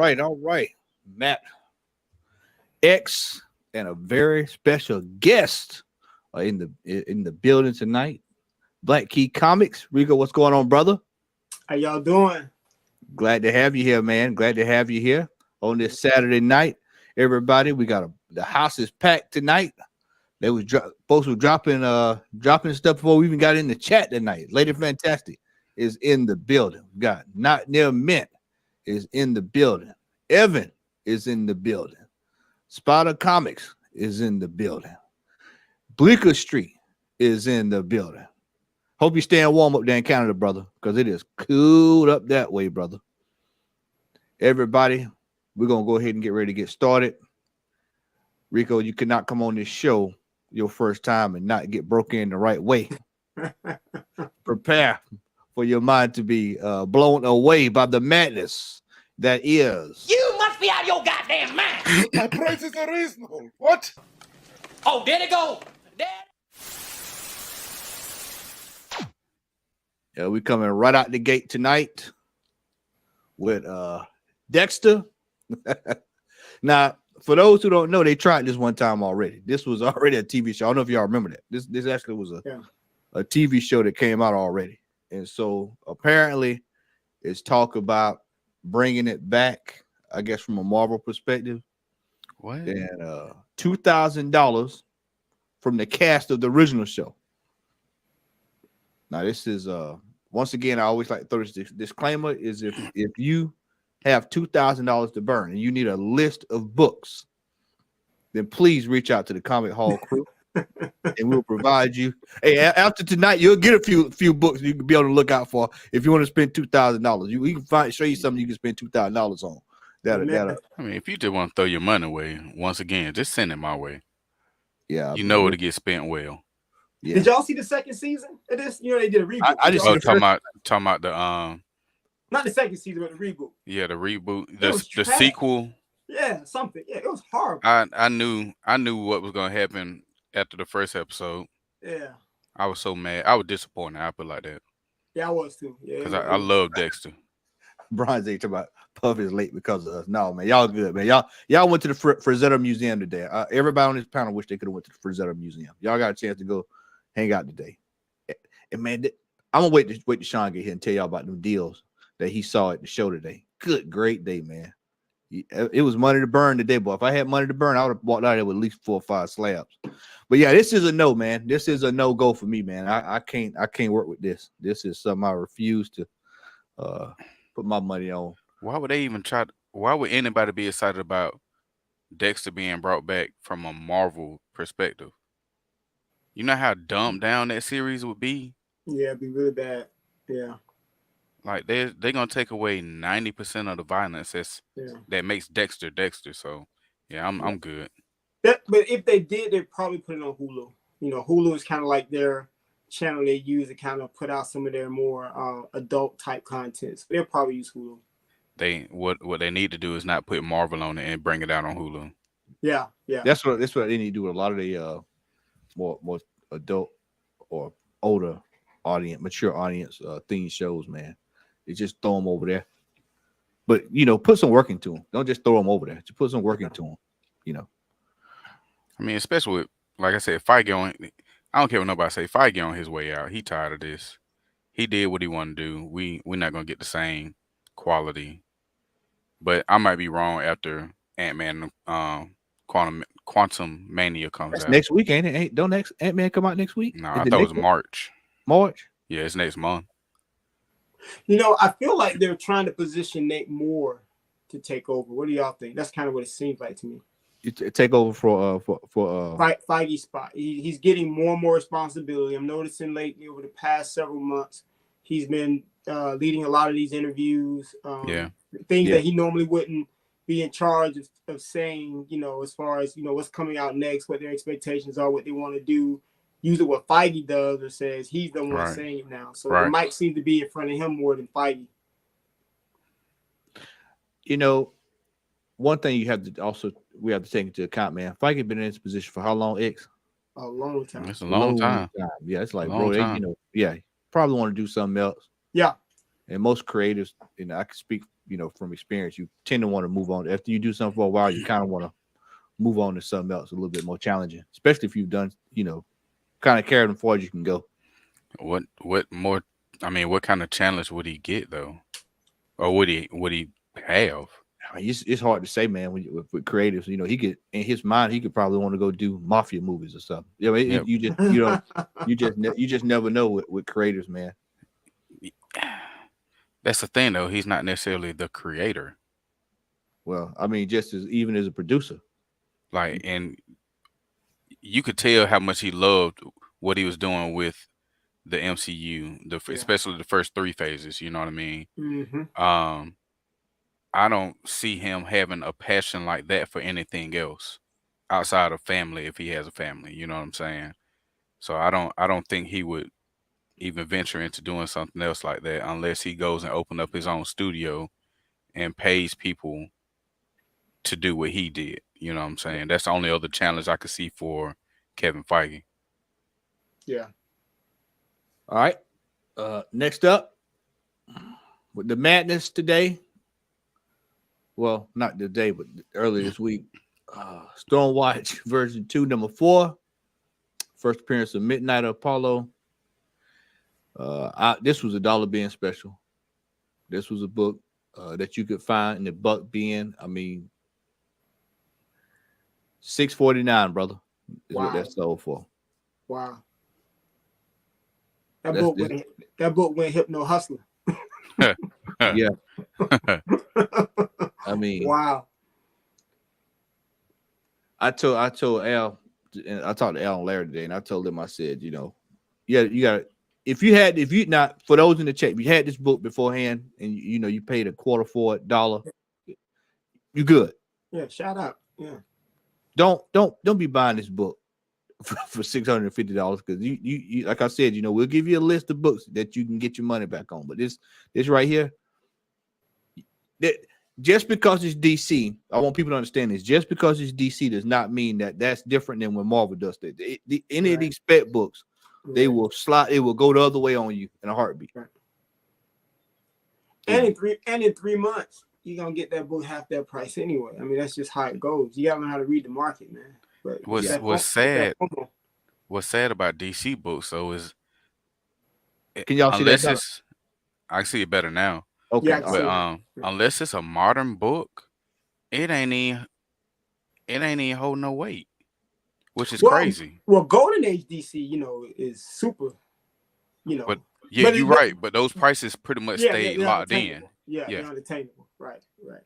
all right. Matt X and a very special guest are in the building tonight. Black Key Comics. Rico, what's going on, brother? How y'all doing? Glad to have you here, man. Glad to have you here on this Saturday night. Everybody, we got the house is packed tonight. They was folks were dropping stuff before we even got in the chat tonight. Lady Fantastic is in the building. We got Not Near Mint is in the building. Evan is in the building. Spider Comics is in the building. Bleecker Street is in the building. Hope you're staying warm up there in Canada, brother, because it is cooled up that way, brother. Everybody, we're going to go ahead and get ready to get started. Rico, you cannot come on this show your first time and not get broken in the right way. Prepare for your mind to be blown away by the madness that is. You must be out of your goddamn mind. My prices are reasonable. What? Oh, there they go. There. Yeah, we coming right out the gate tonight with Dexter. Now, for those who don't know, they tried this one time already. This was already a TV show. I don't know if y'all remember that. This actually was a TV show that came out already. And so apparently it's talk about bringing it back, I guess, from a Marvel perspective. What? And $2,000 from the cast of the original show. Now, this is once again, I always like to throw this disclaimer is if you have $2,000 to burn and you need a list of books, then please reach out to the Comic Hall crew and we'll provide you. Hey, after tonight, you'll get a few books you can be able to look out for if you want to spend $2,000. We can show you something you can spend $2,000 on. I mean, if you just want to throw your money away, once again, just send it my way. Yeah, you know it'll get spent well. Yeah. Did y'all see the second season of this? You know they did a reboot. I just talking about the not the second season, but the reboot. Yeah, the reboot, the sequel. Yeah, something. Yeah, it was horrible. I knew what was gonna happen after the first episode. Yeah. I was so mad. I was disappointed. I put it like that. Yeah, I was too. Yeah, because I love Dexter. Bronze Age about Puff is late because of us. No, man, y'all good, man. Y'all went to the Frazetta Museum today. Everybody on this panel wish they could have went to the Frazetta Museum. Y'all got a chance to go hang out today. And man, I'm gonna wait to Sean get here and tell y'all about them deals that he saw at the show today. Good, great day, man. It was money to burn today, boy. If I had money to burn, I would have walked out there with at least 4 or 5 slabs. But yeah, this is a no, man. This is a no-go for me, man. I can't work with this. This is something I refuse to put my money on. Why would they even try? Why would anybody be excited about Dexter being brought back from a Marvel perspective? You know how dumbed down that series would be? Yeah, it'd be really bad. Yeah. Like they're gonna take away 90% of the violence that makes Dexter Dexter. So yeah, I'm good. But if they did, they'd probably put it on Hulu. You know, Hulu is kind of like their channel they use to kind of put out some of their more adult type content. So they'll probably use Hulu. What they need to do is not put Marvel on it and bring it out on Hulu. Yeah. That's what they need to do with a lot of the more adult or older audience, mature audience theme shows, man. You just throw them over there. But put some work into them. Don't just throw them over there. Just put some work into them. I mean, especially with, like I said, Feige on. I don't care what nobody say. Feige on his way out. He tired of this. He did what he wanted to do. We're not gonna get the same quality. But I might be wrong after Ant-Man Quantum Mania comes out. Next week, ain't it? Don't Ant-Man come out next week? No, I thought it was March. March? Yeah, it's next month. I feel like they're trying to position Nate Moore to take over. What do y'all think? That's kind of what it seems like to me. You take over for Feige's spot. He's getting more and more responsibility. I'm noticing lately over the past several months, he's been leading a lot of these interviews. Things that he normally wouldn't be in charge of saying, as far as, what's coming out next, what their expectations are, what they want to do. Usually what Feige does or says, he's the one saying it now. So the mic seems to be in front of him more than Feige. One thing we have to take into account, man. Feige been in this position for how long, X? A long time. It's a long time. Yeah, it's like, bro, probably want to do something else. Yeah. And most creatives, I can speak, from experience, you tend to want to move on. After you do something for a while, you kind of want to move on to something else a little bit more challenging, especially if you've done, kind of carried them far as you can go. What more? I mean, what kind of challenge would he get though, or would he have? I mean, it's hard to say, man. With creatives, he could, in his mind, he could probably want to go do mafia movies or something. Yep. You just never know with creatives, man. That's the thing, though. He's not necessarily the creator. Well, I mean, even as a producer, and you could tell how much he loved what he was doing with the MCU, especially the first 3 phases. You know what I mean? Mm-hmm. I don't see him having a passion like that for anything else outside of family, if he has a family. You know what I'm saying? So I don't think he would even venture into doing something else like that unless he goes and open up his own studio and pays people to do what he did. You know what I'm saying? That's the only other challenge I could see for Kevin Feige. Yeah. All right. Next up, with the madness today. Well, not today, but earlier this week. Stormwatch version 2, number 4. First appearance of Midnight Apollo. This was a $1 bin special. This was a book that you could find in the Buck bin. I mean, $6.49, brother, is what that sold for. Wow. That book went Hypno Hustler. Yeah. I mean, wow. I told Al, and I talked to Al and Larry today, and I told him, I said, you got, if you not, for those in the chat, if you had this book beforehand and you paid a quarter for it, $1, you good. Yeah, shout out. Yeah. Don't be buying this book for $650 because you like I said, we'll give you a list of books that you can get your money back on. But this right here, that just because it's DC, I want people to understand this. Just because it's DC does not mean that that's different than when Marvel does that. Any of these spec books, they will go the other way on you in a heartbeat. Right. And in 3 months, you're gonna get that book half that price anyway. I mean, that's just how it goes. You gotta learn how to read the market, man. But what's sad about DC books though is, can y'all see that? I see it better now. Okay, yeah, but unless it's a modern book, it ain't even holding no weight, which is crazy. Well, Golden Age DC, is super, But yeah, you're right. But those prices pretty much stayed locked in. Yeah, they're unattainable. Right. Like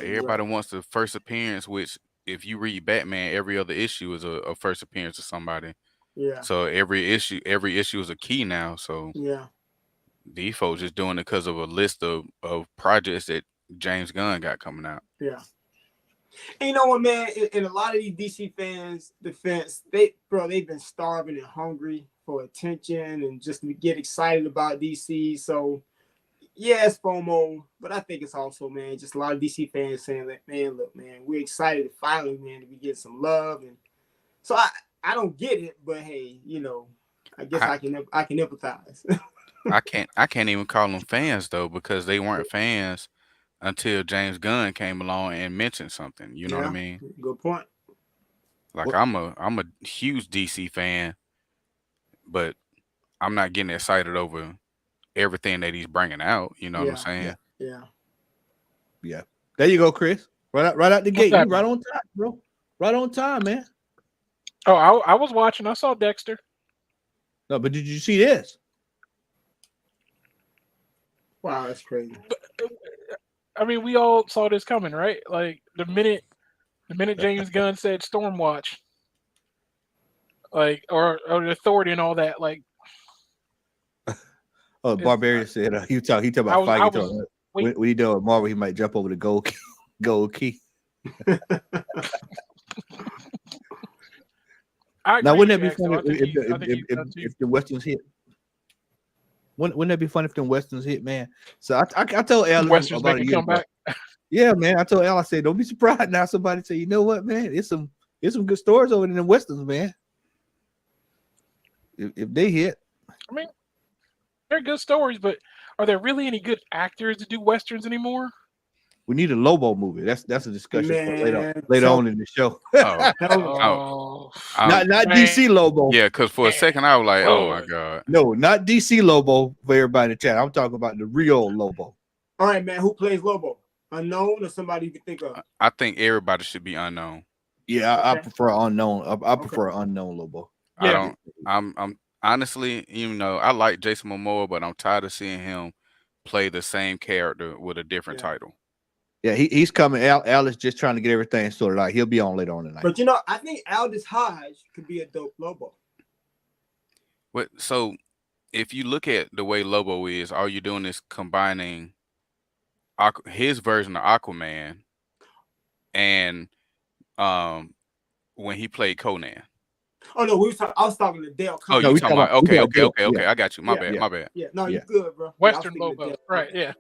everybody wants the first appearance, which if you read Batman, every other issue is a first appearance of somebody. Yeah. So every issue is a key now. So yeah, these folks just doing it because of a list of projects that James Gunn got coming out. Yeah. And you know what, man? And a lot of these DC fans, they've been starving and hungry for attention and just to get excited about DC. So yeah, it's FOMO, but I think it's also, man, just a lot of DC fans saying that, man, look, man, we're excited finally, man, to be getting some love. And so I don't get it, but hey, I guess I can empathize. I can't even call them fans though, because they weren't fans until James Gunn came along and mentioned something. You know what I mean? Good point. Like I'm a huge DC fan, but I'm not getting excited over everything that he's bringing out. You know what I'm saying? Yeah. There you go, Chris. Right out the gate. You right on time, bro. Right on time, man. Oh, I was watching. I saw Dexter. No, but did you see this? Wow, that's crazy. I mean, we all saw this coming, right? Like the minute James Gunn said Stormwatch, like or the Authority and all that, like. Oh, Barbarian said he talk about Feige. When he done with Marvel, he might jump over the gold key. Now, wouldn't that be funny if the Westerns hit? Wouldn't that be funny if the Westerns hit, man? So I told Al about a year ago. Yeah, man. I told Al, I said, don't be surprised now. Somebody say, you know what, man? It's some good stories over in the Westerns, man. If they hit, I mean, they're good stories, but are there really any good actors to do westerns anymore? We need a Lobo movie. That's a discussion for later so- on in the show. Oh, Oh, not man. DC Lobo. yeah, because for a second I was like, oh my Lord. God. No, not DC Lobo for everybody in the chat. I'm talking about the real Lobo. All right, man. Who plays Lobo? Unknown or somebody you can think of? I think everybody should be unknown. Yeah, I Okay. prefer unknown. I prefer unknown Lobo. I Yeah. don't. I'm honestly, even though I like Jason Momoa, but I'm tired of seeing him play the same character with a different title. Yeah, he's coming. Al is just trying to get everything sorted out. He'll be on later on tonight. But I think Aldous Hodge could be a dope Lobo. But so, if you look at the way Lobo is, all you're doing is combining his version of Aquaman and when he played Conan. Oh no, I was talking to Dale. Oh, No, you we talking talking about? Okay, about Dale. okay. I got you. My Yeah. bad. Yeah, no, Yeah. you good, bro. Western Yeah, I was thinking Lobo, of Dale. right? Yeah.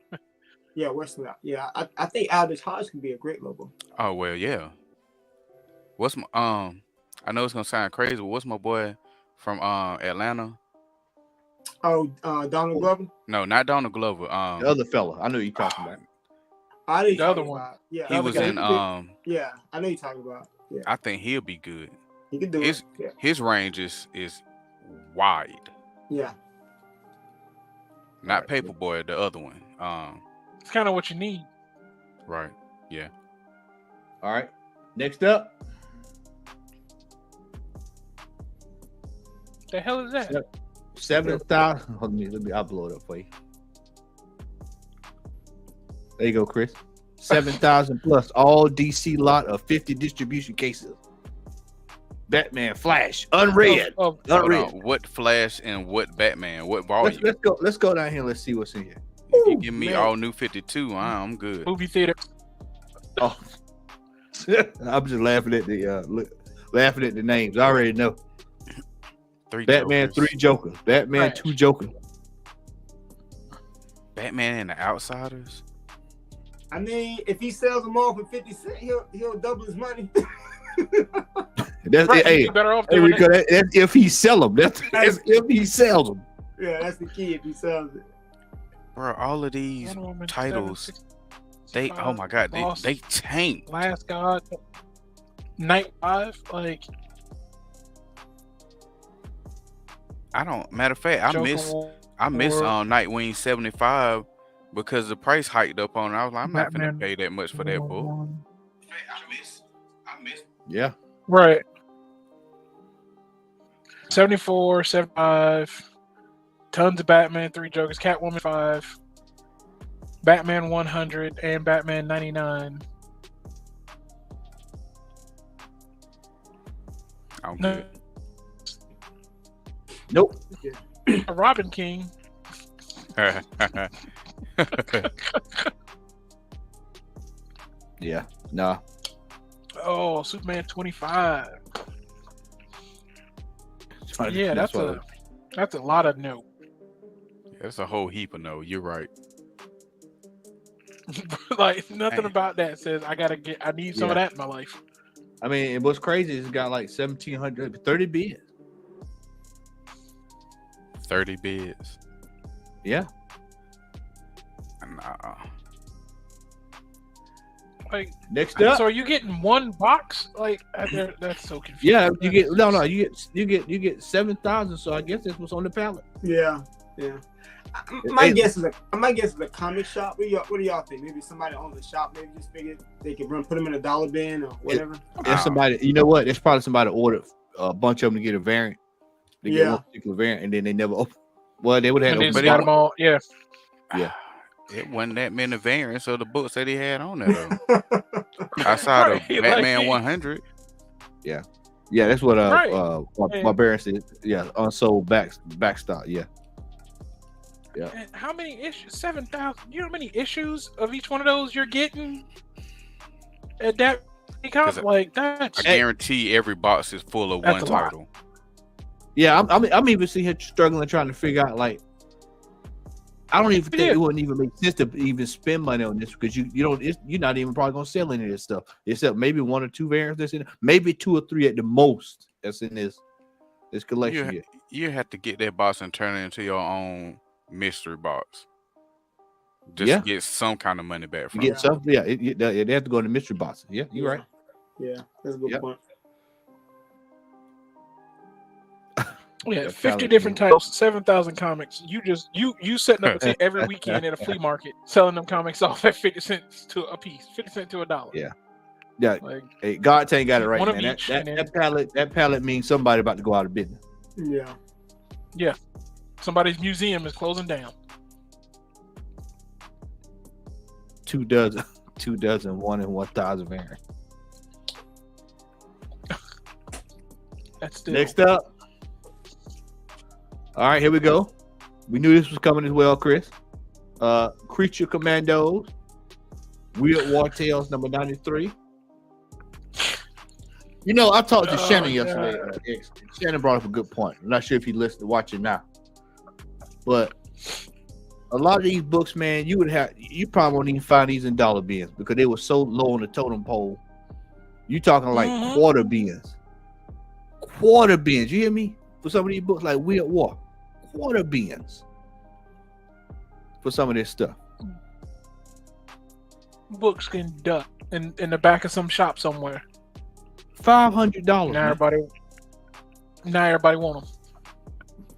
Yeah, Western. Yeah, I think Aldous Hodge can be a great Lobo. Oh well, yeah. What's my I know it's gonna sound crazy, but what's my boy from Atlanta? Oh, Donald Glover. No, not Donald Glover. The other fella, I know you're talking about. I know you're The talking other one. about. Yeah, he was in Yeah, I know you're talking about. Yeah, I think he'll be good. he can do it. Yeah, His range is wide. yeah. Not Paperboy, the other one. It's kind of what you need. Right. Yeah. All right. Next up, The hell is that? 7,000. Let me. I'll blow it up for you. There you go, Chris. 7,000 plus all DC lot of 50 distribution cases. Batman, Flash, unread. Oh, Hold on. What Flash and what Batman? What volume? Let's go down here. Let's see what's in here. If you give me man. all new 52, I'm good. movie theater. Oh, I'm just laughing at the names. I already know. Batman, Jokers. 3 Jokers. Batman, Right. 2 Jokers. Batman and the Outsiders. I mean, if he sells them all for 50 cents, he'll double his money. That's Right, hey, you'd be better off hey, doing Rico, that. that's if he sell them. That's if he sells them. Yeah, that's the key. If he sells it. Bro, all of these Wonder Woman, titles, 7, oh my God, Boss, they tanked. Last God, Night 5, like Matter of fact, I Joker miss War. Nightwing 75 because the price hiked up on it. I was like, I'm not Batman gonna pay that much for that book. I miss. Yeah. Right. 74, 75, tons of Batman, 3 Jokers, Catwoman 5, Batman 100, and Batman 99. I'm No. good. Nope. Robin King. Yeah. Nah. Oh, Superman 25. Yeah, that's a lot of no. That's a whole heap of no. You're right. Like nothing Hey. about that says I need some of that in my life. I mean, what's crazy is it's got like 1,700, 30 bids. 30 bids. Yeah. Nah. Like, Next up. so are you getting one box? Like, that's so confusing. Yeah, you get 7,000. So I guess that's what's on the pallet. Yeah, yeah. My guess is a comic shop. What do y'all think? Maybe somebody owns a shop. Maybe just figured they could put them in a dollar bin or whatever. There's somebody, you know what? There's probably somebody ordered a bunch of them to get a variant. They get one particular variant, and then they never open. Well, they would have And had they open. got them all. Yeah. Yeah. It wasn't that many variants of the books that he had on there though. Outside Right, of Batman 100. Yeah, that's what Right. my parents said. Yeah, unsold backstock. Yeah. And how many issues? 7,000. You know how many issues of each one of those you're getting at that? Like that's. I guarantee every box is full of That's one a lot. title. Yeah, I'm even sitting here struggling trying to figure out, like, I don't even think Yeah. it wouldn't even make sense to even spend money on this because you're not even probably gonna sell any of this stuff except maybe 1 or 2 variants that's in it, maybe 2 or 3 at the most that's in this collection. You have to get that box and turn it into your own mystery box. just to get some kind of money back from. Get some, they have to go in the mystery box. Yeah, you're right. Yeah, that's a good point. Yeah, 50 different types, 7,000 comics. You setting up a tent every weekend at a flea market, selling them comics off at 50 cents to a piece, 50 cents to $1. Yeah. Like, hey, God ain't got it right, man. Each, that pallet means somebody about to go out of business. Yeah. Somebody's museum is closing down. 2 dozen, 1 in 1,000 variant. That's still... Next up. All right, here we go. We knew this was coming as well, Chris. Creature Commandos. Weird War Tales number 93. You know, I talked to Shannon yesterday. Shannon brought up a good point. I'm not sure if he listened to watching now. But a lot of these books, man, you probably won't even find these in dollar bins because they were so low on the totem pole. You talking like quarter bins. Quarter bins, you hear me? For some of these books like Weird War. Quarter bins. For some of this stuff. Books can duck in the back of some shop somewhere. $500. Now everybody want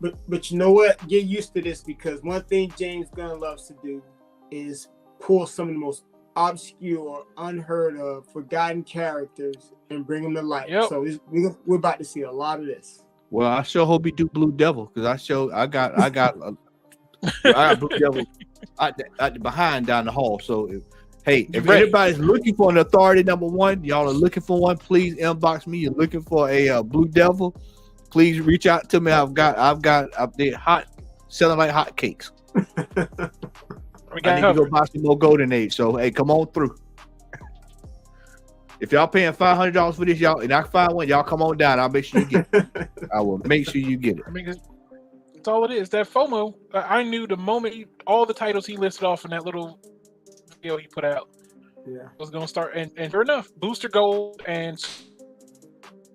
them. But you know what? Get used to this because one thing James Gunn loves to do is pull some of the most obscure, unheard of, forgotten characters and bring them to life. Yep. So we're about to see a lot of this. Well, I sure hope he do Blue Devil because I got Blue Devil out the behind down the hall. So if anybody's looking for an authority number 1, y'all are looking for one, please inbox me. You're looking for a Blue Devil, please reach out to me. I've got they're hot, selling like hot cakes. I need to go buy some more Golden Age. So hey, come on through. If y'all paying $500 for this, y'all, and I find one, y'all come on down. I'll make sure you get it. I will make sure you get it. I mean, that's all it is. That FOMO, I knew the moment all the titles he listed off in that little video he put out was going to start. And sure enough, Booster Gold and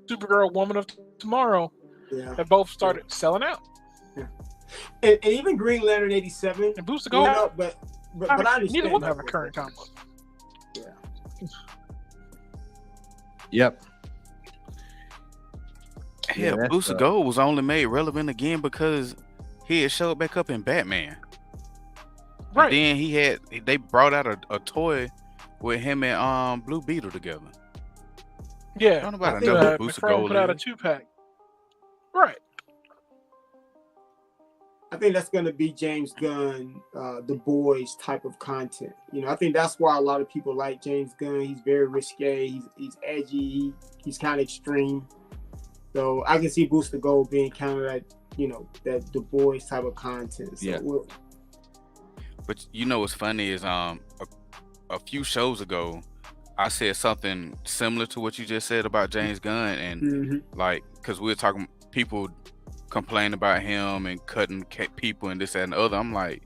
Supergirl Woman of Tomorrow have both started selling out. Yeah. And even Green Lantern 87 and Booster Gold, but I understand. Neither one have a current comic. Yep. Hell, Booster Gold was only made relevant again because he had showed back up in Batman. Right. And then they brought out a toy with him and Blue Beetle together. Yeah. Don't know about another Booster Gold. Put out a 2-pack. Right. I think that's going to be James Gunn, the boys type of content. You know, I think that's why a lot of people like James Gunn. He's very risque. He's edgy. He's kind of extreme. So I can see Booster Gold being kind of like, that the boys type of content. So But you know what's funny is a few shows ago, I said something similar to what you just said about James Gunn, and like because we were talking people complain about him and cutting people and this, that, and the other. I'm like,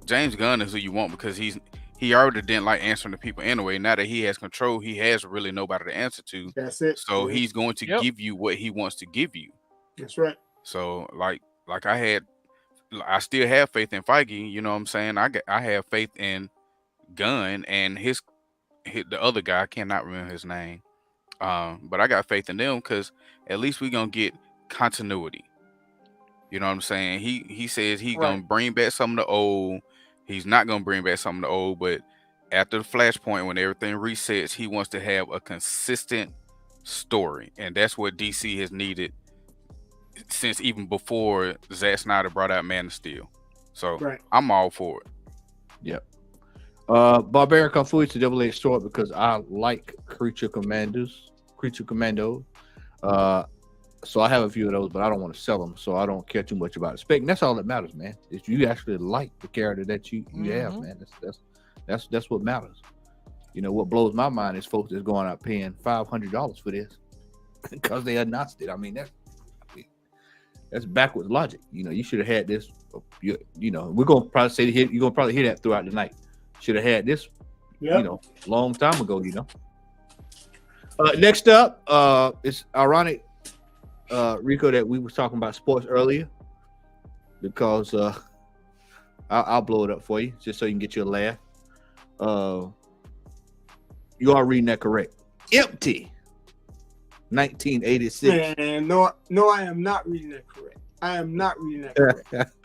James Gunn is who you want because he already didn't like answering to people anyway. Now that he has control, he has really nobody to answer to. That's it. So he's going to give you what he wants to give you. That's right. So like I still have faith in Feige. You know what I'm saying? I have faith in Gunn and the other guy. I cannot remember his name. But I got faith in them because at least we're gonna get continuity. You know what I'm saying? He says he's gonna bring back some of the old. He's not gonna bring back some of the old, but after the Flashpoint, when everything resets, he wants to have a consistent story, and that's what DC has needed since even before Zack Snyder brought out Man of Steel. So I'm all for it. Yep. Barbarian Kung Fu is a double-edged sword because I like Creature Commando. So I have a few of those, but I don't want to sell them, so I don't care too much about it. Spec, and that's all that matters, man. If you actually like the character that you have, man, that's what matters. You know what blows my mind is folks that's going out paying $500 for this because they announced it. I mean that's backwards logic. You know, you should have had this. We're gonna probably say you're gonna probably hear that throughout the night. Should have had this, long time ago. Next up, it's ironic. Rico, that we was talking about sports earlier because I'll blow it up for you just so you can get you a laugh. You are reading that correct. Empty. 1986. Man, no, I am not reading that correct. I am not reading that correct.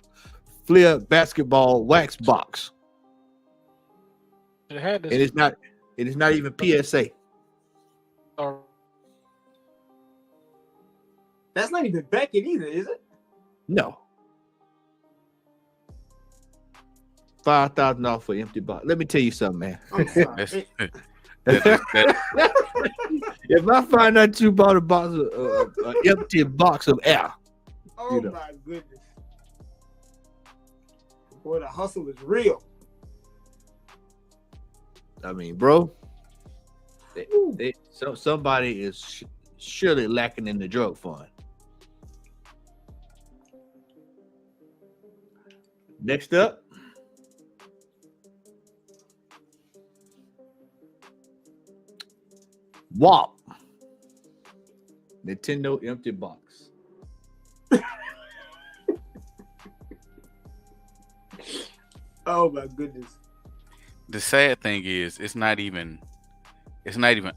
Flair basketball wax box. It had this. It is not. It is not even PSA. That's not even Beckett either, is it? No. $5,000 for empty box. Let me tell you something, man. I'm sorry. If I find out you bought a box of an empty box of air, Oh my goodness. Boy, the hustle is real. I mean, bro, somebody is surely lacking in the drug fund. Next up, WAP. Nintendo empty box. Oh my goodness. The sad thing is, it's not even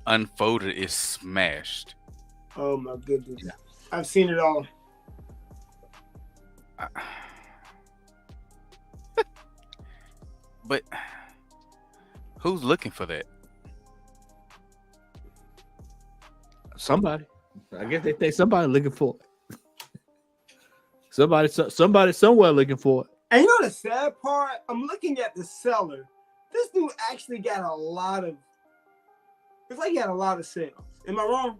unfolded. It's smashed. Oh my goodness. Yeah. I've seen it all. But who's looking for that? Somebody. I guess they think somebody looking for it. Somebody somewhere looking for it. And you know the sad part? I'm looking at the seller. This dude actually got a lot of. It's like he had a lot of sales. Am I wrong?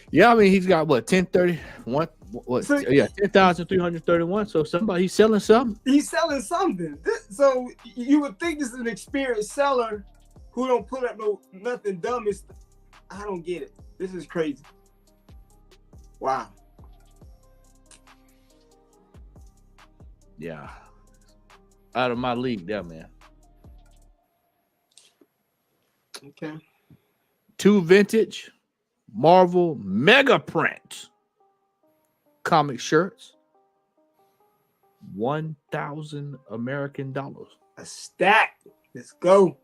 Yeah, I mean he's got what 1031. What? So, yeah, 10,331. So he's selling something. He's selling something. So you would think this is an experienced seller who don't put up nothing dumb. I don't get it. This is crazy. Wow. Yeah. Out of my league there, man. Okay. 2 vintage Marvel mega print comic shirts. 1,000 American dollars. A stack. Let's go.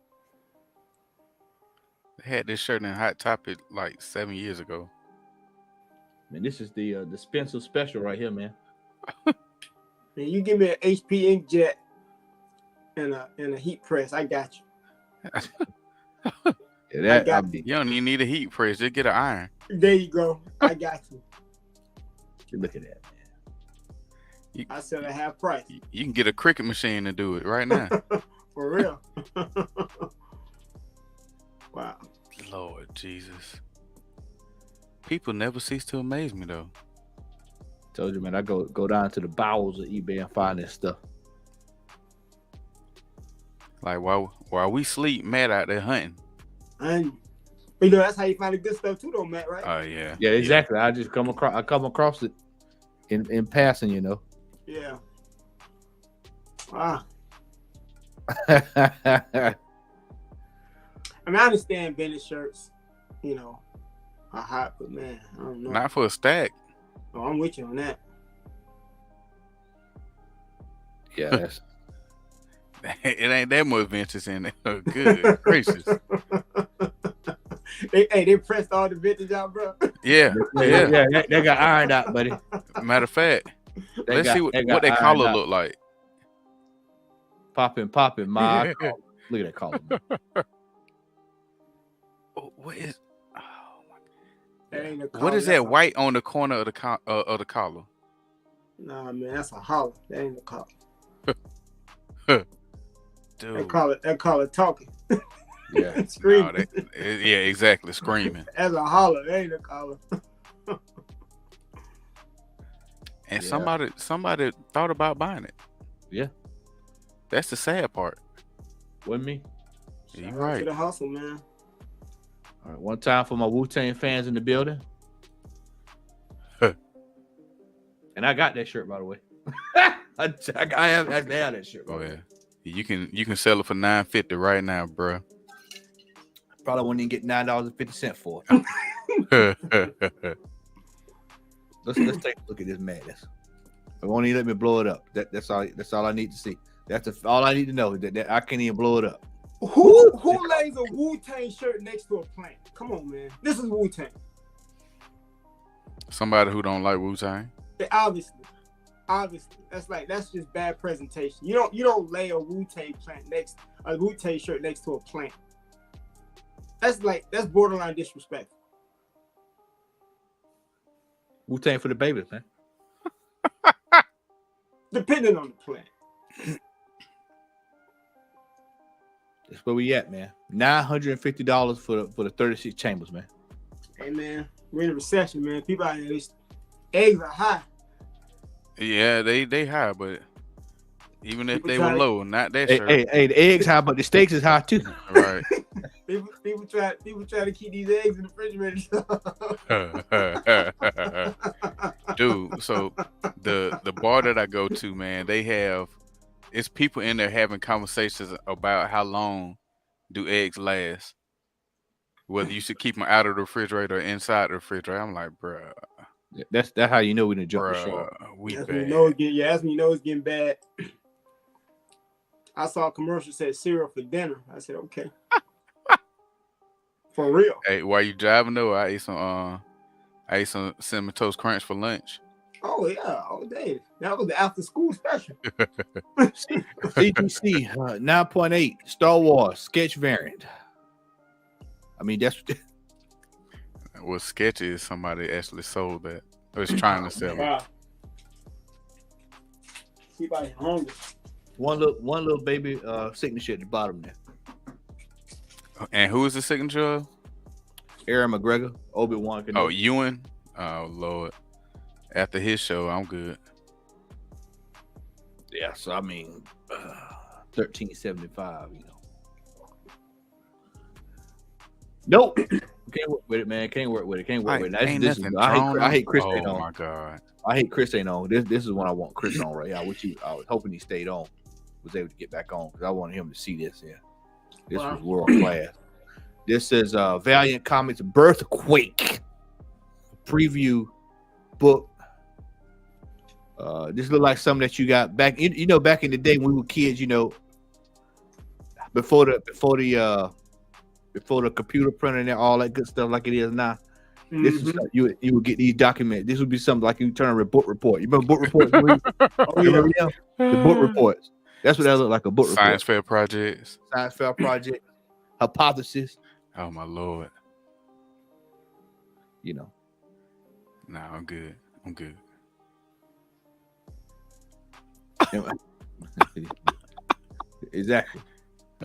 They had this shirt in Hot Topic like 7 years ago. Man, this is the Spencer special right here, man. Man, you give me an HP inkjet and a heat press, I got you. Yeah, you don't even need a heat press. Just get an iron. There you go. I got you. Look at that, man. I said a half price. You can get a cricket machine to do it right now. For real. Wow. Lord Jesus. People never cease to amaze me, though. Told you, man, I go down to the bowels of eBay and find this stuff. Like while we sleep, Matt out there hunting. And you know that's how you find the good stuff too, though, Matt, right? Oh yeah. Yeah, exactly. Yeah. I just come across it in passing, you know. Yeah. Wow. I mean, I understand vintage shirts, you know, are hot, but man, I don't know. Not for a stack. Oh, I'm with you on that. Yeah, that's... It ain't that much vintage in it. Good gracious. They pressed all the vintage out, bro. Yeah. They got ironed out, buddy. Matter of fact, let's see what that collar look like. Popping, my collar. Look at that collar. What is? That what is that white on the corner of the collar? Nah, man, that's a holler. That ain't a collar. Dude. That collar talking. Yeah, screaming. No, yeah, exactly, screaming. That's a holler. That ain't a collar. And somebody thought about buying it. Yeah, that's the sad part. Wasn't me. Yeah, you're right. To the hustle, man. All right, one time for my Wu-Tang fans in the building. And I got that shirt, by the way. I have that shirt. Oh yeah, you can sell it for $9.50 right now, bro. Probably wouldn't even get $9.50 for it. Let's take a look at this madness. It won't even let me blow it up. That's all. That's all I need to see. All I need to know. That I can't even blow it up. Who lays a Wu-Tang shirt next to a plant? Come on, man. This is Wu-Tang. Somebody who don't like Wu-Tang. Obviously, that's just bad presentation. You don't lay a Wu-Tang shirt next to a plant. That's borderline disrespectful. Wu-Tang for the babies, man. Depending on the plant. That's where we at, man. $950 for the 36 chambers, man. Hey, man, we're in a recession, man. People out here, eggs are high. Yeah, they high, but even if they were low, not that shirt. Hey, the eggs high, but the steaks is high too. Right. people try to keep these eggs in the refrigerator. Dude, so the bar that I go to, man, it's people in there having conversations about how long do eggs last, whether you should keep them out of the refrigerator or inside the refrigerator. I'm like, bruh. That's how you know we didn't jump the shark. That's when you know it's getting bad. I saw a commercial said cereal for dinner. I said, okay. For real. Hey, while you driving though, I ate some cinnamon toast crunch for lunch. Oh yeah, all day. That was the after school special. CGC 9.8 Star Wars sketch variant. I mean, that's What's sketchy is somebody actually sold that. Or was trying to sell it. Somebody hungry. One little baby signature at the bottom there. And who is the signature of? Aaron McGregor, Obi-Wan Kenobi. Oh, Ewan. Oh Lord. After his show, I'm good. Yeah, so I mean, $13.75. You know. Nope. Can't work with it, man. Can't work with it. I hate Chris ain't on. Oh my God. I hate Chris ain't on. This is what I want Chris on right now. I was hoping he stayed on, was able to get back on because I wanted him to see this. Yeah, this was world class. This is Valiant Comics Birthquake preview book. This look like something that you got back. You know, back in the day when we were kids. You know, before the computer printer and all that good stuff like it is now. Mm-hmm. This is you would get these documents. This would be something like you turn a book report. You remember book reports? Remember them? The book reports. That's what that look like, a book report. Science fair projects. Hypothesis. Oh my Lord. You know. Nah, I'm good. Exactly.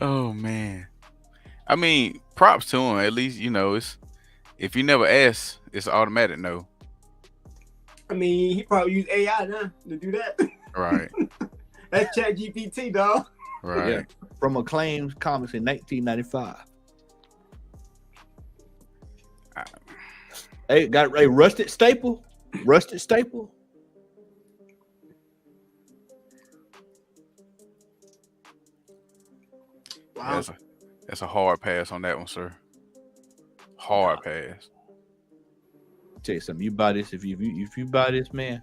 Oh man. I mean, props to him. At least, you know, it's if you never ask, it's automatic no. I mean, he probably use AI now to do that. Right. That's ChatGPT, dog. Right. Yeah. From Acclaimed Comics in 1995. Hey, got a rusted staple. Wow. That's a hard pass on that one, sir. Hard pass. Tell you something. You buy this if you buy this, man.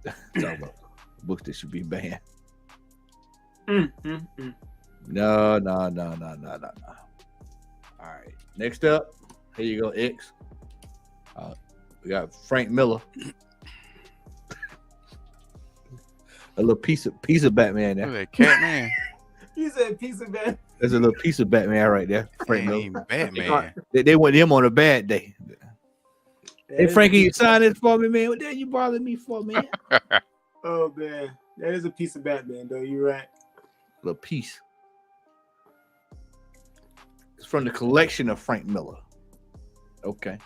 Talk about books that should be banned. No. All right. Next up, here you go, X. We got Frank Miller. A little piece of Batman there. That cat man. You said piece of Batman. There's a little piece of Batman right there. Frank Miller. Batman. They went him on a bad day. Hey Frankie, you sign this for me, man. What the hell you bothering me for, man? Oh man, that is a piece of Batman, though. You're right. A little piece. It's from the collection of Frank Miller. Okay.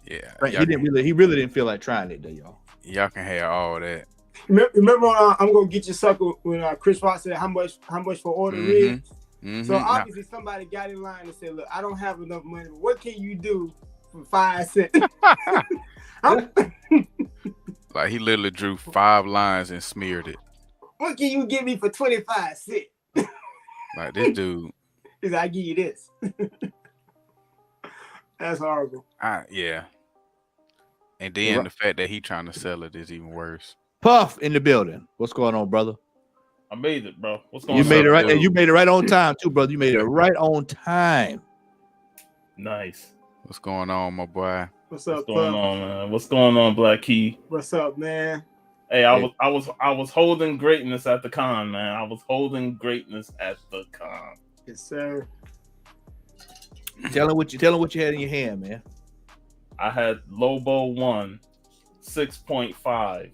Yeah. Frank, he really didn't feel like trying it, though, y'all. Y'all can have all that. Remember I'm gonna get you sucker when Chris Rock said how much for order ribs. So obviously somebody got in line and said, "Look, I don't have enough money. But what can you do for 5 cents?" Like he literally drew 5 lines and smeared it. What can you give me for 25 cents? Like this dude. He's like, I give you this. That's horrible. Yeah. And then the fact that he trying to sell it is even worse. Puff in the building. What's going on, brother? I made it, bro. What's going on? You made it right, and you made it right on time too, brother. You made it right on time. Nice. What's going on, my boy? What's up, What's going on, man? What's going on, Black Key? What's up, man? Hey, I was holding greatness at the con, man. I was holding greatness at the con. Yes, sir. Tell him what you had in your hand, man. I had Lobo 1, 6.5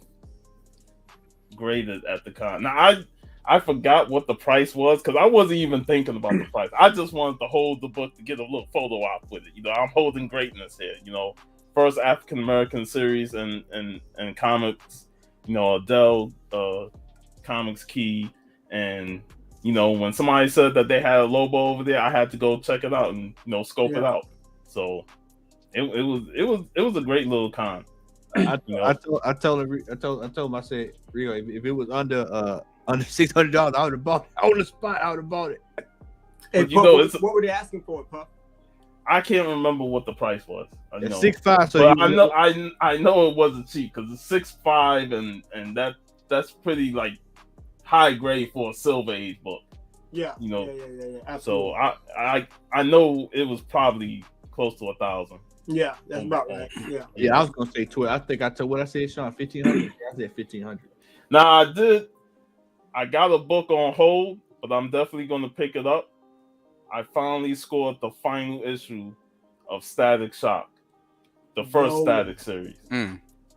graded at the con. Now I forgot what the price was because I wasn't even thinking about the price. I just wanted to hold the book to get a little photo op with it. You know, I'm holding greatness here. You know, first African American series and comics. You know, Adele Comics Key, and you know, when somebody said that they had a Lobo over there, I had to go check it out and scope it out. So it was a great little con. I told him, I said, Rio, if it was under $600, I would have bought it. On the spot, I would have bought it. Hey, Puff, what were they asking for, Puff? I can't remember what the price was. It's 6.5. So I know it wasn't cheap because it's 6.5 and that's pretty like high grade for a Silver Age book. Yeah. You know. Yeah. Absolutely. So I know it was probably close to 1,000. Yeah, that's about right. Yeah, I was gonna say 12. I think I told what I said, Sean, 1,500. I said 1,500. Now I got a book on hold, but I'm definitely gonna pick it up. I finally scored the final issue of Static Shock, the first Static series.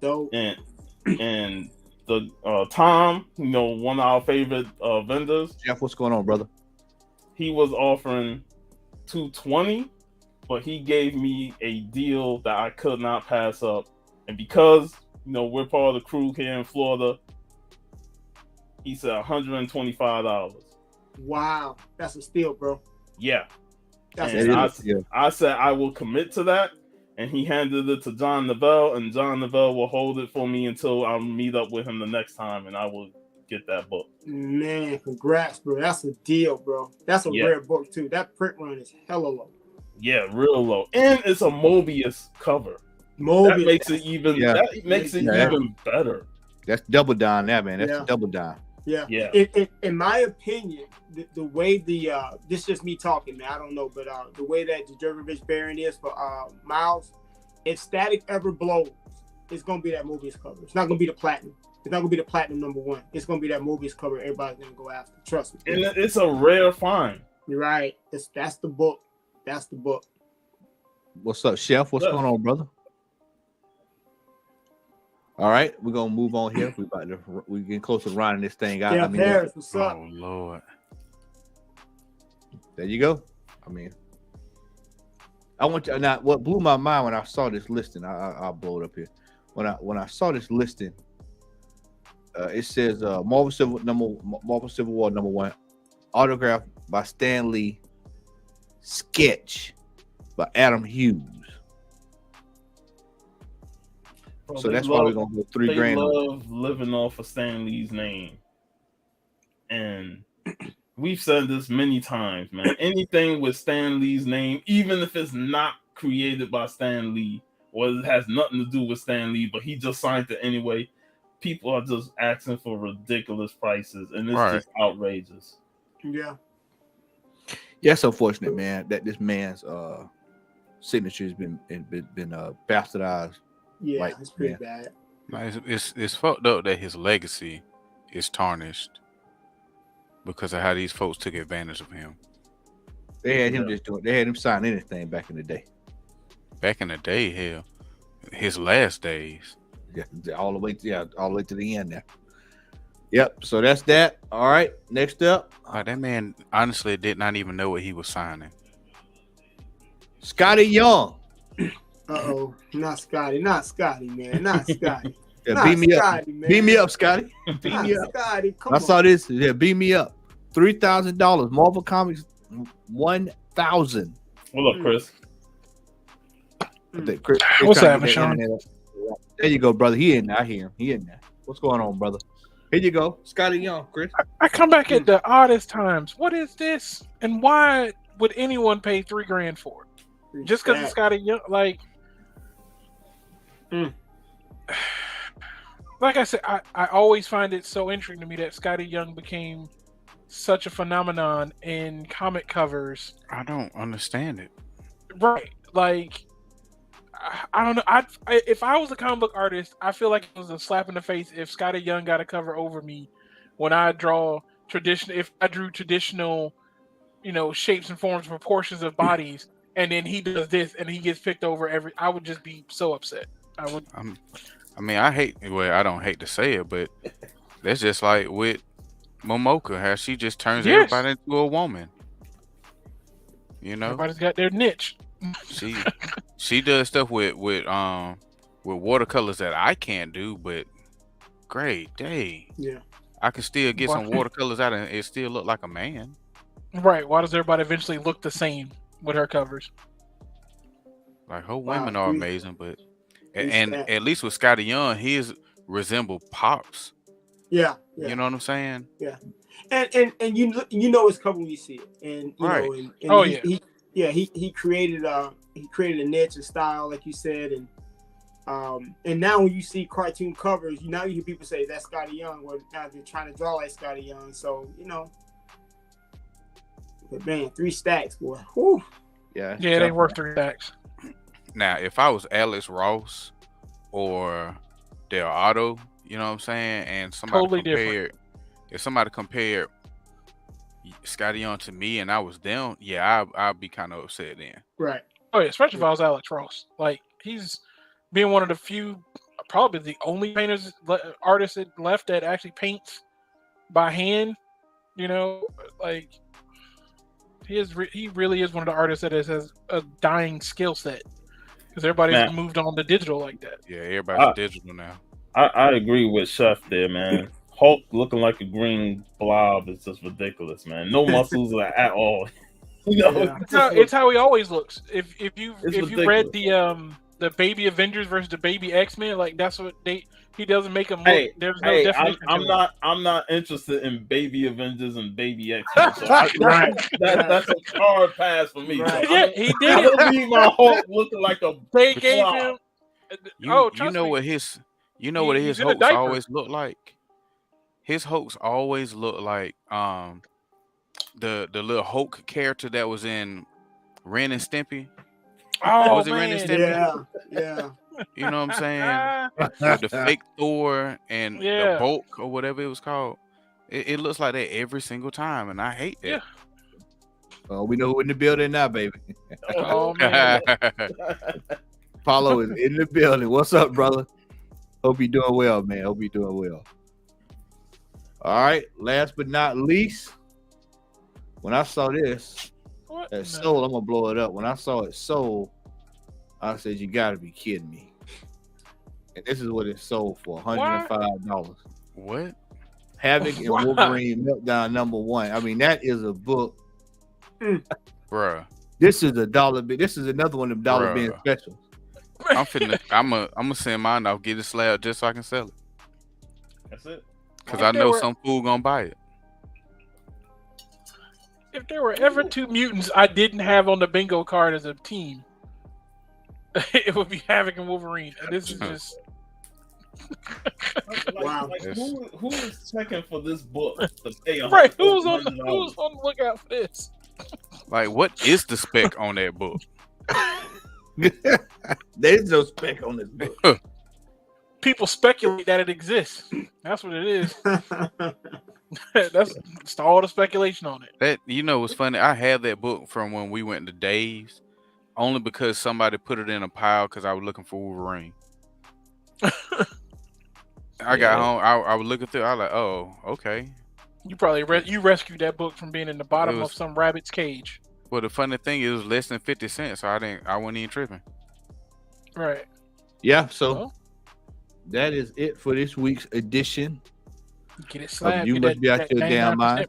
Dope. And the Tom, one of our favorite vendors. Jeff, what's going on, brother? He was offering $220, but he gave me a deal that I could not pass up. And because we're part of the crew here in Florida, he said $125. Wow, that's a steal, bro. Yeah. And I said I will commit to that, and he handed it to John Neville, and John Neville will hold it for me until I meet up with him the next time, and I will get that book. Man, congrats, bro. That's a deal, bro. That's a rare book too. That print run is hella low. Yeah, real low, and it's a Mobius cover. That makes it even. That makes it even better. That's double down there, man. That's double down. Yeah. In my opinion, the way this is just me talking, man. I don't know, but the way that the Jurgovich Baron is for Miles, if Static ever blows, it's gonna be that Mobius cover. It's not gonna be the platinum. It's not gonna be the platinum #1. It's gonna be that Mobius cover. Everybody's gonna go after. Trust me. And it's a rare find. You're right. That's the book. That's the book. What's up, Chef? What's going on, brother? All right, we're gonna move on here. We getting close to rounding this thing out. Yeah, Paris, what's up? Oh Lord. There you go. I mean, I want you now. What blew my mind when I saw this listing, I'll blow it up here. When I saw this listing, it says Marvel Civil War #1, autograph by Stan Lee, sketch by Adam Hughes. Bro, so that's why we're gonna go $3,000. They love living off of Stan Lee's name, and we've said this many times, man. Anything with Stan Lee's name, even if it's not created by Stan Lee or it has nothing to do with Stan Lee, but he just signed it anyway, people are just asking for ridiculous prices, and it's just outrageous. Yeah. Yeah, it's unfortunate, man, that this man's signature has been bastardized. Yeah, it's pretty bad. It's fucked up that his legacy is tarnished because of how these folks took advantage of him. They had him they had him sign anything back in the day. Back in the day, hell, his last days. Yeah, all the way to the end there. Yep. So that's that. All right. Next up, that man honestly did not even know what he was signing. Scotty Young. Not Scotty, man, not Scotty. Yeah, beat me up, man. Beat me up, Scotty. Beat me up. Scotty, I saw this. Yeah, beat me up. $3,000. Marvel Comics 1,000. What up, Chris? Chris what's happening, Sean? There you go, brother. He in there. I hear him. He in there. What's going on, brother? Here you go, Scotty Young, Chris. I come back at the oddest times. What is this? And why would anyone pay $3,000 for it? Just because it's Scotty Young, like. like I said, I always find it so interesting to me that Scotty Young became such a phenomenon in comic covers. I don't understand it. Right. Like, I don't know. If I was a comic book artist, I feel like it was a slap in the face if Scotty Young got a cover over me when I draw if I drew traditional, shapes and forms, proportions of bodies, and then he does this and he gets picked over I would just be so upset. I would. I mean, I don't hate to say it, but that's just like with Momoka, how she just turns everybody into a woman. Everybody's got their niche. She does stuff with watercolors that I can't do, but great day. Yeah. I can still get some watercolors out and it still look like a man. Right. Why does everybody eventually look the same with her covers? Like her women are amazing, but and at least with Scotty Young, his resemble Pops. Yeah. You know what I'm saying? Yeah. And you know his cover when you see it. And he created a niche and style, like you said, and now when you see cartoon covers, you hear people say that's Scotty Young, or now they're trying to draw like Scotty Young. So but man, 3 stacks, boy. Whew. Yeah, it ain't worth 3 stacks. Now, if I was Alex Ross or Del Otto, you know what I'm saying, and if somebody compared Scotty Young to me and I was them, I'd be kind of upset then. Right. Oh yeah, especially if I was Alex Ross. Like, he's being one of the few, probably the only artist left that actually paints by hand. Like he really is one of the artists that has a dying skill set because everybody's moved on to digital like that. Yeah, everybody's digital now. I agree with Chef there, man. Hulk looking like a green blob is just ridiculous, man. No muscles at all. It's how he always looks. If you read the Baby Avengers versus the Baby X-Men, like that's what he doesn't make them look. There's no definition. I'm not interested in Baby Avengers and Baby X-Men. So that's a hard pass for me. Right. So Yeah, he did. I don't need my Hulk looking like a. They gave him. What his hoax always look like. His hoax always looked like the little Hulk character that was in Ren and Stimpy. Oh, was it Ren and Stimpy? Yeah. You know what I'm saying? With the fake Thor and the Bulk or whatever it was called. It looks like that every single time, and I hate that. Yeah. Oh, we know who in the building now, baby. Oh man. Paulo is in the building. What's up, brother? Hope you're doing well, man. Hope you're doing well. All right. Last but not least, when I saw this at Soul, I'm gonna blow it up. When I saw it sold, I said, "You got to be kidding me!" And this is what it sold for: $105. What? Havoc and Wolverine Meltdown #1. I mean, that is a book, Bruh. This is $1. This is another one of them dollar bin specials. I'm gonna send mine off, get it slab just so I can sell it. That's it. Because I know some fool gonna buy it. If there were ever 2 mutants I didn't have on the bingo card as a team, it would be Havoc and Wolverine. And this is just wow. Who is checking for this book to pay right? Who's on the lookout for this? Like, what is the spec on that book? There's no spec on this book. People speculate that it exists. That's what it is. That's all the speculation on it. That what's funny? I had that book from when we went to Dave's, only because somebody put it in a pile because I was looking for Wolverine. I got home. I was looking through. I was like, oh, okay. You probably rescued that book from being in the bottom of some rabbit's cage. Well, the funny thing is, it was less than 50 cents, so I wasn't even tripping. Right. Yeah. So that is it for this week's edition. Get it slapped. You must be out your damn mind.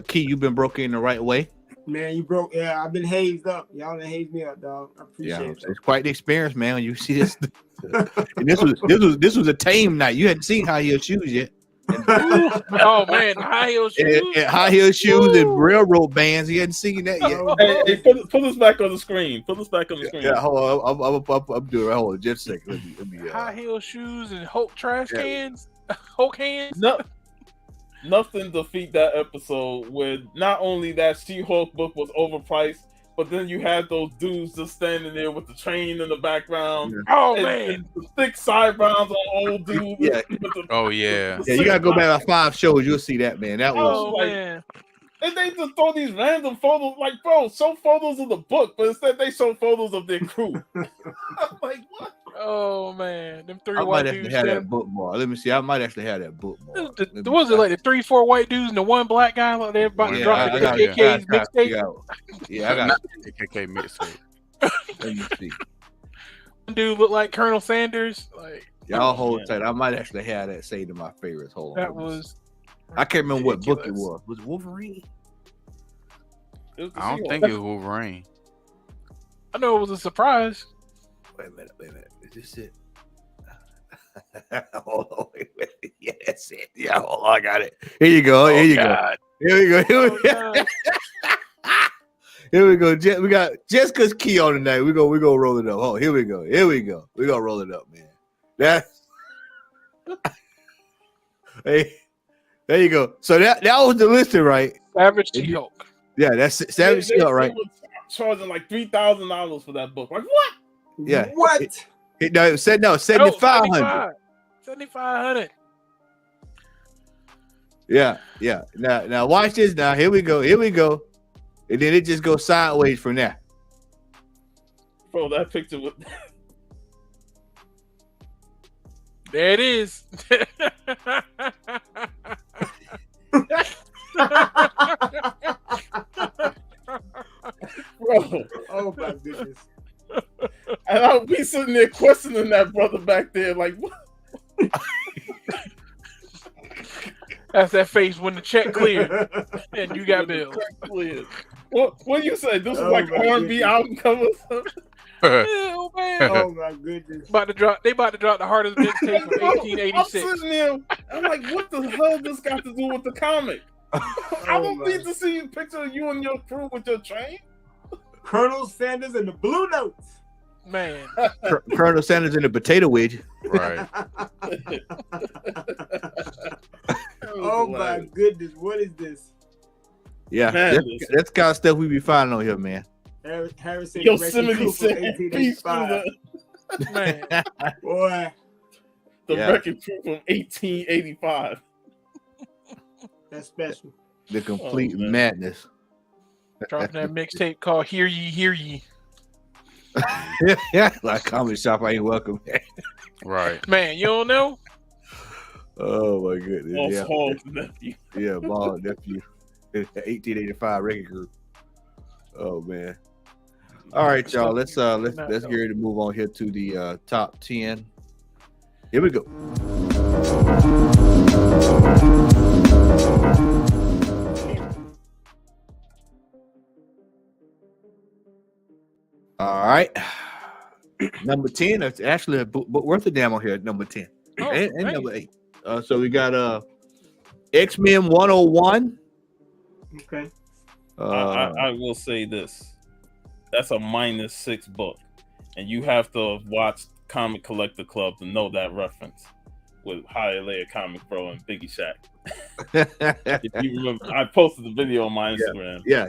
Key, you've been broken in the right way. Man, you broke. Yeah, I've been hazed up. Y'all done hazed me up, dog. I appreciate it. It's quite the experience, man. When you see this, and this was a tame night. You hadn't seen how he shoes yet. Oh man, high heel shoes. And high heel shoes and railroad bands. He hadn't seen that yet. Hey, put us back on the screen. Put us back on the screen. Yeah, hold on. I'm doing it. Hold on, just a second. Let me High heel shoes and Hulk trash cans. Hulk hands. No, nothing defeat that episode where not only that She-Hulk book was overpriced, but then you had those dudes just standing there with the train in the background. Oh and man, the thick sideburns on old dudes. Yeah. Oh yeah. Yeah, you gotta go back about 5 shows. You'll see that, man. That was oh man. And they just throw these random photos, like, bro, show photos of the book, but instead they show photos of their crew. I'm like, what? Oh man, them 3 I white might actually dudes. have that bookmark. Let me see. I might actually have that bookmark. Was it like the 3-4 white dudes and the one black guy? Like they're about to drop the KKK's mixtape. Yeah, I got KKK mixtape. Let me see. One dude looked like Colonel Sanders. Like Y'all hold tight. I might actually have that saved in my favorites. Hold on. that was. I can't remember what book it was. Was it Wolverine? I don't think it was Wolverine. I know it was a surprise. Wait a minute. Is this it? Hold on, wait a minute. Yeah, that's it. Yeah, hold on, I got it. Here you go. Here you go. Here we go. Here we go. Here we go. We got Jessica's key on tonight. We go roll it up. Oh, here we go. Here we go. We gonna roll it up, man. That's hey, there you go. So that was the listing, right? Savage She-Hulk. Yeah, that's Savage She-Hulk, right? Charging like $3,000 for that book. Like what? Yeah. What? It was 7,500. 7,500. Yeah. Now watch this. Now here we go. And then it just goes sideways from there. Bro, that picture with There it is. bro. Oh my goodness. And I'll be sitting there questioning that brother back there, like what? That's that face when the check cleared and you got bills. What you say? This is like R&B album cover. Oh man! Oh my goodness! They about to drop the Heart of the Mixtape from 1886. I'm sitting there. I'm like, what the hell this got to do with the comic? I don't need to see a picture of you and your crew with your train. Colonel Sanders and the Blue Notes. Man, Colonel Sanders in the potato wedge. Right. Oh my goodness! What is this? Yeah, that's the kind of stuff we be finding on here, man. Harrison Yosemite said, man, boy. The Wrecking Crew from 1885. That's special. The complete madness. Dropping that mixtape called "Hear Ye, Hear Ye." Yeah, like comedy shop, I ain't welcome. Right, man. You don't know? Oh my goodness. Ball's nephew. Yeah, Ball nephew. 1885 Wrecking Crew. Oh man. All right, y'all. Let's get ready to move on here to the top 10. Here we go. All right. Number 10. That's actually a book worth a damn on here at number 10. And number 8. So we got X-Men 101. Okay. I will say this. That's a -6 book. And you have to watch Comic Collector Club to know that reference with Higher Layer Comic Pro and Biggie Shack. If you remember, I posted the video on my Instagram. Yeah.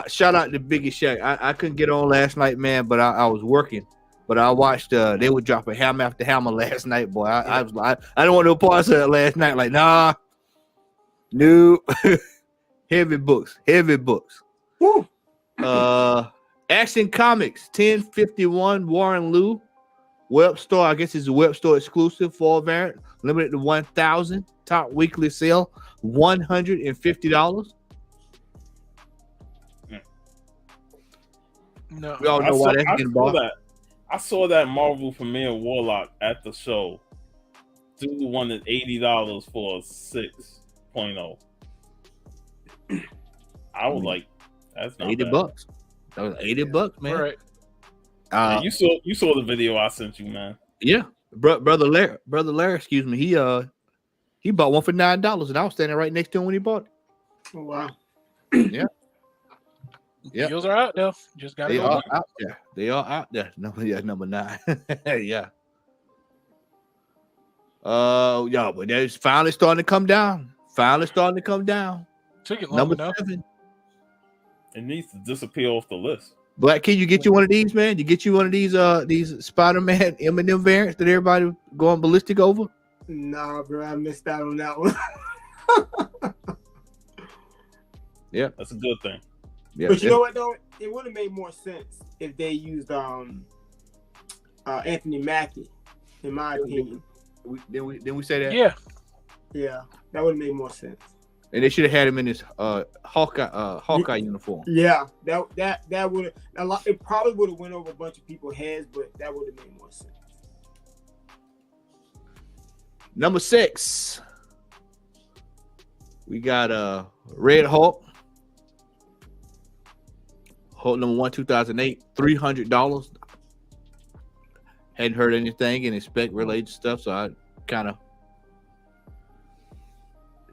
Shout out to Biggie Shack. I couldn't get on last night, man, but I was working. But I watched they were dropping hammer after hammer last night, boy. I was like, I don't want no parts of it last night. Like, nah, no. Heavy books. Woo. Action Comics 1051 Warren Liu web store. I guess it's a web store exclusive fall variant, limited to 1,000. Top weekly sale $150. No, we all know why that's getting bought. I saw that Marvel premiere Warlock at the show. Dude wanted $80 for a 6.0. I was like, that's not $80. bad. That was $80, man. Right. You saw the video I sent you, man. Yeah, brother Larry, excuse me. He bought one for $9, and I was standing right next to him when he bought it. Oh, wow. Yeah. Yeah. Deals are out there. Just got to They go are look. out there. They are out there. Number 9. Yeah. Yeah, but it's finally starting to come down. Took it long Number enough. 7. It needs to disappear off the list. Black Kid, you get you one of these, man. You get you one of these Spider-Man M&M variants that everybody going ballistic over. Nah, bro, I missed out on that one. Yeah, That's a good thing. yeah. But you know what though? It would have made more sense if they used Anthony Mackie, in my opinion. Then we say that. Yeah. Yeah, that would have made more sense. And they should have had him in his Hawkeye uniform. Yeah, that would have it probably would have went over a bunch of people's heads, but that would have made more sense. Number 6. We got Red Hulk. Hulk number 1, 2008, $300. Hadn't heard anything in spec related stuff, so I kind of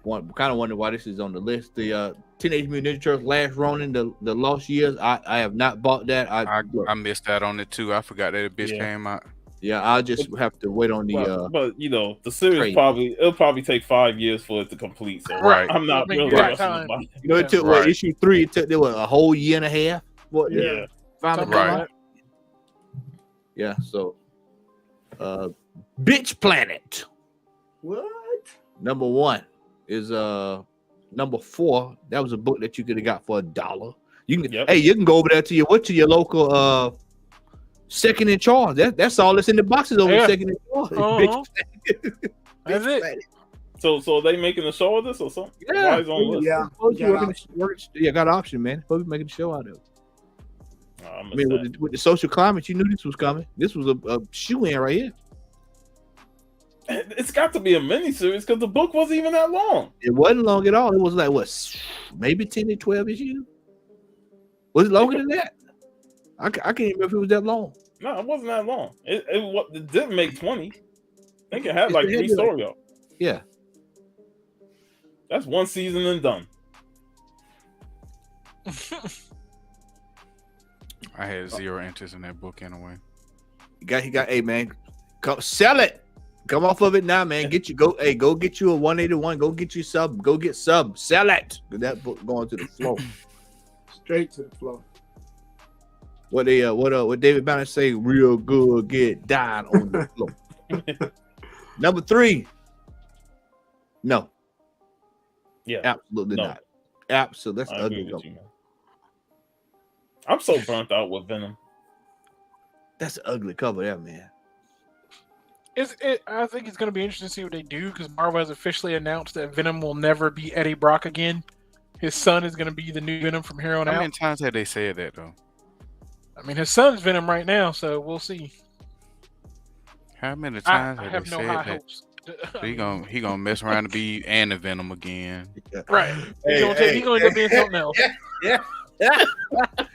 wonder why this is on the list. The Teenage Mutant Ninja Turtles Last Ronin, the Lost Years. I have not bought that. I missed out on it too. I forgot that bitch Yeah. came out. Yeah, I'll just have to wait on the. But you know, the series trade. it'll probably take 5 years for it to complete. So Right. I'm not I mean, really you got rushing time. to buy it. You know, it took Right. issue 3. It took there was a whole year and a half. What? Yeah. Finally Something come like out. Yeah. So, Bitch Planet. What? Number 1 is number 4. That was a book that you could have got for $1. You can Yep. you can go over there to your local second in charge. That's all that's in the boxes over Yeah. second in charge. Uh-huh. Bitch That's it. Planet. So are they making a show of this or something? Yeah. Why is it on the list? Yeah. Supposed to be got working got an option, man. Supposed to be making a show out of it. Oh, I I missed mean, that. with the social climate, you knew this was coming. This was a shoe in right here. It's got to be a miniseries because the book wasn't even that long. It wasn't long at all. It was like what, maybe 10 to 12 issues. Was it longer than that? I can't remember if it was that long. No, it wasn't that long. It didn't make 20. I think it had It's like the 3 heavy, story arcs. Yeah. That's one season and done. I had 0 interest in that book anyway. He got. Hey man, come sell it. Come off of it now, man. Go get you a 181. Go get you sub. Go get sub. Sell it. That book going to the floor. Straight to the floor. What David Banner say? Real good. Get down on the floor. Number 3. No. Yeah. Absolutely No. not. Absolutely. That's I ugly. agree with cover. you, man. I'm so burnt out with Venom. That's an ugly cover there, man. I think it's going to be interesting to see what they do because Marvel has officially announced that Venom will never be Eddie Brock again. His son is going to be the new Venom from here on How out. many times have they said that though? I mean, his son's Venom right now, so we'll see. How many I times have they no said high that? hopes. He gonna mess around to be and the Venom again. Right. He's going to end up being something else.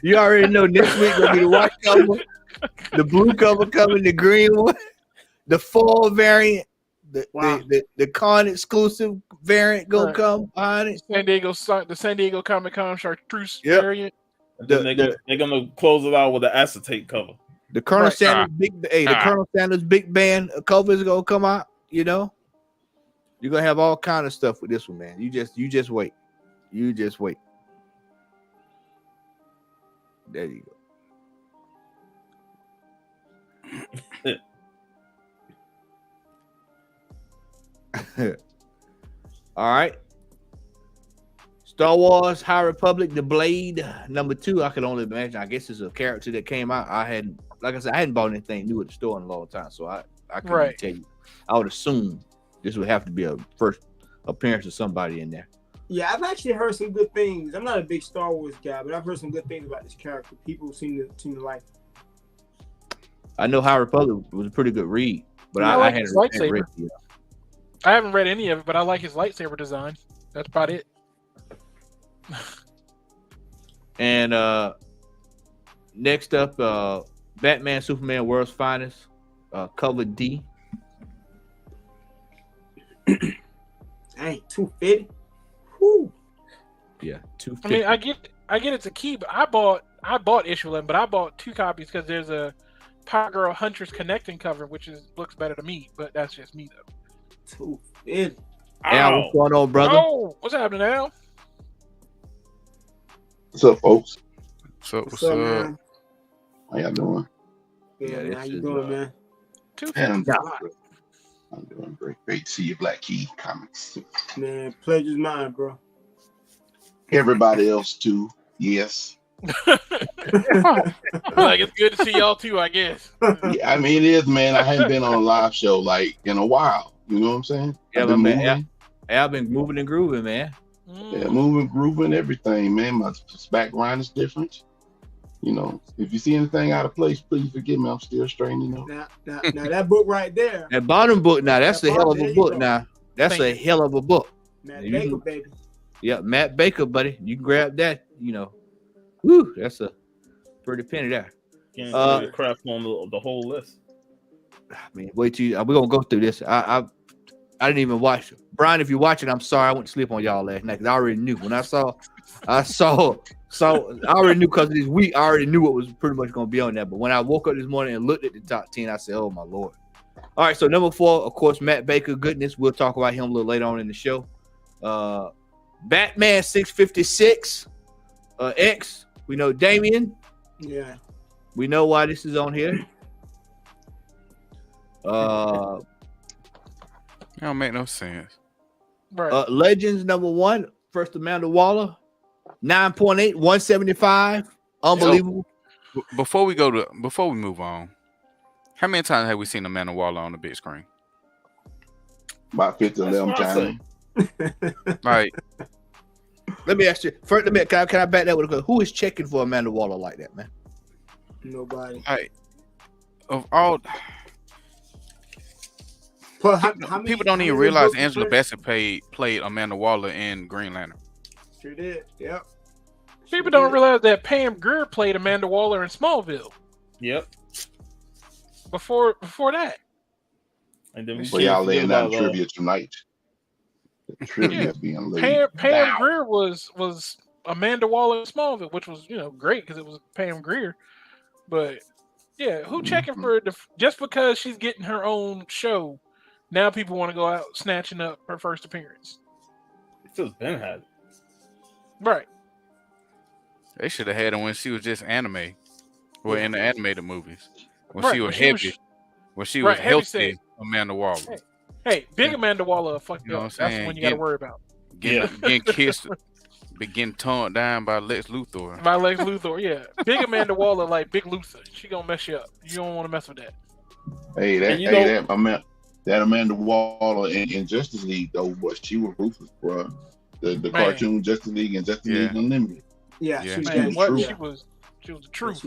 You already know next week gonna be the white cover, the blue cover coming, the green one, the fall variant, the con exclusive variant gonna come behind it. The San Diego Comic-Con chartreuse Yep. variant. And then they're gonna close it out with an acetate cover. The Colonel Right. Sanders Colonel Sanders big band cover is gonna come out. You know, you're gonna have all kind of stuff with this one, man. You just wait. You just wait. There you go. All right. Star Wars High Republic, The Blade, number 2. I could only imagine. I guess it's a character that came out. I hadn't bought anything new at the store in a long time, so I couldn't tell you. I would assume this would have to be a first appearance of somebody in there. Yeah, I've actually heard some good things. I'm not a big Star Wars guy, but I've heard some good things about this character. People seem to like it. I know High Republic was a pretty good read, but I I like hadn't his read lightsaber. it yet. I haven't read any of it, but I like his lightsaber design. That's about it. And next up, Batman Superman World's Finest, cover D. Dang, 250. Whoo. Yeah, 250. I mean, I get it's a key, but I bought issue 11, but I bought 2 copies because there's a Power Girl Huntress connecting cover, which looks better to me, but that's just me though. 250. Al, what's going on, brother? Oh, what's happening now? What's up, folks? What's up? Man? How y'all doing? Yeah, this how you is, doing, man? Man, I'm doing great. Great to see you, Black Key Comics. Man, pleasure's mine, bro. Everybody else too. Yes. Like it's good to see y'all too, I guess. Yeah, I mean it is, man. I haven't been on a live show like in a while. You know what I'm saying? Yeah, I've been man. I've been moving and grooving, man. Yeah, moving, grooving, everything, man. My background is different. You know, if you see anything out of place, please forgive me. I'm still straightening up. Now that book right there. That bottom book, now that's a hell of a book. Now that's a hell of a book. Matt Baker, baby. Yeah, Matt Baker, buddy. You can grab that. You know, woo, that's a pretty penny there. Can't crap on the whole list. I mean, wait till we're gonna go through this. I didn't even watch it. Brian, if you're watching, I'm sorry I went to sleep on y'all last night because I already knew when I saw I already knew because of this week. I already knew what was pretty much gonna be on that. But when I woke up this morning and looked at the top 10, I said, "Oh my lord!" All right, so number 4, of course, Matt Baker. Goodness, we'll talk about him a little later on in the show. Batman 656 X. We know Damien. Yeah. We know why this is on here. It don't make no sense. Right. Legends number 1, first Amanda Waller, 9.8, 175. Unbelievable. So, before we move on, how many times have we seen Amanda Waller on the big screen? About 50 11 times. Like, let me ask you first. Can I back that with a question? Who is checking for Amanda Waller like that, man? Nobody. like of all people don't even realize Angela Bassett played Amanda Waller in Green Lantern. Sure did. Yep. People don't realize that Pam Grier played Amanda Waller in Smallville. Yep. Before that. And then So y'all laying down trivia tonight. The trivia is being laid. Pam Grier was Amanda Waller in Smallville, which was great because it was Pam Grier. But yeah, who checking for just because she's getting her own show? Now people want to go out snatching up her first appearance. It's just Ben had it. Right. They should have had her when she was just anime, or in the animated movies when Right, she was when she heavy, was- when she right, was heavy healthy. set. Amanda Waller, Hey, big Amanda Waller, fuck You know up. what I'm That's saying? when you got to worry about. getting kissed, getting toned down by Lex Luthor. My Lex Luthor, yeah. Big Amanda Waller, like Big Luther. She gonna mess you up. You don't want to mess with that. Hey, that Amanda Waller in Justice League though, but she was ruthless, bro. The cartoon Justice League and Justice League Unlimited. Yeah, Yeah. she was Man, true. she was the truth.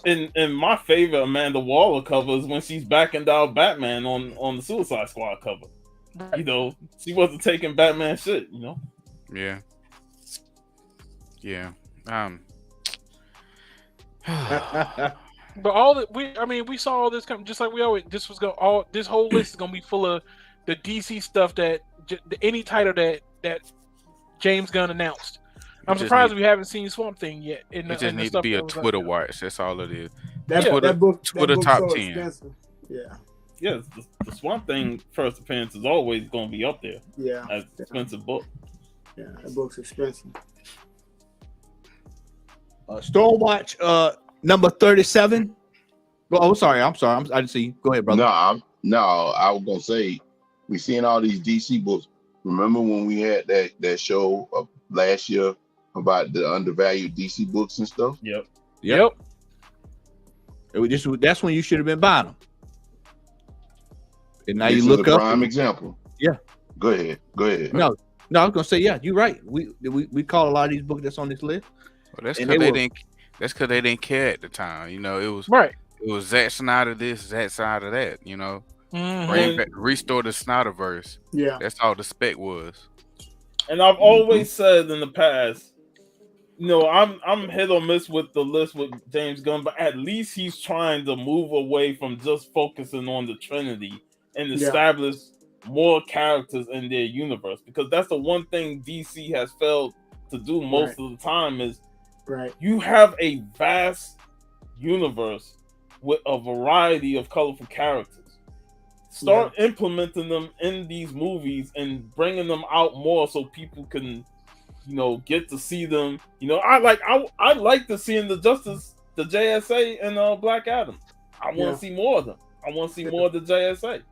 And my favorite Amanda Waller cover is when she's backing down Batman on the Suicide Squad cover. Right. You know, she wasn't taking Batman shit. You know. Yeah. But all that we saw all this come just like we always. This whole list is gonna be full of the DC stuff that any title that James Gunn announced. I'm surprised we haven't seen Swamp Thing yet. It just needs to be a Twitter watch. That's all it is. That book top so 10. expensive. Yeah. Yeah, the Swamp Thing first appearance is always going to be up there. Yeah. As an expensive book. Yeah, that book's expensive. Stormwatch, number 37. Oh, I'm sorry. I didn't see you. Go ahead, brother. I was gonna say we seeing all these DC books. Remember when we had that show last year about the undervalued DC books and stuff? Yep. That's when you should have been buying them. And now This you look is a up. prime example. Yeah. Go ahead. No, I was gonna say, yeah, you're right. We call a lot of these books that's on this list. Well, that's because they didn't care at the time. You know, it was right. It was Zack Snyder this, Zack Snyder that. You know, Mm-hmm. restore the Snyderverse. Yeah, that's all the spec was. And I've always said in the past, I'm hit or miss with the list with James Gunn, but at least he's trying to move away from just focusing on the Trinity and establish more characters in their universe, because that's the one thing DC has failed to do most of the time is you have a vast universe with a variety of colorful characters. Start implementing them in these movies and bringing them out more so people can, get to see them. I like to see in the JSA and Black Adam. I want to see more of them. I want to see more of the JSA.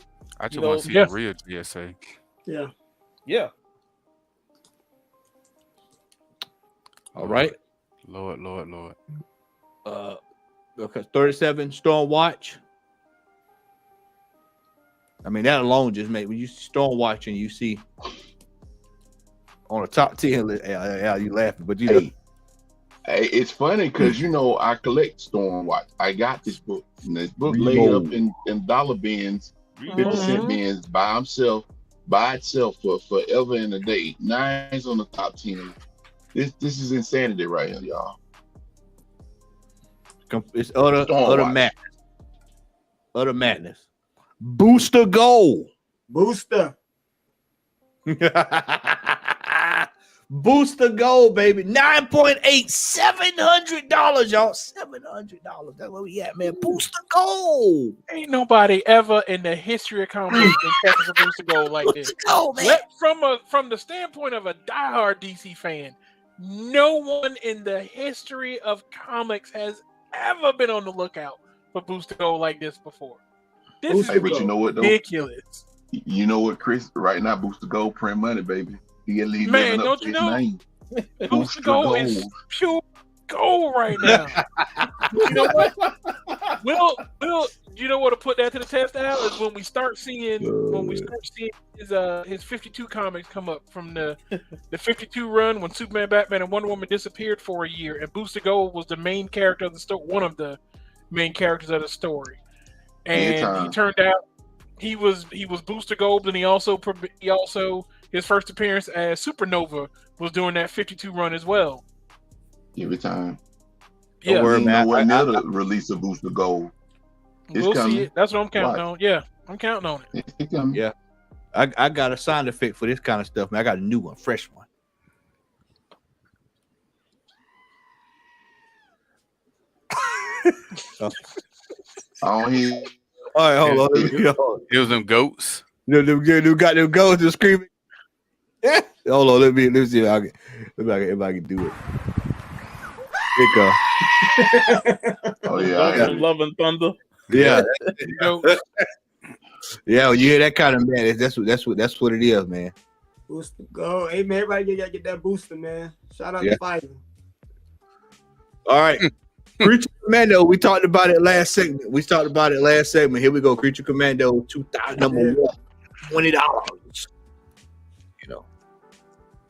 I just want to see the real JSA. Yeah. Yeah. All right. Lord. Okay, 37 Stormwatch. I mean, that alone just when you Stormwatch and you see on the top 10 list, you laughing, but Hey, it's funny because I collect Stormwatch. I got this book, and this book laid up in dollar bins, 50-cent bins by itself for forever and a day. 9's on the top 10. This is insanity right here, y'all. It's utter madness. Booster Gold. Booster Gold, baby. $9.8, $700, y'all. $700. That's where we at, man. Booster Gold. Ain't nobody ever in the history of comics been checking for Booster Gold like this. From the standpoint of a diehard DC fan, no one in the history of comics has ever been on the lookout for Booster Gold like this before. This is ridiculous. You know what, Chris? Right now, Booster Gold print money, baby. Man, don't you know? Booster Gold is pure gold right now. You know what? We'll you know what to put that to the test out is when we start seeing his 52 comics come up from the 52 run when Superman, Batman, and Wonder Woman disappeared for a year, and Booster Gold was the main character of the story, one of the main characters of the story, and he turned out he was Booster Gold, and he also his first appearance as Supernova was during that 52 run as well. Give it time. Yeah, we're nowhere near the release of Booster Gold. We'll see it. That's what I'm counting on. Yeah, I'm counting on it. It's coming. Yeah, I got a sound effect for this kind of stuff, man. I got a new one, fresh one. I don't hear. All right, hold on. It was them goats. Them got them goats and screaming. Yeah. Hold on, let me see if I can do it. Oh yeah, Love and Thunder. Yeah. Yeah, when you hear that kind of man, that's what it is, man. Booster Gold. Hey man, everybody gotta get that booster, man. Shout out to Feige. All right. Creature Commando, we talked about it last segment. Here we go. Creature Commando 2000 number one, $20.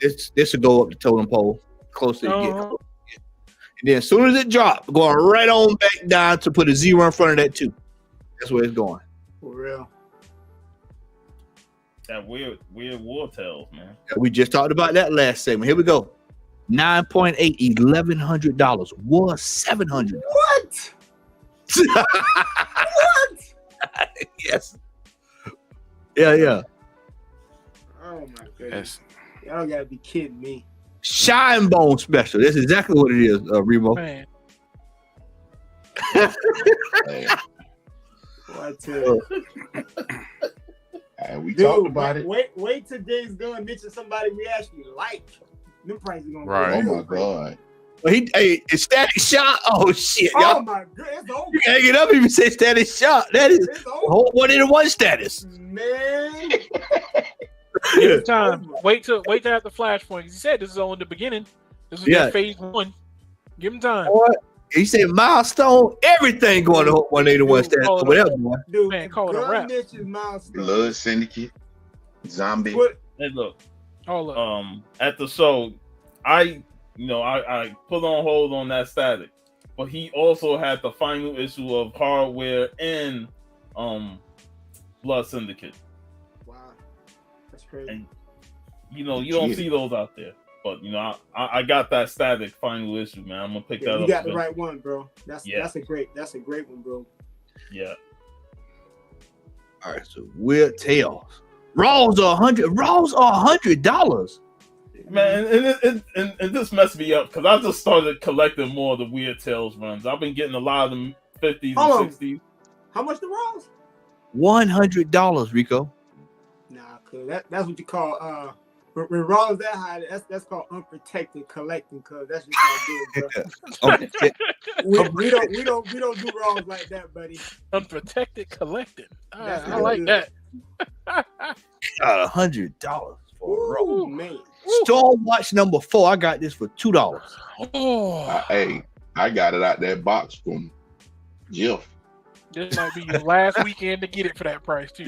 This will go up the totem pole closer to get. And then as soon as it drops, going right on back down to put a 0 in front of that 2. That's where it's going. For real. That weird war tales, man. We just talked about that last segment. Here we go. 9.8, $1,100 was $700. What? What? Yes. Yeah. Oh my goodness. Y'all gotta be kidding me. Shine Bone special. That's exactly what it is, Remo. Man. We talked about it. Wait till James Gunn mention somebody we actually like. Them prices gonna go. Oh my god. It's Static Shot. Oh shit, y'all. Oh my god, it's over. You can't get up if you say Static Shot. That is whole 1-in-1 status. Man. Give it time. Wait till after Flashpoint. He said this is only the beginning. This is just phase 1. Give him time. What? He said milestone. Everything going to 1-in-1 status. Whatever. Dude, man, call it a wrap. Blood Syndicate, Zombie. Hey, look. At the show, I put on hold on that Static, but he also had the final issue of Hardware and Blood Syndicate. Wow, that's crazy. And you don't see those out there, but I got that Static final issue, man. I'm gonna pick that up. You got the right one, bro. That's a great one, bro. Yeah. All right, so Weird Tales. Raws are $100. Man, and this messed me up because I just started collecting more of the Weird Tales runs. I've been getting a lot of them 50s and 60s. How much the Raws? $100, Rico. Nah, cause that's what you call when Raws that high. That's called unprotected collecting. Cause that's just not good, bro. we don't do Raws like that, buddy. Unprotected collecting. I like that. $100 for a Raw. Man. Star Watch number 4. I got this for $2. Hey, I got it out that box from Jeff. This might be your last weekend to get it for that price too.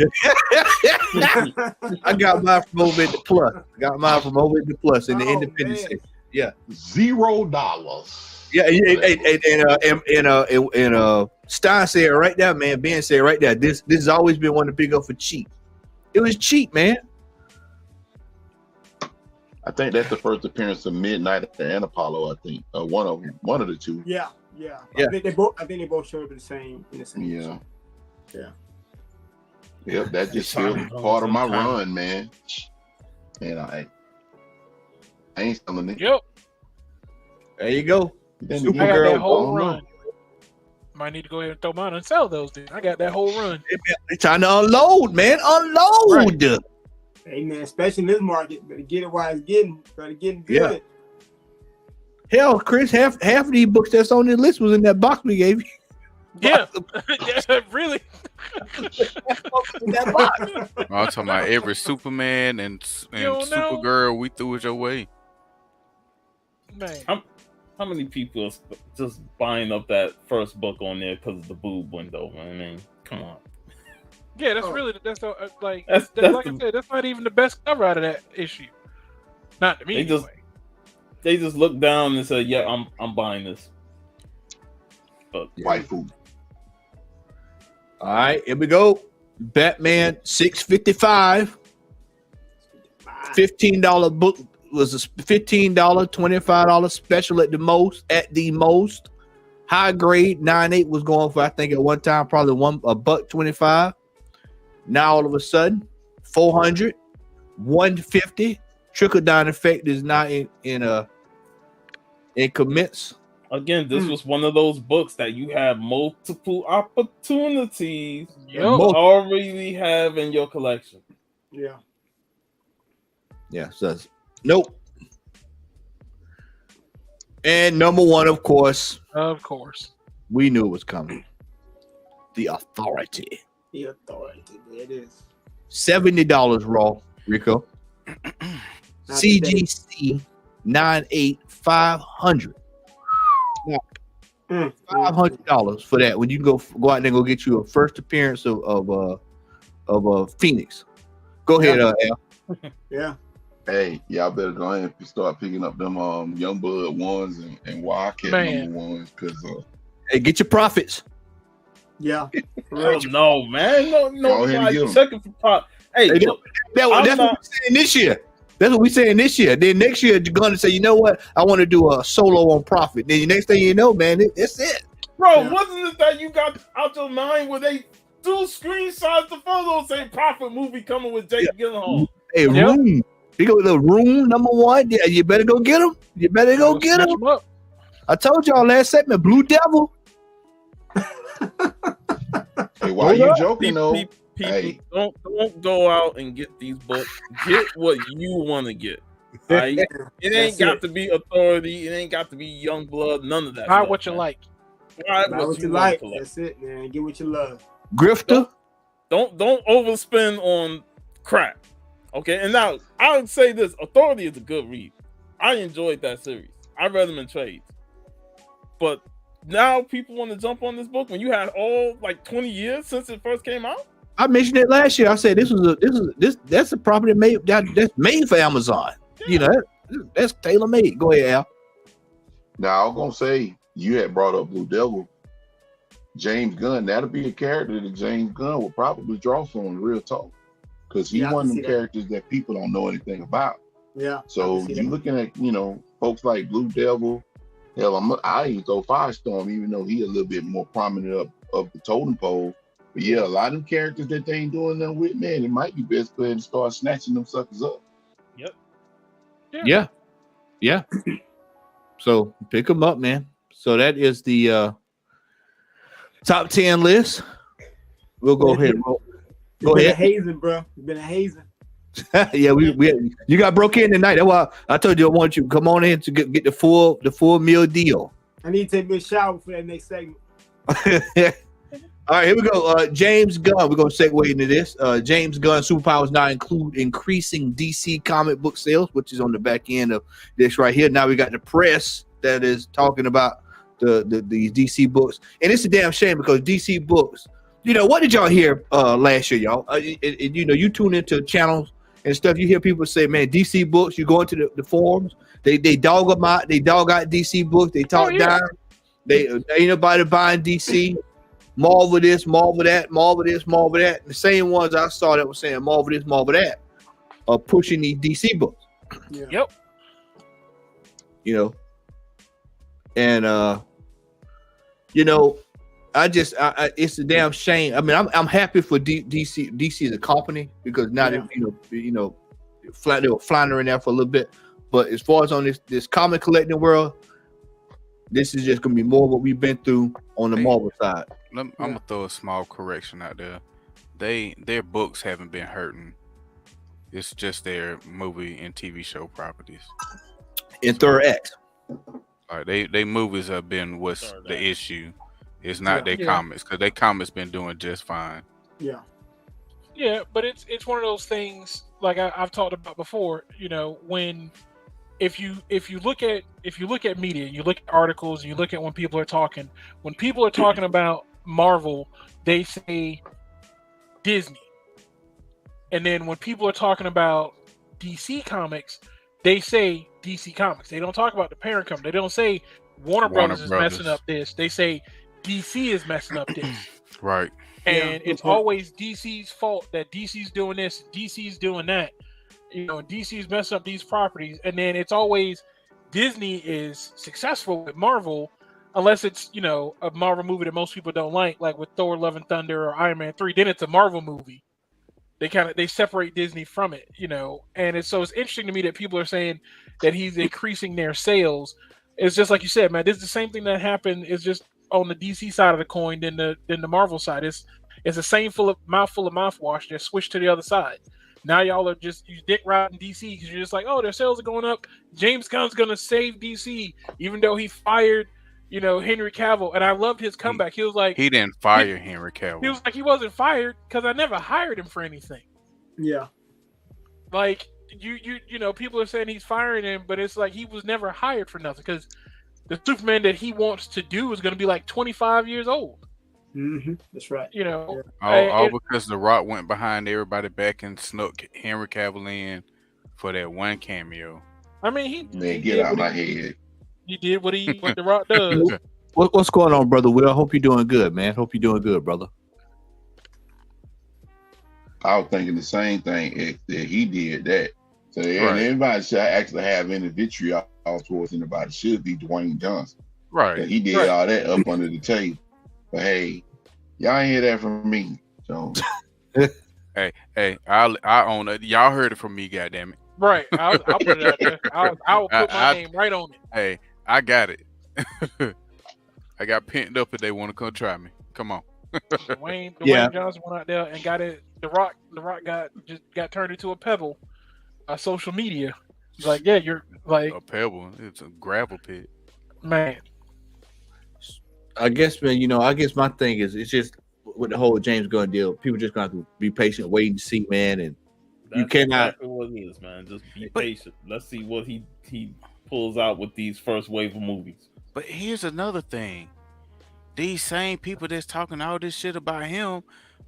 I got mine from over at the Plus. In the independent section. Yeah. $0. Yeah, and Stein said right there, man. Ben said right there. This has always been one to pick up for cheap. It was cheap, man. I think that's the first appearance of Midnight and Apollo. I think one of the two. Yeah. I think they both showed up in the same. Yeah. Yeah. Yep, that just feels part of my run, man. And I ain't selling it. Yep. There you go. I got that whole run. Might need to go ahead and throw mine and sell those. Then I got that whole run. They're trying to unload, man. Unload. Right. Hey man, especially in this market, better get it while it's getting good. Yeah. Hell, Chris, half of these books that's on the list was in that box we gave you. Yeah, really. That box. I'm talking about every Superman and Supergirl we threw it your way. Man, how many people are just buying up that first book on there because of the boob window? Man? I mean, come on. Yeah, that's like I said, that's not even the best cover out of that issue. Not to me. They just look down and say, "Yeah, I'm buying this." But white food. All right, here we go. Batman 655. $15 book was a $15, $25 special at the most. High grade 9.8 was going for, I think at one time probably $1.25. Now all of a sudden, $400, $150. Trickle down effect is not in commits. Again, this was one of those books that you have multiple opportunities you already have in your collection. Yeah. Yeah, says nope. And number one, of course. We knew it was coming. The Authority. There it is. $70 raw, Rico. CGC 9.8 $500. Now, $500 for that. When you go out there and go get you a first appearance of Phoenix. Go ahead, Al. Yeah. Hey, y'all better go ahead and start picking up them Youngblood ones and Wildcat number ones, because hey, get your profits. Yeah. No, man. No, checking for pop. Hey, look, that's what we're saying this year. That's what we're saying this year. Then next year, you're going to say, you know what? I want to do a solo on profit. Then the next thing you know, man, that's it. Bro, wasn't it that you got out your mind where they do screenshots the photos saying profit movie coming with Jake Gyllenhaal? Hey, Room. You go to the Room number 1. Yeah, you better go get them. You better go get them. I told y'all last segment, Blue Devil. Hey, why are you joking though? People, don't go out and get these books. Get what you want to get. Right? It ain't got to be Authority. It ain't got to be Youngblood. None of that. Buy what you like. Buy what you like. That's it, man. Get what you love. Grifter. Don't overspend on crap. Okay, and now I would say this: Authority is a good read. I enjoyed that series. I read them in trades, but now people want to jump on this book when you had all like 20 years since it first came out. I mentioned it last year. I said that's a property that's made for Amazon. Yeah. You know, that's tailor made. Go ahead, Al. Now I was gonna say you had brought up Blue Devil. James Gunn, that'll be a character that James Gunn will probably draw from, real talk, because he's one of them characters that people don't know anything about. Yeah. So you're looking at folks like Blue Devil. Hell, I even throw Firestorm, even though he's a little bit more prominent of the totem pole. But yeah, a lot of them characters that they ain't doing nothing with, man, it might be best for them to start snatching them suckers up. Yep. Yeah. So pick them up, man. So that is the top 10 list. We'll go ahead. Go ahead. Hazing, bro. It's been a hazing. Yeah, we you got broke in tonight. That's why I told you I want you to come on in to get the full meal deal. I need to take me a shower for that next segment. All right, here we go. James Gunn. We're gonna segue into this. James Gunn superpowers now include increasing DC comic book sales, which is on the back end of this right here. Now we got the press that is talking about the DC books, and it's a damn shame because DC books. You know, what did y'all hear last year, y'all? You know, you tune into channels and stuff. You hear people say, "Man, DC books." You go into the forums. They dog them out. They dog out DC books. They talk down. They ain't nobody buying DC. Marvel this, Marvel that, Marvel this, Marvel that. The same ones I saw that were saying Marvel this, Marvel that are pushing these DC books. Yeah. Yep. You know, and you know, I it's a damn shame. I mean, I'm happy for DC as a company because now they, they were floundering there for a little bit. But as far as on this comic collecting world, this is just gonna be more what we've been through on the Marvel side. I'm gonna throw a small correction out there. Their books haven't been hurting. It's just their movie and TV show properties. In third act. All right, they movies have been what's the issue. It's not their comics, because their comics been doing just fine. Yeah. Yeah, but it's one of those things like I've talked about before. You know, when if you look at media, you look at articles, you look at when people are talking. When people are talking about Marvel, they say Disney, and then when people are talking about DC Comics, they say DC Comics. They don't talk about the parent company. They don't say Warner Brothers is messing up this. They say DC is messing up this. Right. And it's always DC's fault that DC's doing this, DC's doing that. You know, DC's messing up these properties. And then it's always Disney is successful with Marvel, unless it's, you know, a Marvel movie that most people don't like with Thor, Love and Thunder or Iron Man 3. Then it's a Marvel movie. They separate Disney from it, you know. And it's interesting to me that people are saying that he's increasing their sales. It's just like you said, man, this is the same thing that happened. It's just on the DC side of the coin than the Marvel side. It's the same mouthful of mouthwash. Just switched to the other side. Now y'all are just you dick riding DC because you're just like, oh, their sales are going up. James Gunn's gonna save DC, even though he fired, you know, Henry Cavill. And I loved his comeback. He was like, he didn't fire Henry Cavill. He was like, he wasn't fired because I never hired him for anything. Yeah. Like you know, people are saying he's firing him, but it's like he was never hired for nothing because the Superman that he wants to do is going to be like 25 years old. Mm-hmm. That's right. You know, all because The Rock went behind everybody back and snuck Henry Cavill in for that one cameo. I mean, he get out of my head. He did what The Rock does. What's going on, brother Will? I hope you're doing good, man. Hope you're doing good, brother. I was thinking the same thing that he did that. So anybody should actually have any vitriol towards anybody should be Dwayne Johnson. Right. He did all that up under the table. But hey, y'all ain't hear that from me. So hey, I own it. Y'all heard it from me, goddammit. Right. I'll put it out there. I'll put my name right on it. Hey, I got it. I got pent up if they want to come try me. Come on. Dwayne Johnson went out there and got it. The Rock got turned into a pebble by social media. He's like, yeah, you're like a pebble. It's a gravel pit. Man. I guess, man, you know, my thing is it's just with the whole James Gunn deal, people just gonna have to be patient, waiting to see, man. And that's you cannot exactly what it is, man. Just be patient. Let's see what he pulls out with these first wave of movies. But here's another thing. These same people that's talking all this shit about him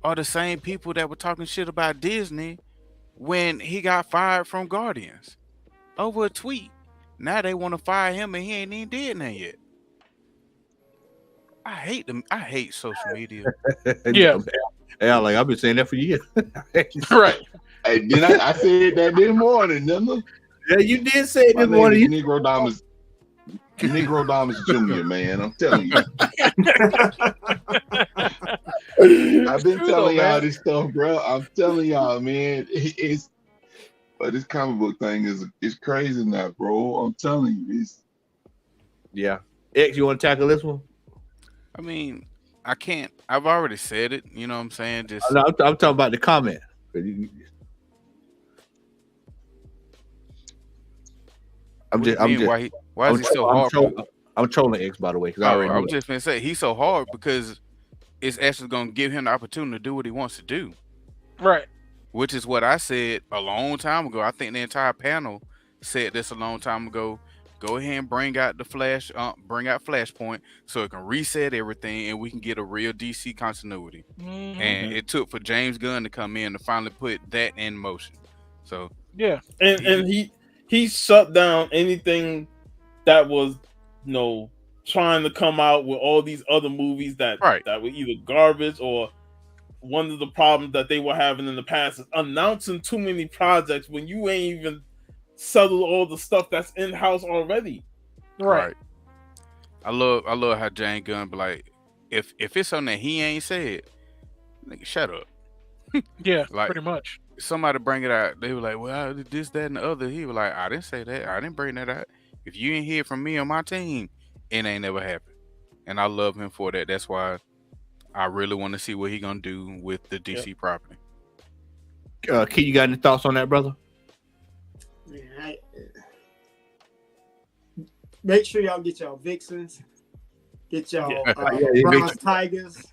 are the same people that were talking shit about Disney when he got fired from Guardians over a tweet. Now they want to fire him and he ain't even did nothing yet. I hate them. I hate social media. Yeah. Yeah, like I've been saying that for years. Right. Hey, I said that this morning, didn't I? Yeah, you did say it this morning. Negro Damas Jr., man. I'm telling you. I've been true, telling though, y'all man. this stuff, bro. I'm telling y'all, man. But this comic book thing is crazy now, bro. I'm telling you, Yeah. X, you want to tackle this one? I mean, I can't. I've already said it. You know what I'm saying? Just No, I'm talking about the comment. I'm just why is he so hard? I'm trolling X, by the way, because I already know I'm just gonna say he's so hard because it's actually gonna give him the opportunity to do what he wants to do. Right. Which is what I said a long time ago. I think the entire panel said this a long time ago. Go ahead and bring out Flashpoint so it can reset everything and we can get a real DC continuity. Mm-hmm. And it took for James Gunn to come in to finally put that in motion. So yeah, and he shut down anything that was trying to come out with all these other movies that were either garbage or one of the problems that they were having in the past is announcing too many projects when you ain't even settled all the stuff that's in house already. Right. I love how James Gunn be like, if it's something that he ain't said, nigga, shut up. Yeah, like, pretty much. Somebody bring it out, they were like, well, this, that, and the other. He was like, I didn't say that. I didn't bring that out. If you ain't hear from me on my team, it ain't never happened. And I love him for that. That's why I really want to see what he gonna do with the DC property. Key, you got any thoughts on that, brother? Yeah, make sure y'all get y'all Vixens, get y'all Bronze Tigers,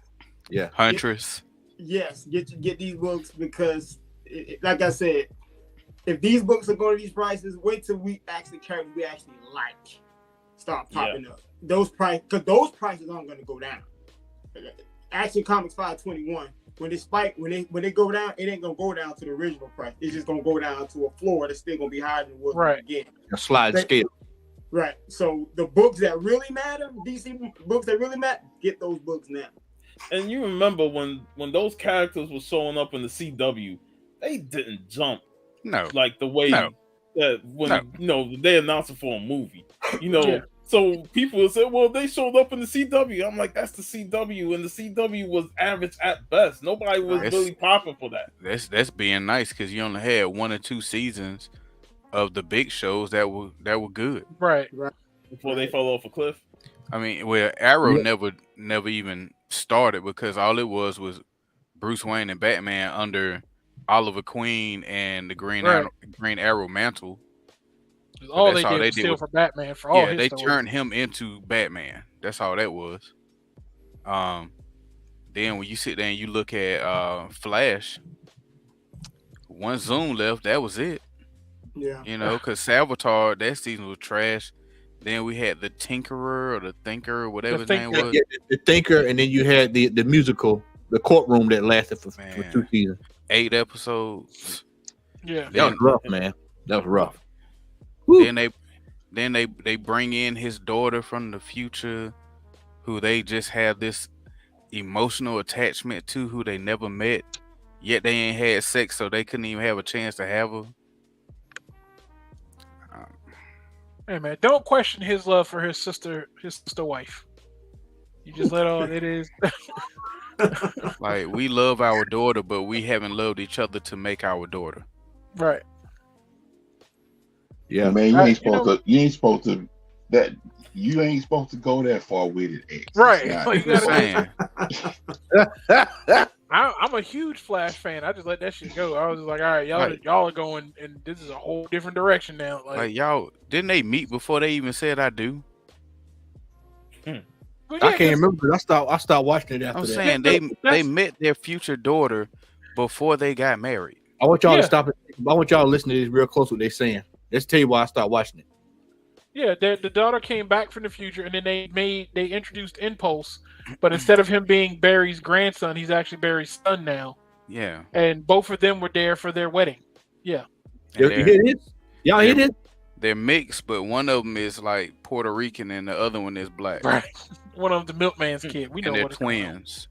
Huntress. Get these books because, like I said, if these books are going to these prices, wait till we actually like start popping up. Those prices aren't going to go down. Action Comics 521. When they spike, when they go down, it ain't gonna go down to the original price. It's just gonna go down to a floor that's still gonna be higher than it was again. A slide scale. Right. So the books that really matter, DC books that really matter, get those books now. And you remember when those characters were showing up in the CW, they didn't jump like the way that when they announced it for a movie. So people will say, well, they showed up in the CW. I'm like, that's the CW, and the CW was average at best. Nobody was really popping for that. That's being nice because you only had 1 or 2 seasons of the big shows that were good. Right. Before they fell off a cliff. I mean, Arrow never even started because all it was Bruce Wayne and Batman under Oliver Queen and the Green Arrow mantle. All they did was steal for Batman for all his they stories. turned him into Batman. That's all that was. Then when you sit there and you look at Flash, one Zoom left, that was it. Yeah. Because Salvatore, that season was trash. Then we had the Tinkerer or the Thinker, whatever his name was. Yeah, the Thinker, and then you had the musical, the Courtroom that lasted for 2 seasons. 8 episodes. Yeah. That was rough, man. That was rough. Then they bring in his daughter from the future, who they just have this emotional attachment to, who they never met, yet they ain't had sex, so they couldn't even have a chance to have her. Hey man, don't question his love for his sister wife. You just let on it is. Like, we love our daughter, but we haven't loved each other to make our daughter. Right. Yeah, man, you ain't supposed to go that far with it, X. Right. I'm a huge Flash fan. I just let that shit go. I was just like, all right, y'all are going, and this is a whole different direction now. Like y'all, didn't they meet before they even said I do? I can't remember because I stopped watching it after I'm that. saying they met their future daughter before they got married. I want y'all to stop it. I want y'all to listen to this real close. What they're saying. Let's tell you why I stopped watching it. Yeah, the daughter came back from the future, and then they introduced Impulse, but instead of him being Barry's grandson, he's actually Barry's son now. Yeah, and both of them were there for their wedding. Yeah, you hear this? Y'all hear this? They're mixed, but one of them is like Puerto Rican, and the other one is black. Right. One of them, the milkman's kid. We know and they're what twins.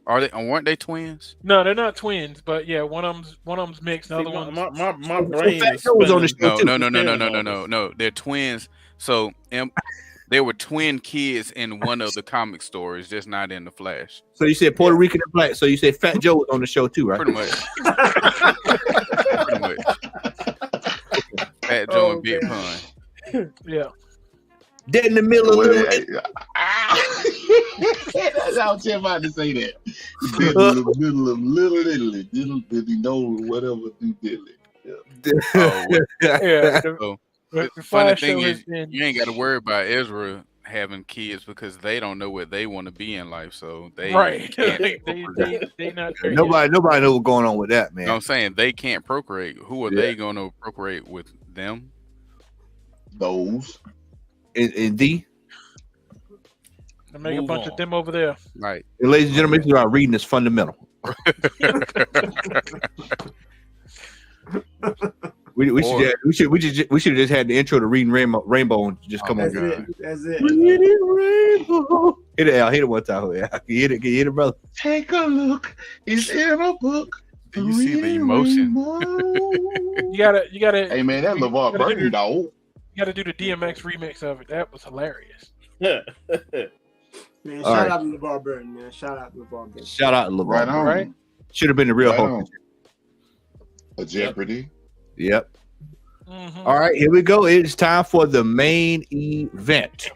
Are they? Weren't they twins? No, they're not twins. But yeah, one of them's mixed. The other one, my brain is no. They're twins. So There were twin kids in one of the comic stories, just not in the Flash. So you said Puerto Rican and black. So you said Fat Joe was on the show too, right? Pretty much. Pretty much. Fat Joe and Big Pun. Yeah. Dead in the middle of the That's how I'm about to say that. Dead in the middle of little Billy know whatever do diddly. Yeah. The funny thing is, you ain't got to worry about Ezra having kids because they don't know what they want to be in life. So they they not there nobody knows what's going on with that, man. You know what I'm saying? They can't procreate. Who are they going to procreate with them? Those. In D. To make a bunch of them over there. Right. And ladies and gentlemen, this is why reading is fundamental. We should have just had the intro to Reading Rainbow and just come on. That's it. Reading Rainbow. Hit it, Al. Hit it one time. Yeah. Can you hit it, brother? Take a look. It's in a book. You see the emotion. You gotta. Hey man, that LeVar Burton dog. You gotta do the DMX remix of it. That was hilarious. Man, shout out to LeVar Burton, man. Shout out to LeVar Burton. Shout out to LeVar. Right on. Right? Should have been the real Hulk. A Jeopardy. Yep. Mm-hmm. All right, here we go. It is time for the main event.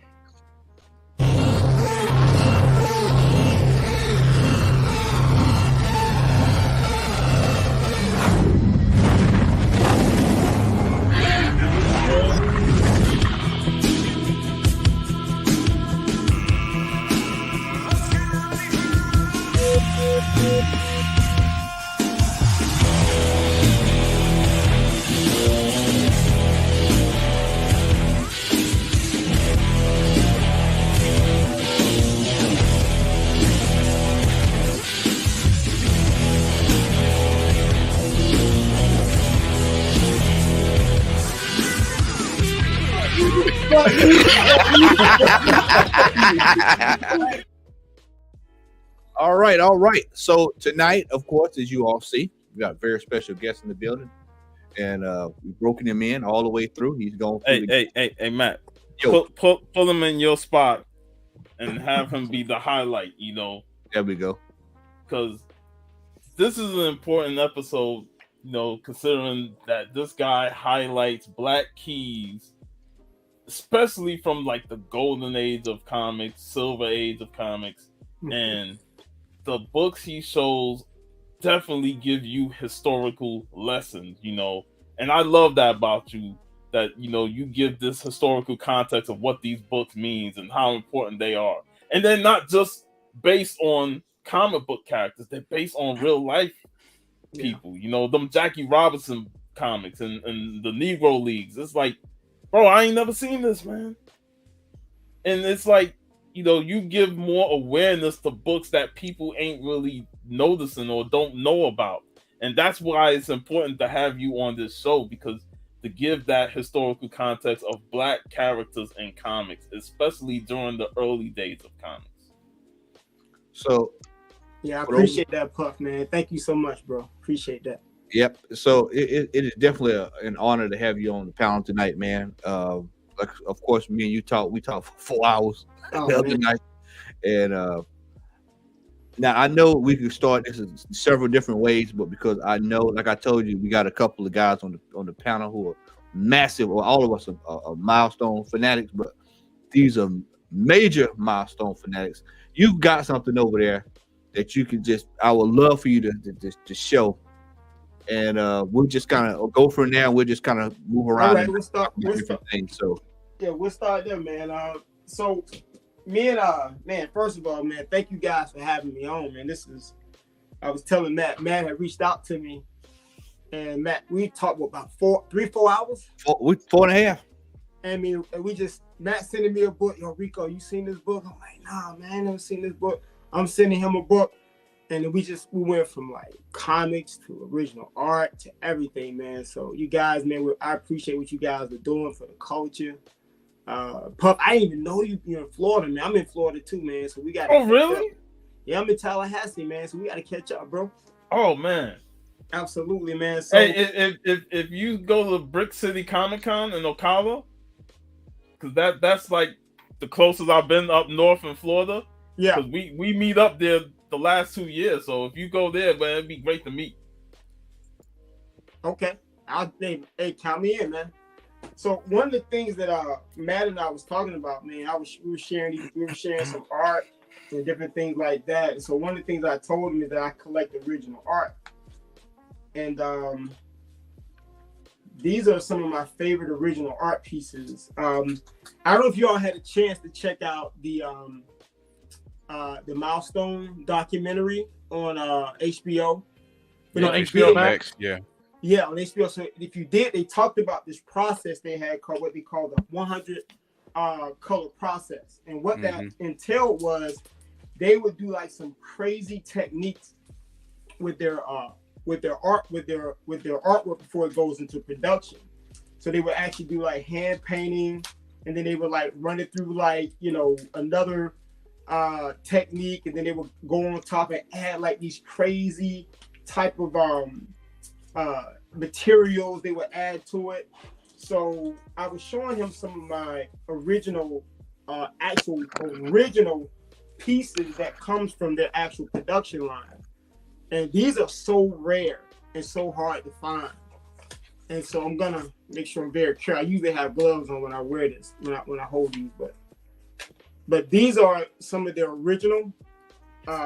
All right. So tonight, of course, as you all see, we got a very special guest in the building, and we've broken him in all the way through. He's going. Hey, Matt. Pull him in your spot and have him be the highlight. You know. There we go. Because this is an important episode. You know, considering that this guy highlights Black keys, especially from like the golden age of comics, silver age of comics, and the books he shows definitely give you historical lessons, you know. And I love that about you, that, you know, you give this historical context of what these books means and how important they are. And they're not just based on comic book characters, they're based on real life people, you know, them Jackie Robinson comics and the Negro Leagues. It's like, bro, I ain't never seen this, man. And it's like, you know, you give more awareness to books that people ain't really noticing or don't know about. And that's why it's important to have you on this show, because to give that historical context of Black characters in comics, especially during the early days of comics. So, yeah, I appreciate that, Puff, man. Thank you so much, bro. Appreciate that. Yep. So it is definitely an honor to have you on the panel tonight, man. Like, of course, me and you we talked for 4 hours the other night, and now I know we could start this in several different ways, but because I know, like I told you, we got a couple of guys on the panel who are massive, or all of us are milestone fanatics, but these are major milestone fanatics. You've got something over there that you can I would love for you to show. And we'll just kind of go from there, and we'll just kind of move around. All right, we'll start. Things, so yeah, we'll start there, man. So me and man, first of all, man, thank you guys for having me on, man. I was telling Matt had reached out to me, and Matt, we talked about 4 hours. 4.5. I mean, Matt sending me a book. Yo, Rico, you seen this book? I'm like, nah, man, I never seen this book. I'm sending him a book. And then we went from like comics to original art to everything, man. So you guys, man, I appreciate what you guys are doing for the culture. Puff, I didn't even know you're in Florida, man. I'm in Florida too, man. So we got. Oh, really? Yeah, I'm in Tallahassee, man. So we got to catch up, bro. Oh, man. Absolutely, man. So hey, if you go to Brick City Comic Con in Ocala, because that's like the closest I've been up north in Florida. Yeah, because we meet up there the last 2 years. So if you go there, man, it'd be great to meet. Okay, hey, count me in, man. So one of the things that Matt and I was talking about, man, we were sharing some art and different things like that. And so one of the things I told him is that I collect original art, and these are some of my favorite original art pieces. I don't know if you all had a chance to check out the Milestone documentary on HBO. On HBO Max, yeah, on HBO. So if you did, they talked about this process they had called what they call the 100 color process, and what that entailed was they would do like some crazy techniques with their artwork before it goes into production. So they would actually do like hand painting, and then they would like run it through like, you know, another technique, and then they would go on top and add like these crazy type of materials they would add to it. So I was showing him some of my original pieces that comes from their actual production line. And these are so rare and so hard to find. And so I'm gonna make sure I'm very careful. I usually have gloves on when I wear this, when I hold these, but these are some of their original.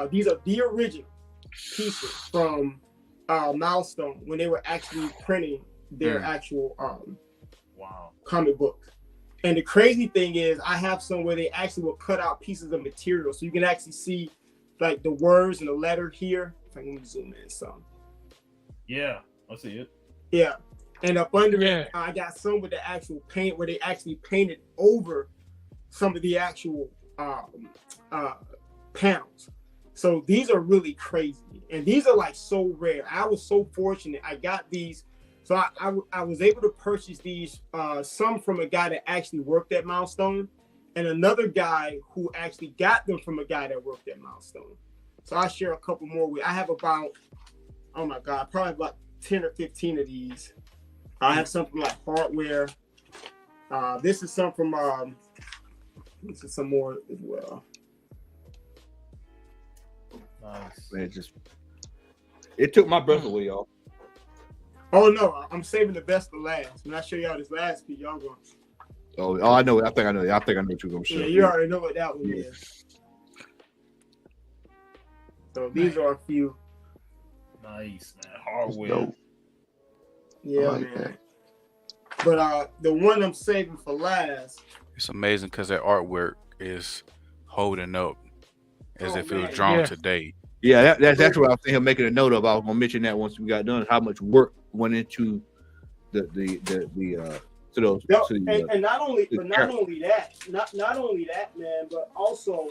These are the original pieces from Milestone when they were actually printing their actual comic books. And the crazy thing is, I have some where they actually will cut out pieces of material, so you can actually see like the words and the letter here. If I can zoom in some. Yeah, I see it. Yeah, and up under it, I got some with the actual paint where they actually painted over some of the actual panels. So these are really crazy, and these are like so rare. I was so fortunate. I got these, so I was able to purchase these. Some from a guy that actually worked at Milestone, and another guy who actually got them from a guy that worked at Milestone. So I'll share a couple more with. I have about, oh my God, probably about 10 or 15 of these. I have some from like hardware. This is some from. This is some more as well. Nice. Man, it took my breath away, y'all. Oh no, I'm saving the best for last. When I show y'all this last piece, y'all going. Oh, I know. I think I know what you're gonna show. Yeah, you already know what that one is. So these are a few. Nice, man. Hardware. Yeah, like man. But the one I'm saving for last. It's amazing because that artwork is holding up as if it was drawn today. Yeah, that's what I was thinking, making a note of. I was gonna mention that once we got done, how much work went into and not only that, man, but also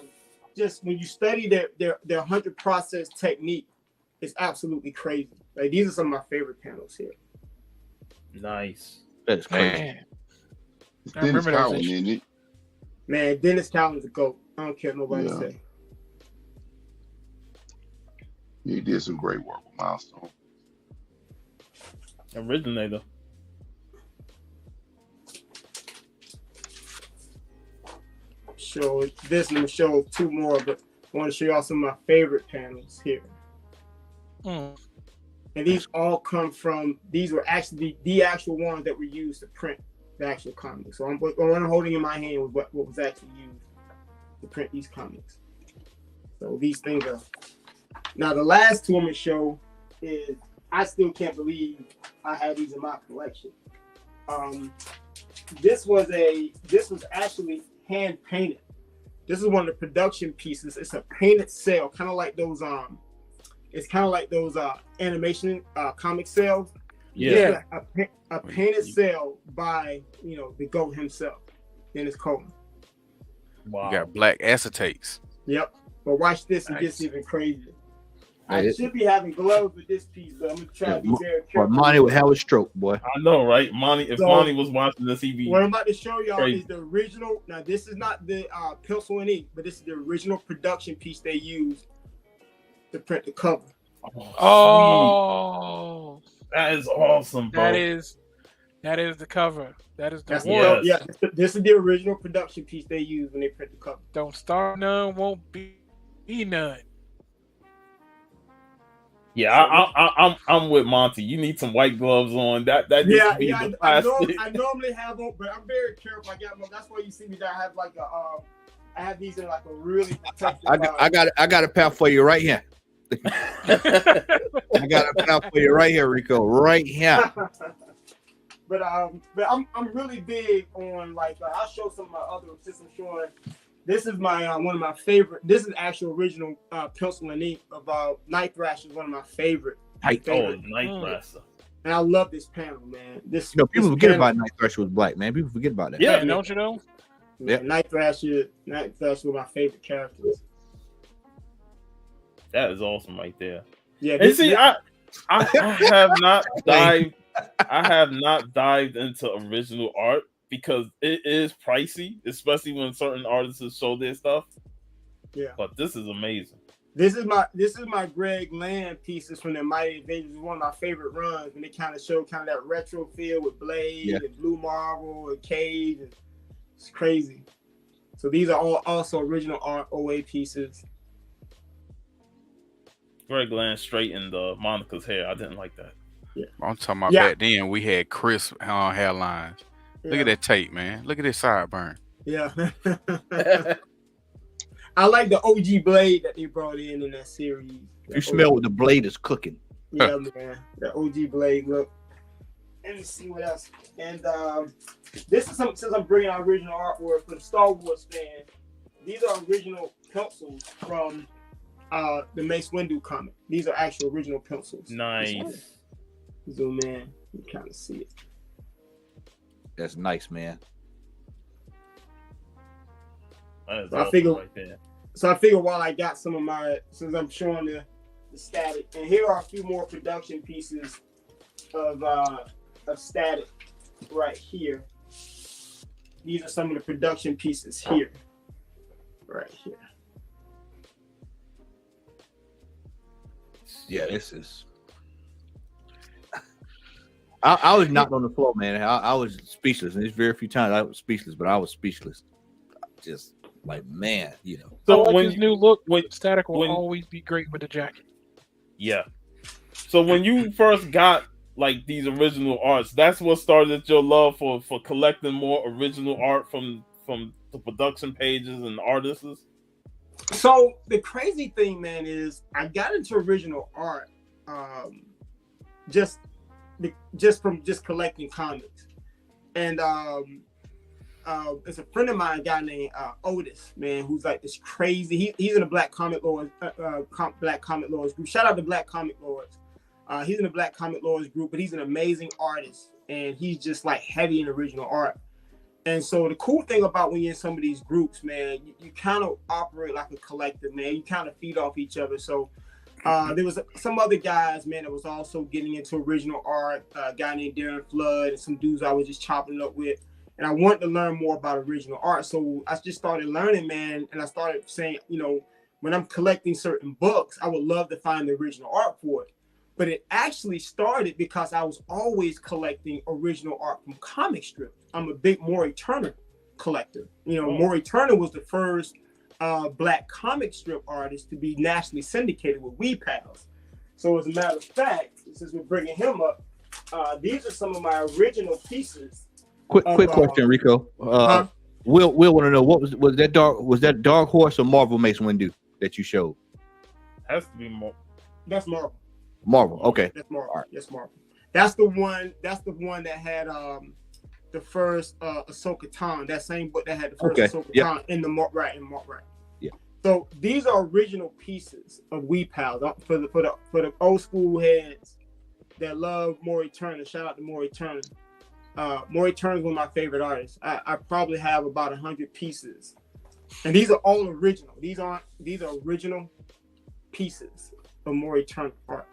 just when you study their 100 process technique, it's absolutely crazy. Like these are some of my favorite panels here. Nice. That's crazy. Man. Dennis Cowan, isn't it? Man, Dennis Cowan's a GOAT. I don't care what nobody say. He did some great work with Milestone. Originator. Show this and show two more, but I want to show y'all some of my favorite panels here. And these all come from, these were actually the actual ones that were used to print the actual comics. So what I'm holding in my hand was what was actually used to print these comics. So these things are, now the last two I'm gonna show is, I still can't believe I had these in my collection. This was actually hand painted. This is one of the production pieces. It's a painted cell, kind of like those animation comic cells. Yeah. A painted cell by the GOAT himself, Dennis Cowan. Wow. You got black acetates. Yep. But watch this, it gets even crazier. I should be having gloves with this piece, but I'm gonna try to be very careful. Monty would have a stroke, boy. I know, right? Monty, if Monty was watching this, he'd be. What I'm about to show y'all crazy. is the original. Now, this is not the pencil and ink, but this is the original production piece they used to print the cover. Oh, that is awesome, bro. That is. That is the cover. That is the That's one. yeah. This is the original production piece they used when they print the cover. Don't start none, won't be none. Yeah, I'm with Monty. You need some white gloves on. That needs to be the plastic. I normally have them, but I'm very careful. I got them. That's why you see me. That I have like I have these in like a really protected. I got a pair for you right here. I got a pair for you right here, Rico. Right here. But I'm really big on like I'll show some of my other since I'm showing. This is my one of my favorite. This is actual original pencil and ink of Night Thrasher. Is one of my favorite. Night Thrasher. And I love this panel, man. People forget about Night Thrasher was black, man. People forget about that. Yeah, don't you know? Yeah, Night Thrasher was my favorite characters. That is awesome right there. Yeah, and see, I have not dived. I have not dived into original art because it is pricey, especially when certain artists show their stuff. Yeah, but this is amazing. This is my Greg Land pieces from the Mighty Avengers. One of my favorite runs when they kind of show kind of that retro feel with Blade and Blue Marvel and Cage. And it's crazy. So these are all also original art OA pieces. Greg Land straightened Monica's hair. I didn't like that. Yeah. I'm talking about back then we had crisp hairlines. Look at that tape, man. Look at this sideburn. Yeah. I like the OG Blade that they brought in that series. You smell what the blade is cooking. Yeah, man. The OG Blade look. Let me see what else. And this is something, since I'm bringing out original artwork for the Star Wars fan, these are original pencils from the Mace Windu comic. These are actual original pencils. Nice. Zoom in. You kind of see it. That's nice, man. So I figure while I got some of my, since I'm showing the static, and here are a few more production pieces of static right here. These are some of the production pieces here. Right here. Yeah, this is. I was knocked on the floor, man. I was speechless, and there's very few times I was speechless, but I was speechless. Just like, man, you know. So when his new look, static will always be great with the jacket. Yeah. So when you first got like these original arts, that's what started your love for collecting more original art from the production pages and artists. So the crazy thing, man, is I got into original art just from collecting comics, and it's a friend of mine, a guy named Otis, man, who's like this crazy. He's in the Black Comic Lords group. Shout out to Black Comic Lords. He's in the Black Comic Lords group, but he's an amazing artist, and he's just like heavy in original art. And so the cool thing about when you're in some of these groups, man, you kind of operate like a collective, man. You kind of feed off each other. So there was some other guys, man, that was also getting into original art. A guy named Darren Flood and some dudes I was just chopping up with. And I wanted to learn more about original art. So I just started learning, man. And I started saying, you know, when I'm collecting certain books, I would love to find the original art for it. But it actually started because I was always collecting original art from comic strips. I'm a big Maury Turner collector. You know, Maury Turner was the first Black comic strip artist to be nationally syndicated with We Pals. So as a matter of fact, since we're bringing him up, these are some of my original pieces. Quick question, Rico. Will want to know was that Dark Horse or Marvel Mace Windu that you showed? Has to be Marvel. That's Marvel. Marvel. Okay. That's Marvel. Right. That's Marvel. That's the one that had the first Ahsoka Tano. That same book that had the first Ahsoka Tano in the right. Yeah. So these are original pieces of We Pals for the old school heads that love Maury Turner. Shout out to Maury Turner. Maury Turner is one of my favorite artists. I probably have about 100 pieces, and these are all original. These are original pieces of Maury Turner art.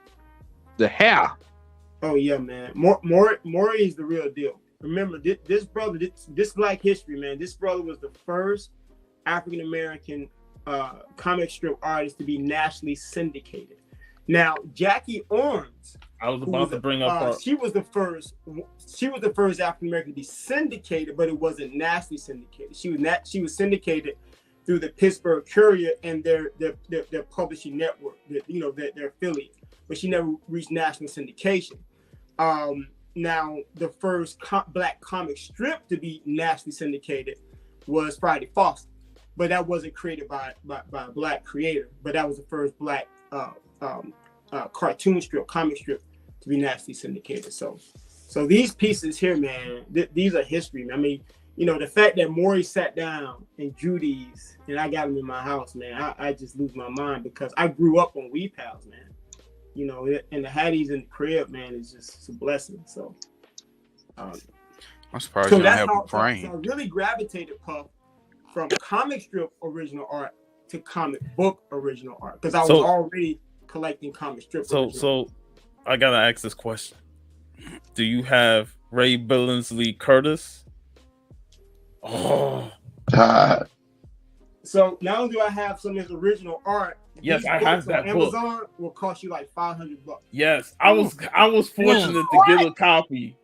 The hair. Oh yeah, man. Maury is the real deal. Remember, this brother, this Black history, man. This brother was the first African American comic strip artist to be nationally syndicated. Now, Jackie Owens, I was about to bring up her. she was the first African American to be syndicated, but it wasn't nationally syndicated. She was syndicated through the Pittsburgh Courier and their publishing network, their affiliate, but she never reached national syndication. Now, the first black comic strip to be nationally syndicated was Friday Foster, but that wasn't created by a black creator. But that was the first black cartoon strip, comic strip to be nationally syndicated. So these pieces here, man, these are history, man. I mean, the fact that Maury sat down and drew these, and I got them in my house, man, I just lose my mind because I grew up on Wee Pals, man. And to have these in the crib, man, is just a blessing. So, I'm surprised you don't have a frame. So I really gravitated, Puff, from comic strip original art to comic book original art because I was already collecting comic strip. So I gotta ask this question: do you have Ray Billingsley Curtis? Oh, so not only do I have some of his original art. Yes, I have that book. Amazon will cost you like $500. Yes, I was fortunate to get a copy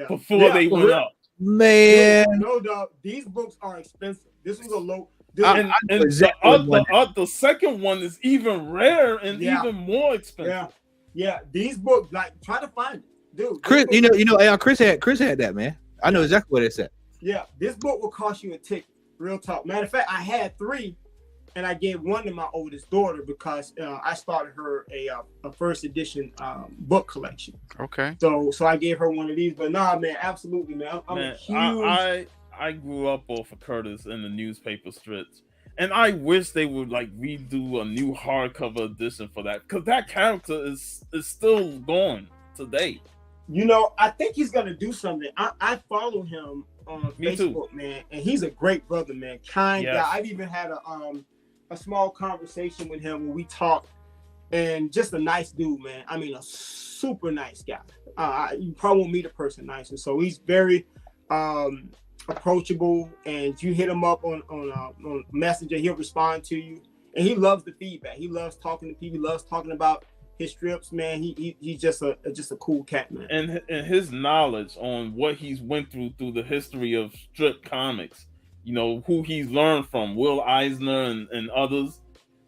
before they went up. Man, no dog. These books are expensive. This was a low. The second one is even rare and even more expensive. Yeah. These books, like, try to find it, dude. Chris, Chris had that, man. I know exactly what it said. Yeah, this book will cost you a ticket. Real talk. Matter of fact, I had 3. And I gave one to my oldest daughter because I started her a first edition book collection. Okay. So I gave her one of these. But nah, man, absolutely, man. I'm a huge... I grew up off of Curtis in the newspaper strips, and I wish they would like redo a new hardcover edition for that because that character is still going today. I think he's gonna do something. I follow him on Facebook, man, and he's a great brother, man. Kind guy. I've even had a small conversation with him when we talked, and just a nice dude, man. I mean, a super nice guy. You probably won't meet a person nicer. So he's very approachable, and you hit him up on Messenger, he'll respond to you, and he loves the feedback. He loves talking to people. He loves talking about his strips, man. He's just a cool cat, man. And his knowledge on what he's went through the history of strip comics. Who he's learned from, Will Eisner and others.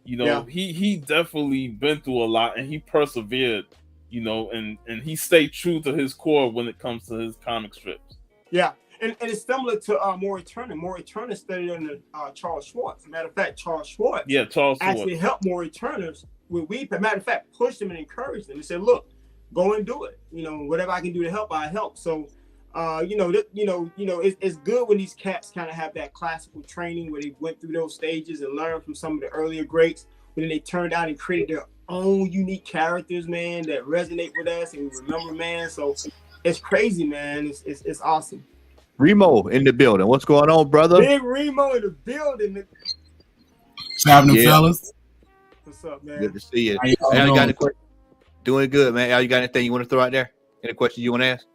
He definitely been through a lot, and he persevered. And he stayed true to his core when it comes to his comic strips. Yeah, and it's similar to Maury Turner. Maury Turner studied under Charles Schwartz. Matter of fact, Charles Schwartz actually helped Maury Turner with Weep. Matter of fact, pushed him and encouraged him. He said, "Look, go and do it. Whatever I can do to help, I help." So. It's good when these cats kind of have that classical training where they went through those stages and learned from some of the earlier greats. But then they turned out and created their own unique characters, man, that resonate with us and we remember, man. So it's crazy, man. It's awesome. Remo in the building. What's going on, brother? Big Remo in the building. What's happening, fellas? What's up, man? Good to see you. Al, you got any questions? Doing good, man. Al, you got anything you want to throw out there? Any questions you want to ask?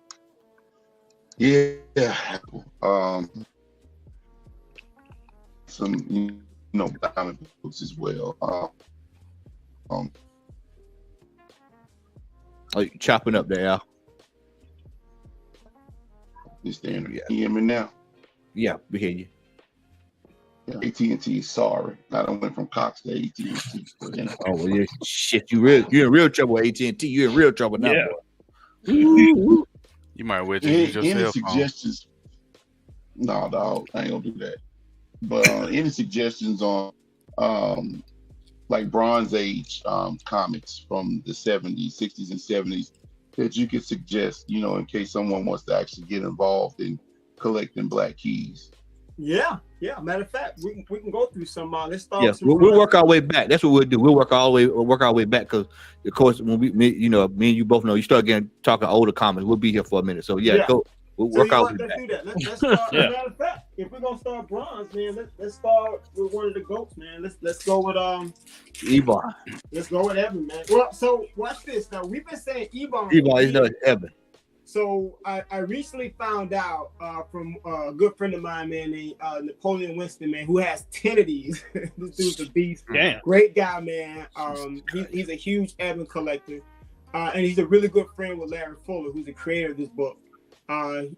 Yeah, some comic books as well. Oh, you chopping up there, Al? Is there? You hear me now? Yeah, we hear you. Yeah, AT&T, sorry. I done went from Cox to AT&T. Oh, well, yeah, shit, you're in real trouble with AT&T. You're in real trouble now, boy. You might well just use your cell phone. Suggestions? No, dog, I ain't gonna do that. But any suggestions on like Bronze Age comics from the 70s, 60s, and 70s that you could suggest, in case someone wants to actually get involved in collecting Black Keys? Yeah. Matter of fact, we can go through some. Let's start. Yes, we'll work our way back. That's what we'll do. We'll work our way back because, of course, when me and you both know, you start talking older comics. We'll be here for a minute. So go. We'll work our way back. Let's do that. Let's start. Matter of fact, if we're gonna start Bronze, man, let's start with one of the goats, man. Let's go with Ebony. Let's go with Ebony, man. Well, so watch this. Now we've been saying Ebony. Ebony is Ebony. So I recently found out from a good friend of mine, man, named Napoleon Winston, man, who has 10 of these. This dude's a beast. Damn. Great guy, man. He's a huge Ebony collector. And he's a really good friend with Larry Fuller, who's the creator of this book.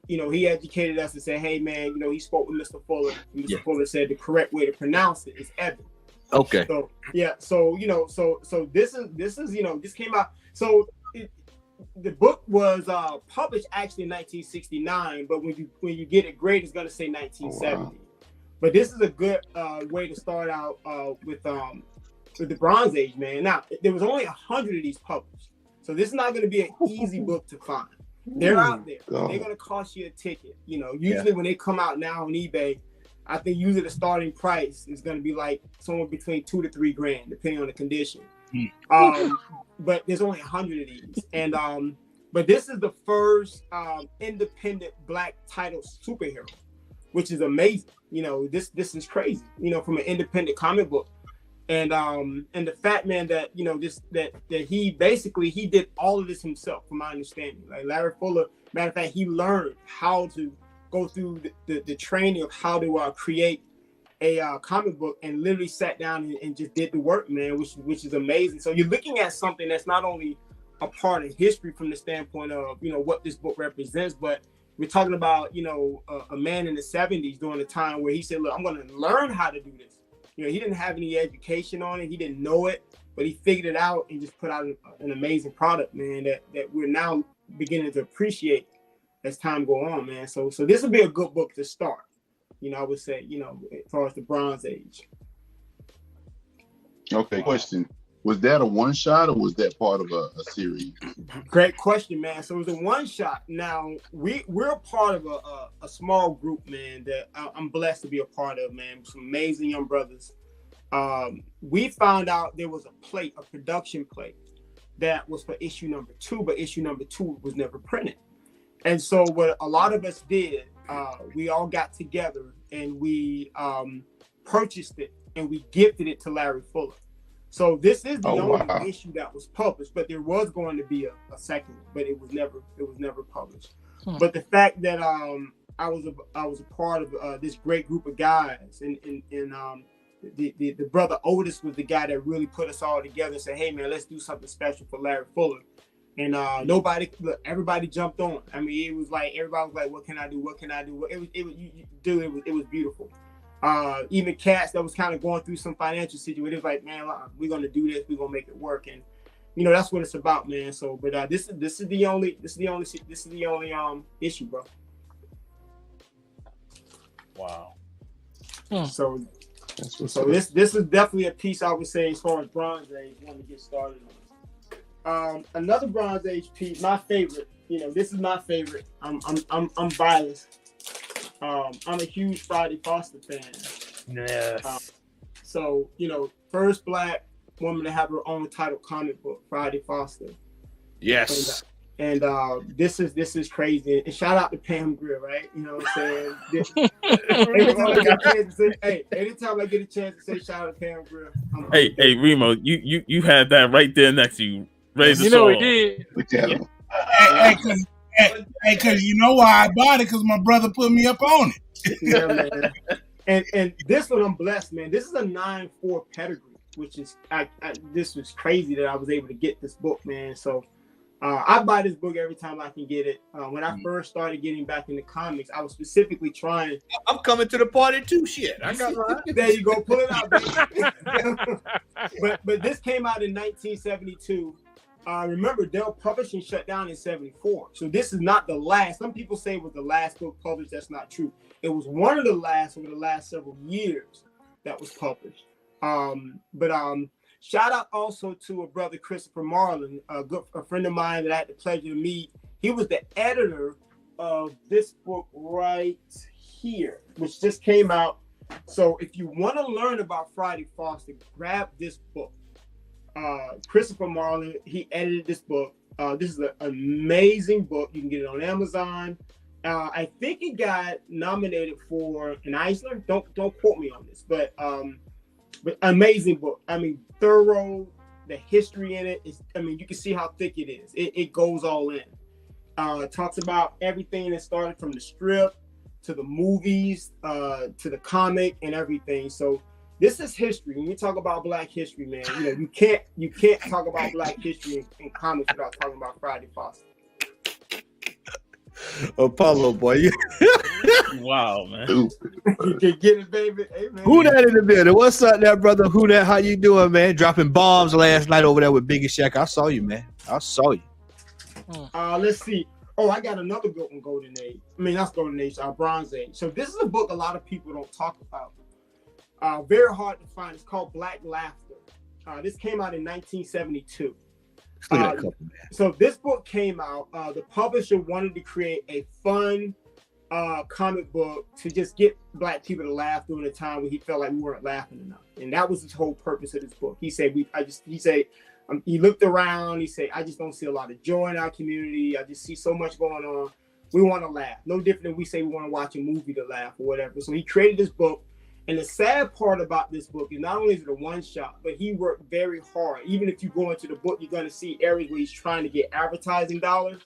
He educated us and said, hey, man, he spoke with Mr. Fuller. And Mr. Fuller said the correct way to pronounce it is Ebony. Okay. So, yeah. So this came out. So the book was published actually in 1969, but when you get it graded, it's going to say 1970. Wow. But this is a good way to start out with the Bronze Age, man. Now, there was only 100 of these published. So this is not going to be an easy book to find. They're out there. They're going to cost you a ticket. Usually when they come out now on eBay, I think usually the starting price is going to be like somewhere between $2,000 to $3,000, depending on the condition. But there's only 100 of these. And but this is the first independent Black title superhero, which is amazing. This is crazy, from an independent comic book. And the fact, man, that that he basically did all of this himself, from my understanding. Like Larry Fuller, matter of fact, he learned how to go through the training of how to create a comic book, and literally sat down and just did the work, man, which is amazing. So you're looking at something that's not only a part of history from the standpoint of what this book represents, but we're talking about a man in the 70s during a time where he said, look, I'm going to learn how to do this. He didn't have any education on it. He didn't know it, but he figured it out and just put out an amazing product, man, that we're now beginning to appreciate as time go on, man. So this would be a good book to start. I would say, as far as the Bronze Age. Okay, question. Was that a one shot or was that part of a series? Great question, man. So it was a one shot. Now we're a part of a small group, man, that I'm blessed to be a part of, man. Some amazing young brothers. We found out there was a production plate that was for issue number 2, but issue number 2 was never printed. And so what a lot of us did, we all got together and we purchased it and we gifted it to Larry Fuller. So this is the only issue that was published, but there was going to be a second, but it was never published. But the fact that I was a part of this great group of guys, and the brother Otis was the guy that really put us all together and said, hey man, let's do something special for Larry Fuller. And everybody jumped on. I mean, it was like everybody was like, "What can I do? What can I do?" It was beautiful. Even cats that was kind of going through some financial situation, it was like, "Man, we're gonna do this. We're gonna make it work." And that's what it's about, man. So, but this is the only issue, bro. Wow. So this is definitely a piece I would say as far as Bronze Age. Want to get started on. Another Bronze Age piece, my favorite. This is my favorite. I'm biased. I'm a huge Friday Foster fan. Yes. So first Black woman to have her own title comic book, Friday Foster. Yes. And this is crazy. And shout out to Pam Grier, right? You know what I'm saying? Anytime I get a chance to say shout out to Pam Grier. Hey, Remo, you had that right there next to you. He did. Hey, cause you know why I bought it? Because my brother put me up on it. Yeah, man. And this one I'm blessed, man. This is a 9.4 pedigree, which is this was crazy that I was able to get this book, man. So I buy this book every time I can get it. When I first started getting back into comics, I was specifically trying. I'm coming to the party too. Shit, I got mine. There you go, pull it out, baby. but this came out in 1972. Remember, Dell Publishing shut down in 74. So this is not the last. Some people say it was the last book published. That's not true. It was one of the last over the last several years that was published. Shout out also to a brother, Christopher Marlin, a friend of mine that I had the pleasure to meet. He was the editor of this book right here, which just came out. So if you want to learn about Friday Foster, grab this book. Christopher Marlin, he edited this book. This is an amazing book. You can get it on Amazon. I think it got nominated for an Eisner. Don't quote me on this, but amazing book. I mean, thorough. The history in it is. I mean, you can see how thick it is. It goes all in. It talks about everything that started from the strip to the movies, to the comic and everything. So this is history. When we talk about Black history, man, you can't talk about Black history in comics without talking about Friday Foster. Apollo boy. Wow, man. You can get it, baby. Hey, man. Who that in the building? What's up there, brother? Who that? How you doing, man? Dropping bombs last night over there with Biggie Shaq. I saw you, man. I saw you. Let's see. Oh, I got another book on Golden Age. I mean, that's Golden Age, Bronze Age. So this is a book a lot of people don't talk about. Very hard to find. It's called Black Laughter. This came out in 1972. So this book came out. The publisher wanted to create a fun comic book to just get Black people to laugh during a time when he felt like we weren't laughing enough, and that was his whole purpose of this book. He said, he looked around. He said, I just don't see a lot of joy in our community. I just see so much going on. We want to laugh. No different than we say we want to watch a movie to laugh or whatever. So he created this book. And the sad part about this book is not only is it a one-shot, but he worked very hard. Even if you go into the book, you're going to see areas where he's trying to get advertising dollars,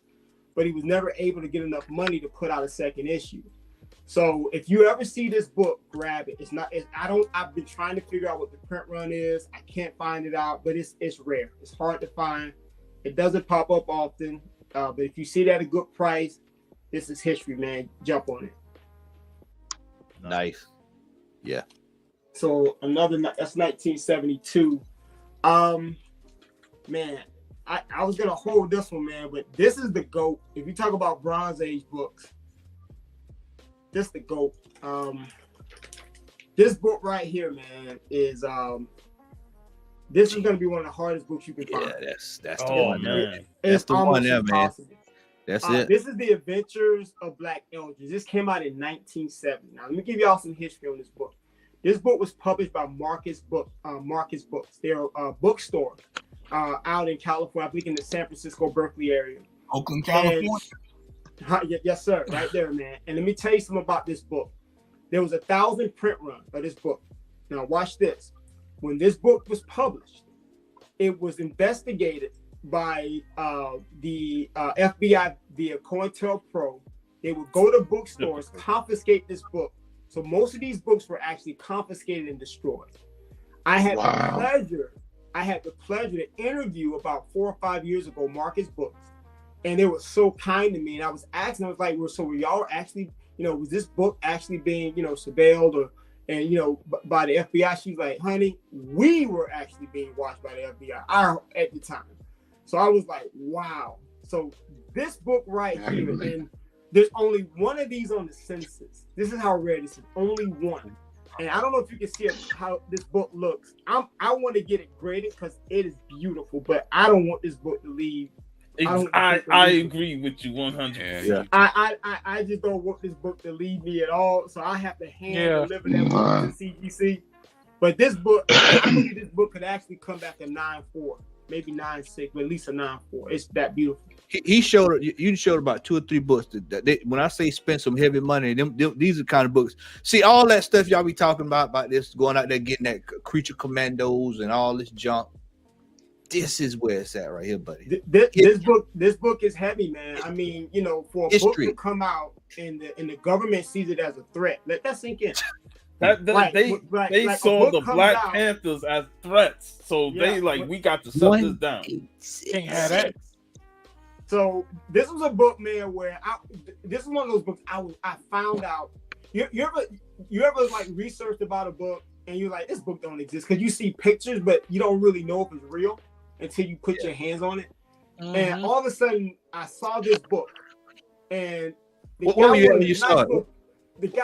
but he was never able to get enough money to put out a second issue. So if you ever see this book, grab it. I've been trying to figure out what the print run is. I can't find it out, but it's rare. It's hard to find. It doesn't pop up often. But if you see it at a good price, this is history, man. Jump on it. Nice. Yeah. So that's 1972. Man, I was gonna hold this one, man, but this is the GOAT. If you talk about Bronze Age books, this is the GOAT. This book right here, man, is this is gonna be one of the hardest books you can find. Yeah, that's the one, man. It's the almost one there, impossible. Man. That's it. This is The Adventures of Black Elders. This came out in 1970. Now, let me give y'all some history on this book. This book was published by Marcus Books. They're a bookstore out in California, I think in the San Francisco, Berkeley area. Oakland, California. Yes, sir. Right there, man. And let me tell you something about this book. There was 1,000 print run of this book. Now, watch this. When this book was published, it was investigated by the FBI via COINTELPRO. They would go to bookstores, confiscate this book. So most of these books were actually confiscated and destroyed. I had the pleasure to interview about 4 or 5 years ago Marcus Books, and they were so kind to me. And I was asking, I was like, "So were y'all actually, was this book actually being, surveilled by the FBI?" She's like, "Honey, we were actually being watched by the FBI at the time." So I was like, "Wow." So this book right here, and there's only one of these on the census. This is how rare this is. Only one. And I don't know if you can see how this book looks. I want to get it graded because it is beautiful, but I don't want this book to leave. I agree with you 100%. Yeah. I just don't want this book to leave me at all. So I have to hand deliver that book to CGC. But this book, I believe this book could actually come back a 9.4, maybe 9.6, but at least a 9.4. It's that beautiful. You showed about 2 or 3 books that when I say spend some heavy money, these are the kind of books. See, all that stuff y'all be talking about this going out there getting that creature commandos and all this junk. This is where it's at right here, buddy. This book is heavy, man. I mean, for a book to come out and the government sees it as a threat, let that sink in. They saw the Black Panthers as threats, so we got to shut this down. Can't have that. So this was a book, man, where this is one of those books I found out. You ever like researched about a book and you're like, this book don't exist because you see pictures, but you don't really know if it's real until you put your hands on it. Mm-hmm. And all of a sudden, I saw this book, and the guy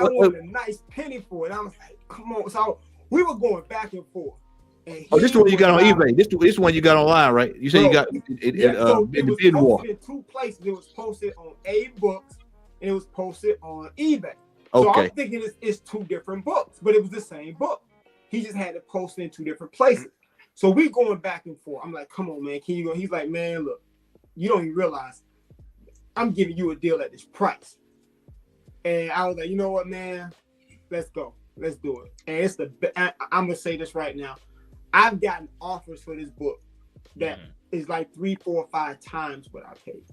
wanted a nice penny for it. I was like, come on. So we were going back and forth. This is one you got on eBay. This one you got online, right? You say you got it was posted in 2 places. It was posted on A-Books and it was posted on eBay. So I'm thinking it's 2 different books, but it was the same book. He just had it posted in 2 different places. So we going back and forth. I'm like, come on, man, can you go? He's like, man, look, you don't even realize I'm giving you a deal at this price. And I was like, you know what, man, let's go. Let's do it. And I'm going to say this right now. I've gotten offers for this book that is like 3, 4, 5 times what I paid.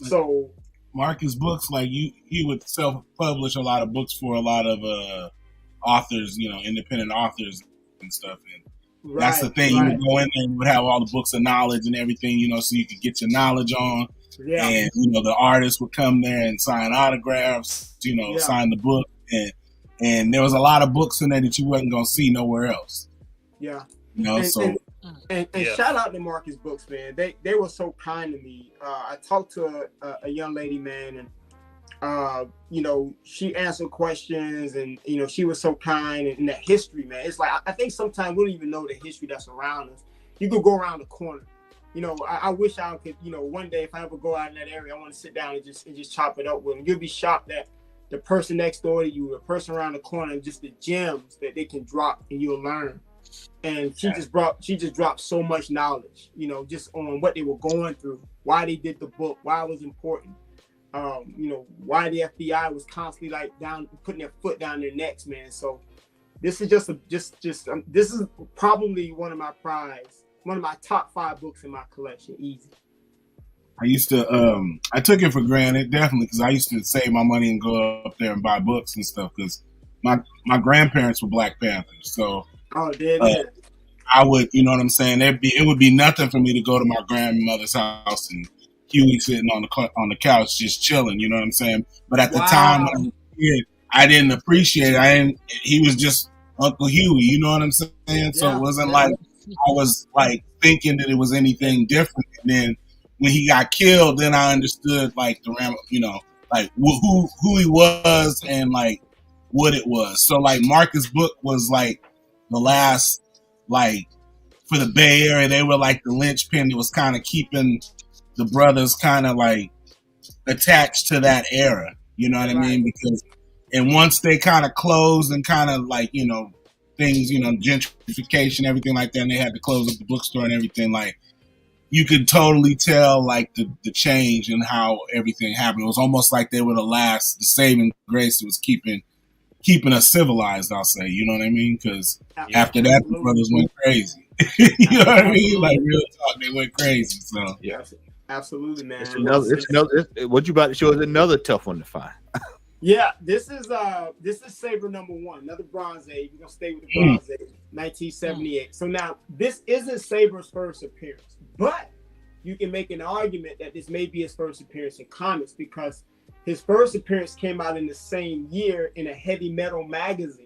So Marcus Books, like he would self-publish a lot of books for a lot of authors, independent authors and stuff. And that's the thing. You would go in there and you would have all the books of knowledge and everything, so you could get your knowledge on. Yeah. And the artist would come there and sign autographs, sign the book, and there was a lot of books in there that you wasn't gonna see nowhere else. Yeah. And shout out to Marcus Books, man. They were so kind to me. I talked to a young lady, man, and she answered questions, and she was so kind. And that history, man, it's like I think sometimes we don't even know the history that's around us. You could go around the corner. I wish I could. One day if I ever go out in that area, I want to sit down and just chop it up with them. You'll be shocked that the person next door to you, the person around the corner, and just the gems that they can drop, and you'll learn. And she just dropped so much knowledge, just on what they were going through, why they did the book, why it was important, why the FBI was constantly putting their foot down their necks, man. So this is this is probably one of my top 5 books in my collection, easy. I used to, I took it for granted, definitely, because I used to save my money and go up there and buy books and stuff, because my grandparents were Black Panthers, so. Oh, I would, you know what I'm saying? It would be nothing for me to go to my grandmother's house and Huey sitting on the couch just chilling. You know what I'm saying? But at the time when I was a kid, I didn't appreciate it. He was just Uncle Huey. You know what I'm saying? Yeah, so it wasn't like I was like thinking that it was anything different. And then when he got killed, then I understood like like who he was and like what it was. So like Marcus' book was like the last, like, for the Bay Area, they were like the linchpin that was kind of keeping the brothers kind of like attached to that era. You know what I mean? Because, and once they kind of closed and kind of like, things, gentrification, everything like that, and they had to close up the bookstore and everything, like, you could totally tell like the change and how everything happened. It was almost like they were the saving grace that was keeping us civilized, I'll say. You know what I mean? Because after that, the brothers went crazy. You know what I mean? Like, real talk, they went crazy. So yeah, absolutely, man. It's another. What you about to show is another tough one to find. Yeah, this is Saber number 1, another Bronze Age. We're gonna stay with the Bronze Age, 1978. So now this isn't Saber's first appearance, but you can make an argument that this may be his first appearance in comics, because his first appearance came out in the same year in a heavy metal magazine.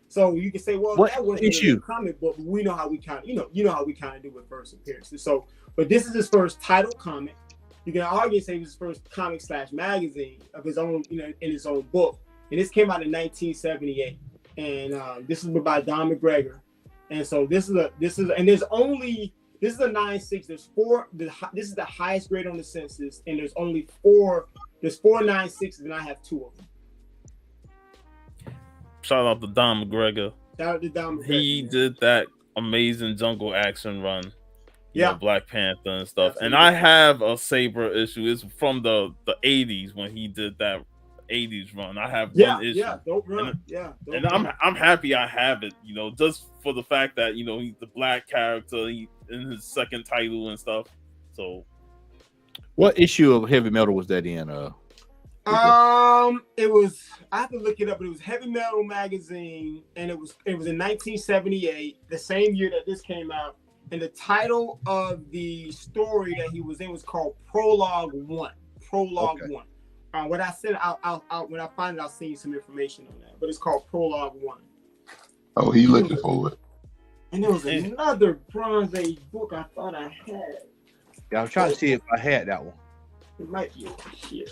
So you can say, well, that wasn't a comic book, but we know how we kind of, how we kind of do with first appearances. So, but this is his first title comic. You can argue say it was his first comic / magazine of his own, in his own book. And this came out in 1978. And this is by Don McGregor. And so this is a 9.6. There's 4. This is the highest grade on the census, and there's only 4. There's 4 9.6s, and I have 2 of them. Shout out to Don McGregor. Shout out to Don McGregor. He did that amazing Jungle Action run. Black Panther and stuff. Absolutely. And I have a Saber issue. It's from the 80s when he did that 80s run. I have one issue. Yeah, don't run. And I'm happy I have it, just for the fact that, he's the black character in his second title and stuff. So what issue of Heavy Metal was that in? It was, I have to look it up, but it was Heavy Metal magazine, and it was in 1978, the same year that this came out. And the title of the story that he was in was called Prologue 1. Prologue 1. What I said, I'll when I find it, I'll send you some information on that. But it's called Prologue 1. Oh, he looking for it. And there was another Bronze Age book I thought I had. Yeah, I was trying to see if I had that one. It might be over here.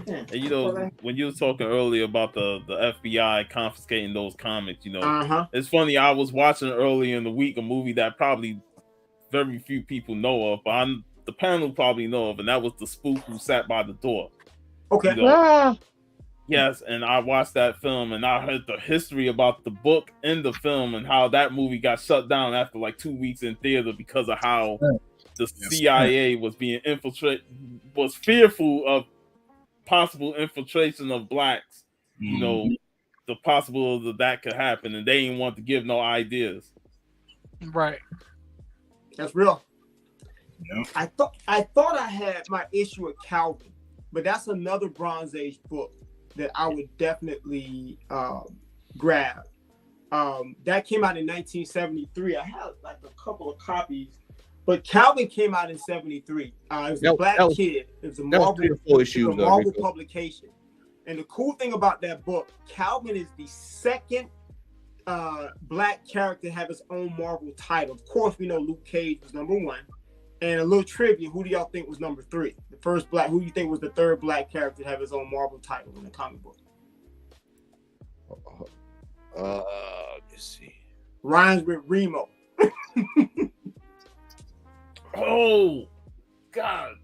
And when you were talking earlier about the FBI confiscating those comics, it's funny. I was watching earlier in the week a movie that probably very few people know of, but the panel probably know of, and that was The Spook Who Sat by the Door. Okay. Yes, and I watched that film, and I heard the history about the book and the film, and how that movie got shut down after like 2 weeks in theater because of how the CIA was being infiltrated, was fearful of possible infiltration of blacks, the possibility that could happen, and they didn't want to give no ideas. Right. That's real. Yeah. I thought I had my issue with Calvin, but that's another Bronze Age book that I would definitely grab. That came out in 1973. I had like a couple of copies, but Calvin came out in 73. It was a black kid. It was a Marvel publication. And the cool thing about that book, Calvin is the second black character to have his own Marvel title. Of course, we know Luke Cage was number 1. And a little trivia, who do y'all think was number 3? The first black, who do you think was the third black character to have his own Marvel title in the comic book? Let's see. Rhymes with Remo. Oh, God.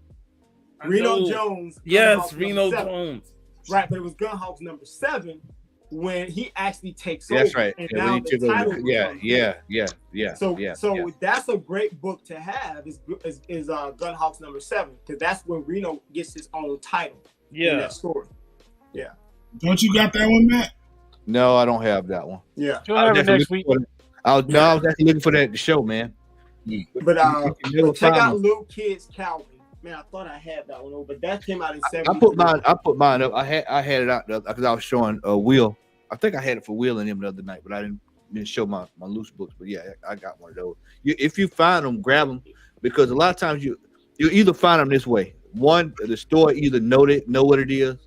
Reno Jones. Yes, Reno Jones. Right, but it was Gunhawk's number 7 when he actually takes over. That's right. And now the title Yeah. So that's a great book to have. Is Gunhawk's number 7 because that's when Reno gets his own title. In that story. Yeah. Don't you got that one, Matt? No, I don't have that one. Yeah. You'll have it next week. I was actually looking for that at the show, man. But check out Little Kids Calvin. Man, I thought I had that one over, but that came out in 70. I put mine up. I had it out because I was showing Will. I think I had it for Will and him the other night, but I didn't show my loose books. But yeah, I got one of those. If you find them, grab them because a lot of times you either find them this way. One, the store either know what it is,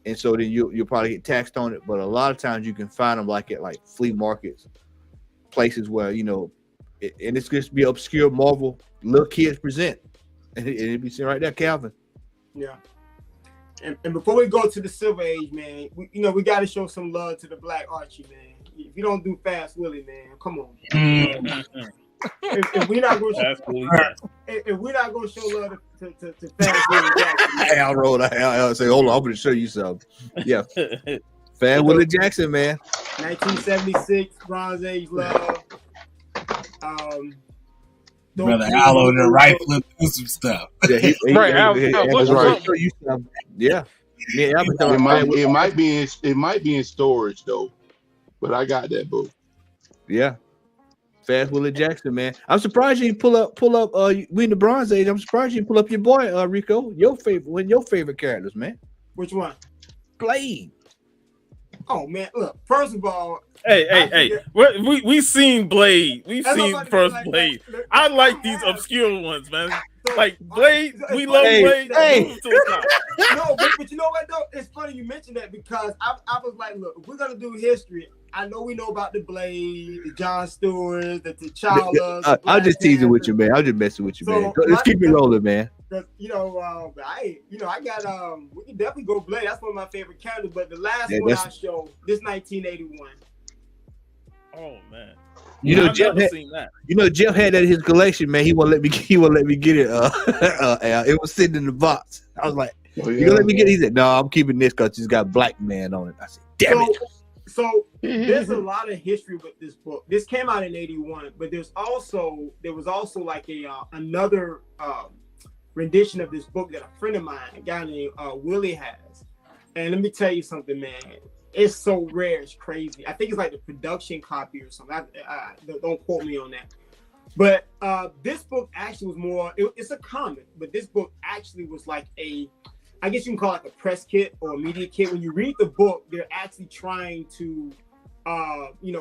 and so then you'll probably get taxed on it. But a lot of times you can find them like at like flea markets, places where and it's just be obscure Marvel little kids present. And it'd be sitting right there, Calvin. Yeah. And before we go to the Silver Age, man, we got to show some love to the Black Archie, man. If you don't do Fast Willie, man, come on. if we're not going to show love to Fast Willie Jackson, hey, I'll say, hold on, I'm going to show you something. Yeah, Fast Willie Jackson, man. 1976, Bronze Age love. Brother Allo, the right flip do some stuff. Yeah, yeah. It might be in storage though, but I got that book. Yeah, Fast Willie Jackson, man. I'm surprised you didn't pull up. We in the Bronze Age. I'm surprised you didn't pull up your boy Rico. One of your favorite characters, man. Which one? Blade. Oh man, look. First of all, hey. We seen Blade. We've seen first Blade. I like these obscure ones, man. Like Blade, we love Blade. Hey. No, but you know what though? It's funny you mentioned that because I was like, look, if we're gonna do history, I know we know about the Blade, the John Stewart, the T'Challa. I'm just teasing with you, man. I'm just messing with you, man. Let's keep it rolling, man. Because I got we can definitely go Blade. That's one of my favorite characters. But the last one I showed, this 1981. Oh man. Jeff had that in his collection, man. He won't let me get it. It was sitting in the box. I was like, you gonna let me get it? He said, no, I'm keeping this because it's got black man on it. I said, damn it. So there's a lot of history with this book. This came out in 81, but there was also like another rendition of this book that a friend of mine, a guy named Willie has. And let me tell you something, man. It's so rare, it's crazy. I think it's like the production copy or something. Don't quote me on that. But this book actually was more, it's a comic, but this book actually was like I guess you can call it like a press kit or a media kit. When you read the book, they're actually trying to,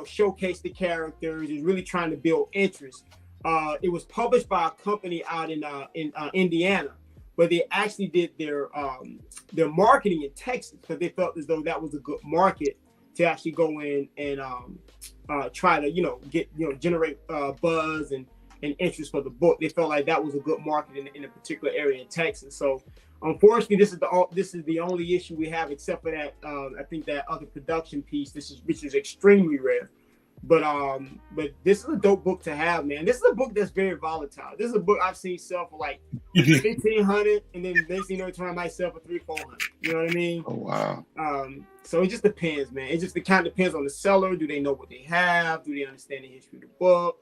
showcase the characters. It's really trying to build interest. It was published by a company out in Indiana, but they actually did their marketing in Texas because they felt as though that was a good market to actually go in and try to get generate buzz and interest for the book. They felt like that was a good market in a particular area in Texas. So unfortunately, this is the only issue we have, except for that. I think that other production piece, which is extremely rare. But this is a dope book to have, man. This is a book that's very volatile. This is a book I've seen sell for like $1,500, and then next thing you know, turn I might sell for $300-400. You know what I mean? Oh wow. So it just depends, man. It kind of depends on the seller. Do they know what they have? Do they understand the history of the book?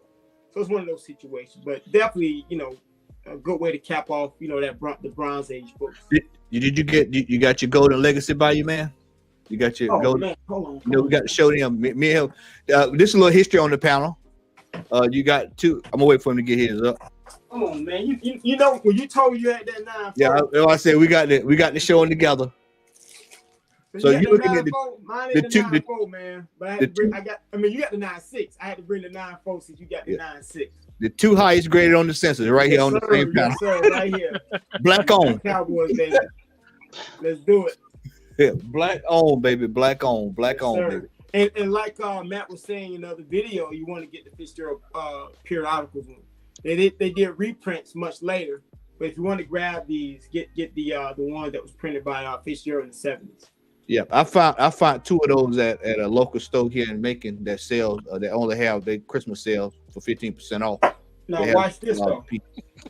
So it's one of those situations. But definitely, a good way to cap off, the Bronze Age books. You got your Golden Legacy by you, man? You got your golden. Man, hold on. We got to show them. Me and him. This is a little history on the panel. You got two. I'm gonna wait for him to get his up. Come on, man. You know when you told me you had that 9. Yeah, I said we got the showing together. So you looking at the two, man. But you got the 9.6. I had to bring the 9.4 since you got the 9.6. The two highest graded on the census right here on the same panel. Yes, sir, right here. Black on. Cowboys, baby. Let's do it. Yeah, black on, baby. Black on, baby. And like Matt was saying in the other video, you want to get the Fitzgerald periodicals one. They did reprints much later, but if you want to grab these, get the one that was printed by Fitzgerald in the 70s. Yeah, I found two of those at a local store here in Macon that sells that only have their Christmas sales for 15% off. Now watch this though.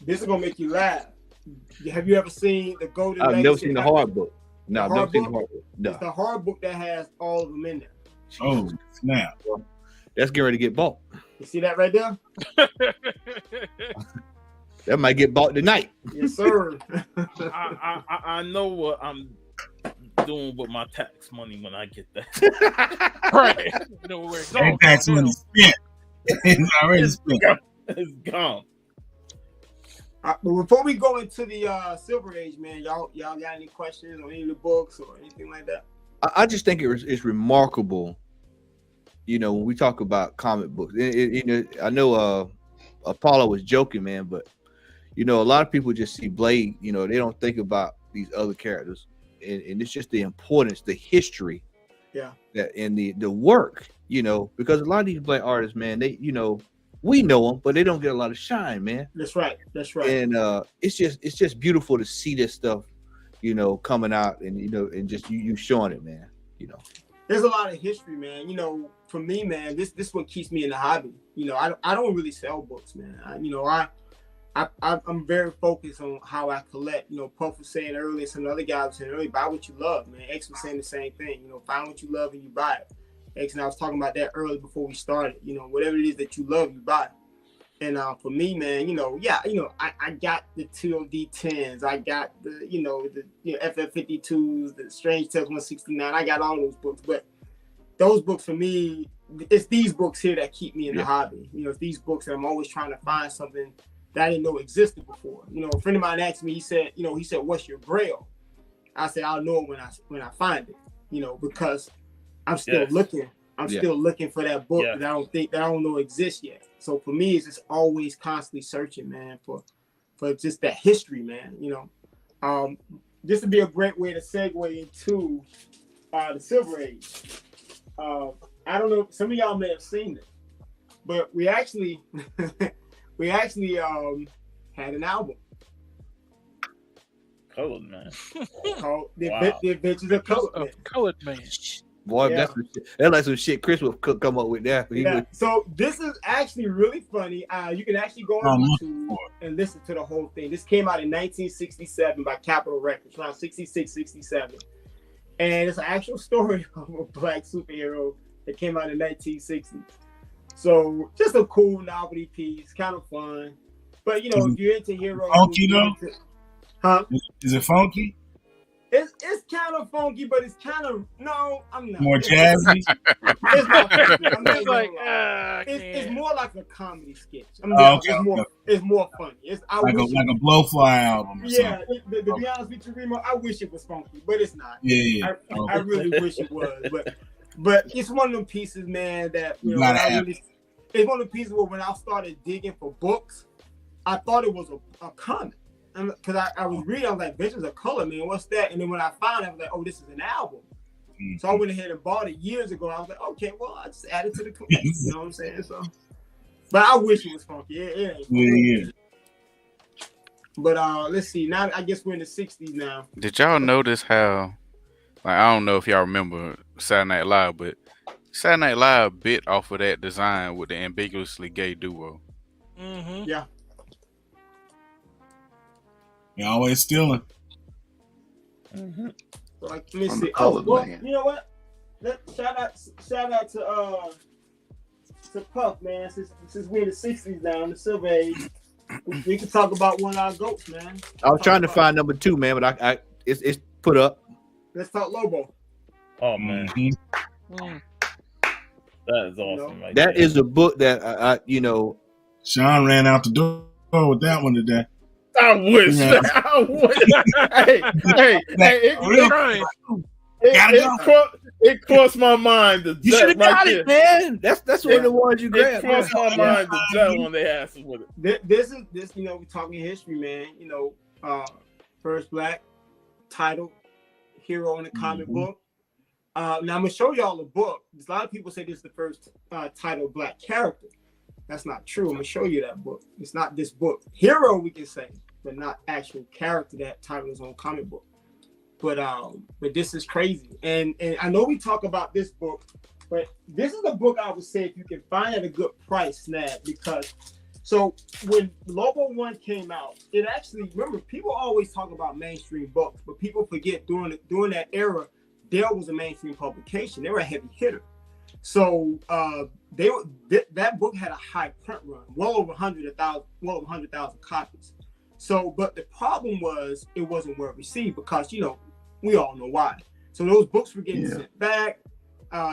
This is gonna make you laugh. Have you ever seen the Golden Legacy? I've never seen the hard book. No, I've never seen the hard book. No. It's the hard book that has all of them in there. Oh snap! That's getting ready to get bought. You see that right there? That might get bought tonight. Yes, sir. I know what I'm doing with my tax money when I get that. Right. No, where it's going. Tax money spent. It's already spent. It's gone. But before we go into the Silver Age, man, y'all got any questions on any of the books or anything like that? I just think it's remarkable, when we talk about comic books. I know Apollo was joking, man, but a lot of people just see Blade. They don't think about these other characters, and it's just the importance, the history, that and the work, because a lot of these Blade artists, man, they we know them, but they don't get a lot of shine, man. That's right. And it's just beautiful to see this stuff, coming out and and just you showing it, man. There's a lot of history, man. For me, man, this what keeps me in the hobby. I don't really sell books, man. I'm very focused on how I collect. Puff was saying earlier, some other guys were saying earlier, buy what you love, man. X was saying the same thing. Find what you love and you buy it. X and I was talking about that earlier before we started. Whatever it is that you love, you buy it. And for me, man, I got the TLD10s, I got the FF52s, the Strange Tales 169. I got all those books, but those books for me, it's these books here that keep me in the hobby. It's these books that I'm always trying to find something that I didn't know existed before. A friend of mine asked me, he said, what's your Grail? I said, I'll know it when I find it, because I'm still looking. I'm still looking for that book that I don't know exists yet. So for me, it's just always constantly searching, man, for just that history, man. This would be a great way to segue into the Silver Age. I don't know, some of y'all may have seen it, but we actually had an album. Colored Man. Called The Adventures of Colored Man. Boy, that's like some shit Chris would come up with that. So this is actually really funny. You can actually go on YouTube and listen to the whole thing. This came out in 1967 by Capitol Records, around 66, 67. And it's an actual story of a black superhero that came out in the 1960s. So just a cool novelty piece, kind of fun. But if you're into heroes, funky though? Is it funky? It's kind of funky, but it's kind of I'm not more jazzy. It's not funky. It's like it's more like a comedy sketch. It's more funny. It's like a Blowfly album. Or something. To be honest with you, Remo, I wish it was funky, but it's not. Yeah. I really wish it was, but it's one of them pieces, man. That it's one of the pieces where when I started digging for books, I thought it was a comic. Because I was reading, I was like, Adventures of Color, man, what's that? And then when I found it, I was like, oh, this is an album. Mm-hmm. So I went ahead and bought it years ago. I was like, okay, well, I just added to the collection. You know what I'm saying? So, but I wish it was funky. It ain't funky. Yeah. But let's see. Now I guess we're in the 60s now. Did y'all notice how, I don't know if y'all remember Saturday Night Live, but Saturday Night Live bit off of that design with the ambiguously gay duo. Mm-hmm. Yeah. You're always stealing. Mm-hmm. So, let me see. Well, you know what? Shout out to Puff, man. Since we're in the 60s now, in the Silver Age, we can talk about one of our goats, man. I was trying to find number 2, man, but it's put up. Let's talk Lobo. Oh man, That is awesome. Right That there. is a book that you know. Sean ran out the door with that one today. I wish. Yeah. I wish. It crossed my mind. You should have got it, man. That's one of the ones you grabbed. It crossed my mind the jet when they asked us with it. This you know, we're talking history, man. You know, first black title hero in a comic book. Now I'm gonna show y'all the book. A lot of people say this is the first title black character. That's not true. I'm gonna show you that book. It's not this book. Hero, we can say, but not actual character that title is on comic book. But this is crazy. And I know we talk about this book, but this is a book I would say if you can find at a good price, snag, because so when Lobo 1 came out, it actually, remember, people always talk about mainstream books, but people forget during that era, Dell was a mainstream publication. They were a heavy hitter. So that book had a high print run, well over 100,000 copies. So, but the problem was it wasn't well received because, you know, we all know why. So those books were getting sent back,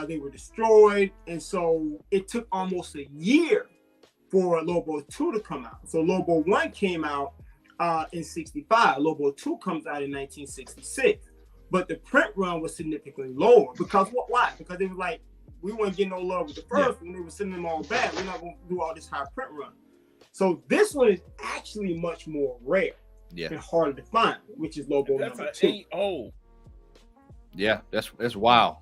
they were destroyed, and so it took almost a year for Lobo 2 to come out. So Lobo 1 came out in 65. Lobo 2 comes out in 1966. But the print run was significantly lower because why? Because they were like, we weren't getting no love with the first one. They were sending them all back. We're not going to do all this high print run. So this one is actually much more rare and harder to find, which is Lobo number 2. Yeah, that's wild.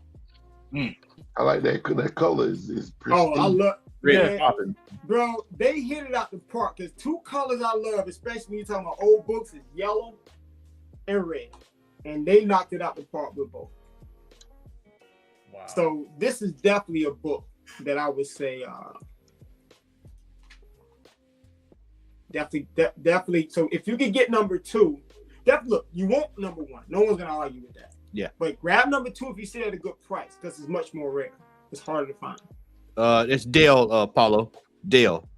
I like that. That color is pristine. Oh, I love Red popping. Bro, they hit it out the park. There's two colors I love, especially when you're talking about old books, is yellow and red. And they knocked it out the park with both. Wow. So this is definitely a book that I would say definitely. So if you could get number 2, look, you want number 1. No one's gonna argue with that. Yeah. But grab number 2 if you see it at a good price, because it's much more rare. It's harder to find. It's Dale, Paulo. Dale.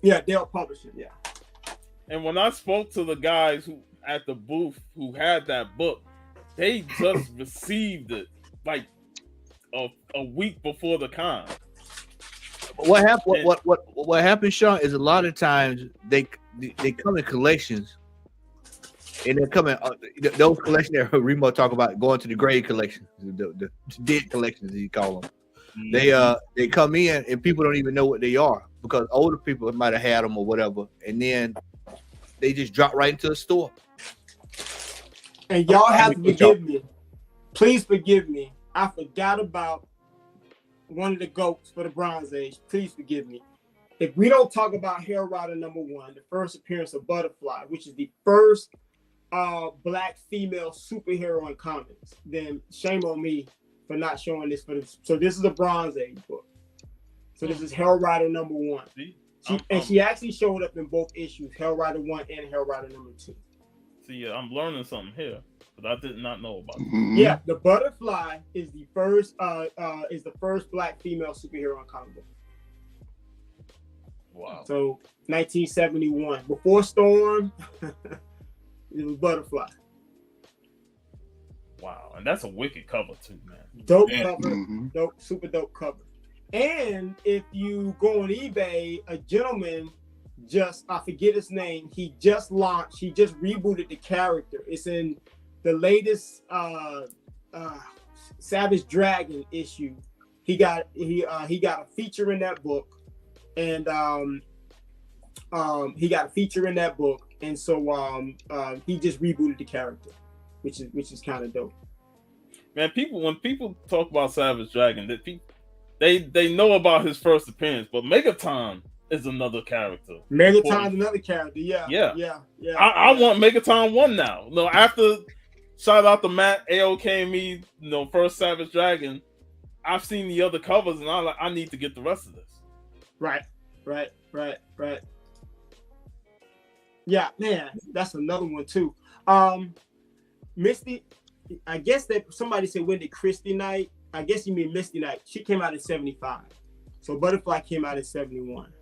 Yeah, Dale Publishing. Yeah. And when I spoke to the guys who at the booth who had that book, they just received it like a week before the con. What happened? What happens, Sean, is a lot of times they come in collections, and they're coming. Those collections that Remo talk about going to the grade collection, the dead collections as you call them. They come in and people don't even know what they are because older people might have had them or whatever, and then they just drop right into the store. And y'all have to forgive me. Please forgive me. I forgot about one of the GOATs for the Bronze Age. Please forgive me. If we don't talk about Hell Rider number 1, the first appearance of Butterfly, which is the first black female superhero in comics, then shame on me for not showing this for this. So this is a Bronze Age book. So this is Hell Rider number 1. She actually showed up in both issues, Hell Rider 1 and Hell Rider number 2. See, I'm learning something here, but I did not know about it. Yeah, the Butterfly is the first black female superhero in comic book. Wow. So 1971, before Storm, it was Butterfly. Wow, and that's a wicked cover too, man. Dope cover, dope, super dope cover. And if you go on eBay, a gentleman I forget his name. He just rebooted the character. It's in the latest Savage Dragon issue. He got a feature in that book, and and so he just rebooted the character, which is kind of dope. Man, when people talk about Savage Dragon, they know about his first appearance, but Megaton is another character. Megaton's another character. Yeah. I want Megaton 1 now. No, after shout out to Matt, AOK, and me, first Savage Dragon. I've seen the other covers, and I need to get the rest of this. Right. Yeah, man, that's another one too. Misty, I guess that somebody said when did Christy Knight? I guess you mean Misty Knight. She came out in 75. So Butterfly came out in 71.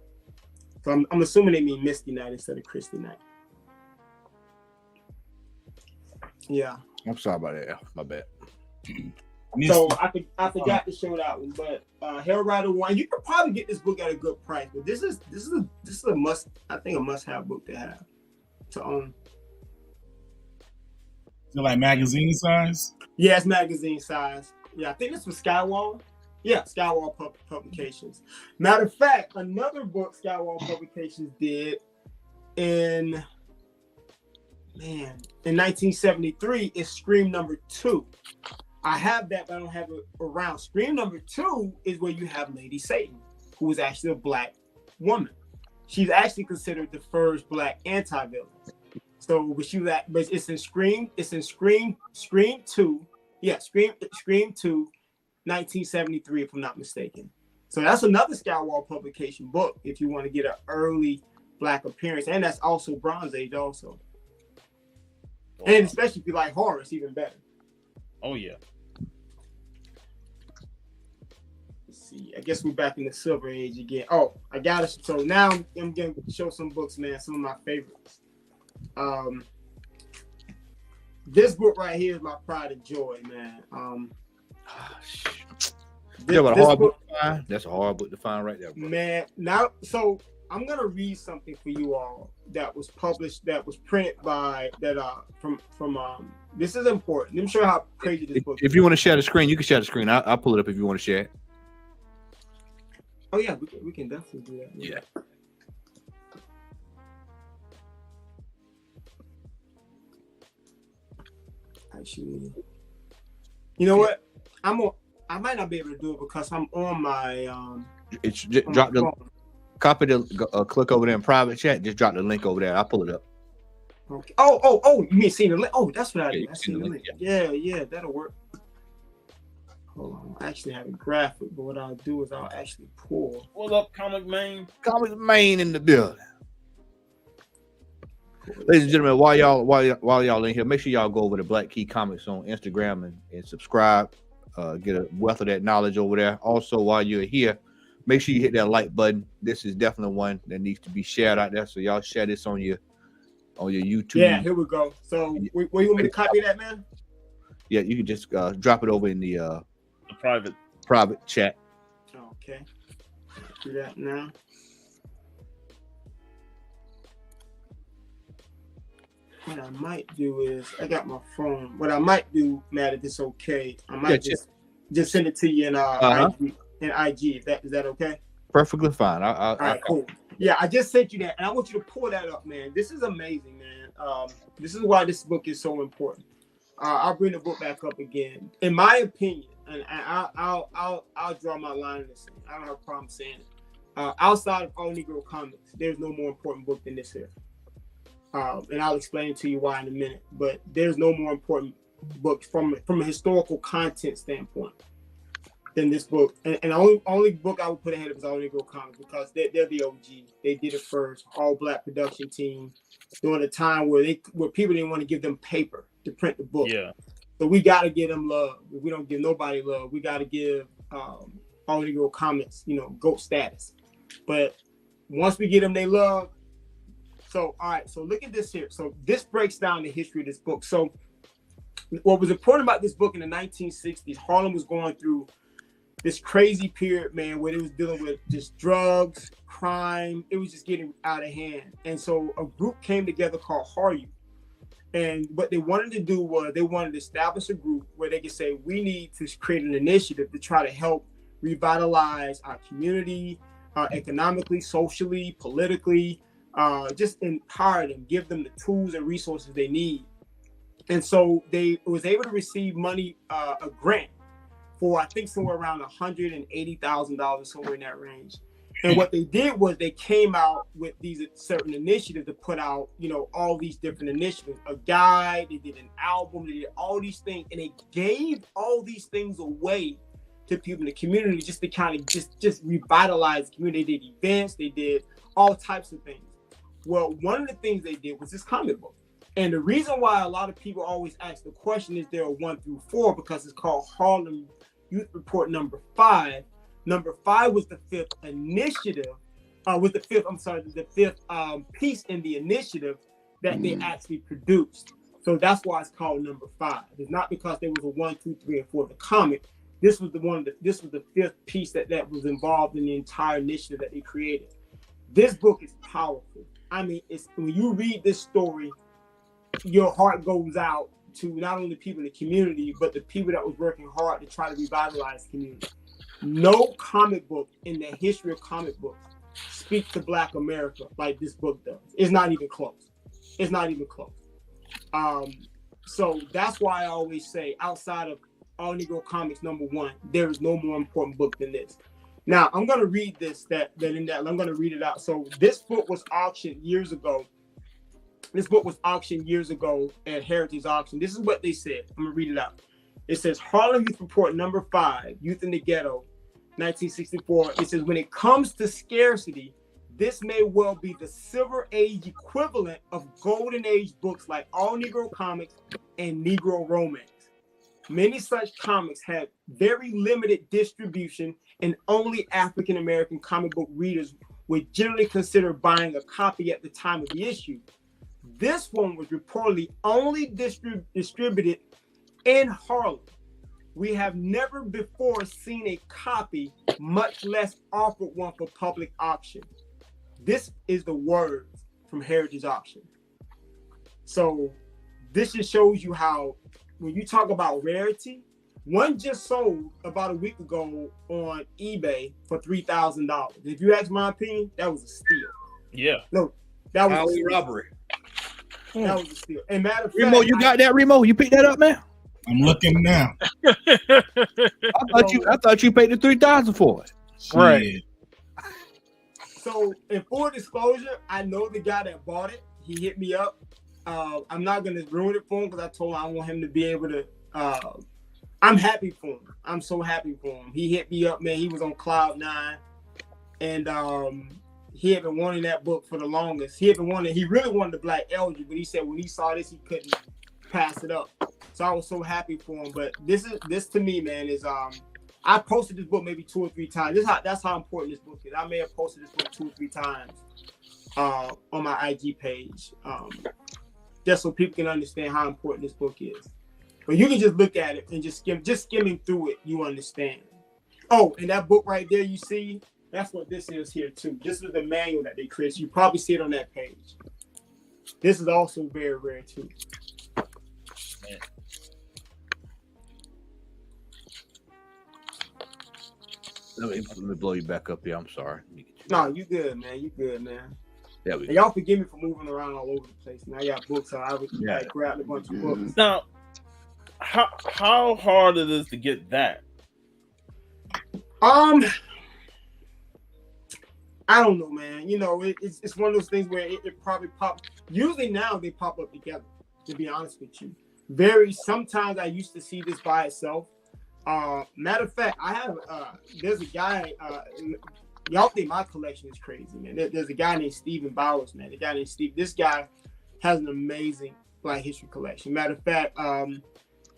So I'm assuming they mean Misty Knight instead of Christy Knight. Yeah. I'm sorry about that. My bad. So I forgot to show that one, but Hell Rider 1, you could probably get this book at a good price, but this is a must, I think, a must-have book to have, to own. Is it like magazine size? Yeah, it's magazine size. Yeah, I think this was Skywall. Yeah, Skywall Publications. Matter of fact, another book Skywall Publications did in 1973 is Scream number 2. I have that, but I don't have it around. Scream number 2 is where you have Lady Satan, who is actually a black woman. She's actually considered the first black anti-villain. So, but it's in Scream. It's in Scream 2. Yeah, Scream 2, 1973, if I'm not mistaken. So that's another Skywall Publication book if you want to get an early black appearance, and that's also Bronze Age also. And especially if you like horror, it's even better. Oh yeah. Let's see. I guess we're back in the Silver Age again. Oh, I got it. So now I'm gonna show some books, man. Some of my favorites. This book right here is my pride and joy, man. That's a hard book to find right there, bro. Man. Now, so I'm gonna read something for you all that was published, that was printed by from this is important. Let me show you how crazy this book is. If you want to share the screen, you can share the screen. I'll pull it up if you want to share it. Oh yeah, we can definitely do that. Yeah. Actually, you know what? I might not be able to do it because I'm on my It's drop the copy the click over there in private chat. Just drop the link over there. I'll pull it up. Okay. Oh! You mean seeing the link? Oh, that's what I did. I seen seen the link. Yeah, that'll work. Hold on. I actually have a graphic, but what I'll do is I'll actually pull. What's up, Comic Main? Comic Main in the building. Ladies and gentlemen, while y'all in here, make sure y'all go over to Black Key Comics on Instagram and subscribe. Get a wealth of that knowledge over there. Also, while you're here, make sure you hit that like button. This is definitely one that needs to be shared out there. So y'all share this on your YouTube. Yeah, here we go. So where you want me to copy that, man? Yeah, you can just drop it over in the private chat. Okay. Do that now. What I might do is I got my phone. What I might do, Matt, if it's okay, I might just send it to you in IG. Is that okay? Perfectly fine. All right, cool. Yeah, I just sent you that, and I want you to pull that up, man. This is amazing, man. This is why this book is so important. I'll bring the book back up again. In my opinion, and I'll draw my line in this thing. I don't have a problem saying it. Outside of All Negro Comics, there's no more important book than this here. And I'll explain to you why in a minute. But there's no more important book from a historical content standpoint than this book. And the only book I would put ahead of is All Negro Comics because they're the OG. They did it first. All black production team during a time where people didn't want to give them paper to print the book. Yeah. So we got to give them love. If we don't give nobody love, we got to give All Negro Comics, GOAT status. But once we give them their love. So, all right, so look at this here. So this breaks down the history of this book. So what was important about this book in the 1960s, Harlem was going through this crazy period, man, where it was dealing with just drugs, crime. It was just getting out of hand. And so a group came together called Harlem. And what they wanted to do was they wanted to establish a group where they could say, we need to create an initiative to try to help revitalize our community, economically, socially, politically, just empower them, give them the tools and resources they need. And so they was able to receive money, a grant for, I think, somewhere around $180,000, somewhere in that range. And what they did was they came out with these certain initiatives to put out, all these different initiatives, a guide, they did an album, they did all these things, and they gave all these things away to people in the community just to kind of just revitalize the community. They did events, they did all types of things. Well, one of the things they did was this comic book. And the reason why a lot of people always ask the question, is there a 1 through 4? Because it's called Harlem Youth Report number 5. Number 5 was the fifth initiative, the fifth piece in the initiative that they actually produced. So that's why it's called number 5. It's not because there was a 1, 2, 3, and 4 of the comic. This was the fifth piece that was involved in the entire initiative that they created. This book is powerful. I mean, it's when you read this story, your heart goes out to not only people in the community, but the people that was working hard to try to revitalize the community. No comic book in the history of comic books speaks to Black America like this book does. It's not even close. It's not even close. So that's why I always say, outside of All Negro Comics #1, there is no more important book than this. Now I'm going to read this. I'm going to read it out. So this book was auctioned years ago. This book was auctioned years ago at Heritage Auction. This is what they said. I'm going to read it out. It says, Harlem Youth Report #5, Youth in the Ghetto, 1964. It says, when it comes to scarcity, this may well be the Silver Age equivalent of Golden Age books like All Negro Comics and Negro Romance. Many such comics have very limited distribution, and only African American comic book readers would generally consider buying a copy at the time of the issue. This one was reportedly only distributed in Harlem. We have never before seen a copy, much less offered one for public auction. This is the words from Heritage Auction. So this just shows you how, when you talk about rarity, one just sold about a week ago on eBay for $3,000. If you ask my opinion, that was a steal. Yeah. No, that was highway robbery. That was a steal. And matter of Remo, fact, you got that, Remo? You picked that up, man? I'm looking now. I thought you paid the $3,000 for it. Right. So in full disclosure, I know the guy that bought it. He hit me up. I'm not gonna ruin it for him because I told him I want him to be able to. I'm happy for him. I'm so happy for him. He hit me up, man. He was on cloud 9, and he had been wanting that book for the longest. He really wanted the Black Elder, but he said when he saw this, he couldn't pass it up. So I was so happy for him. But this to me, man, is I posted this book maybe 2 or 3 times. That's how important this book is. I may have posted this book 2 or 3 times on my IG page, just so people can understand how important this book is. But you can just look at it and just skimming through it, you understand. Oh, and that book right there you see, that's what this is here too. This is the manual that they created. You probably see it on that page. This is also very rare too. Man. Let me blow you back up here. I'm sorry. No, you good, man. You good, man. There we go. Y'all forgive me for moving around all over the place. Now I got books, so I grabbed a bunch of books. Now, how hard it is to get that? I don't know, man. You know, it's one of those things where it probably pops. Usually now they pop up together, to be honest with you. Sometimes I used to see this by itself. Matter of fact, I have there's a guy, y'all think my collection is crazy, man. There's a guy named Stephen Bowers, man. This guy has an amazing Black history collection. Matter of fact,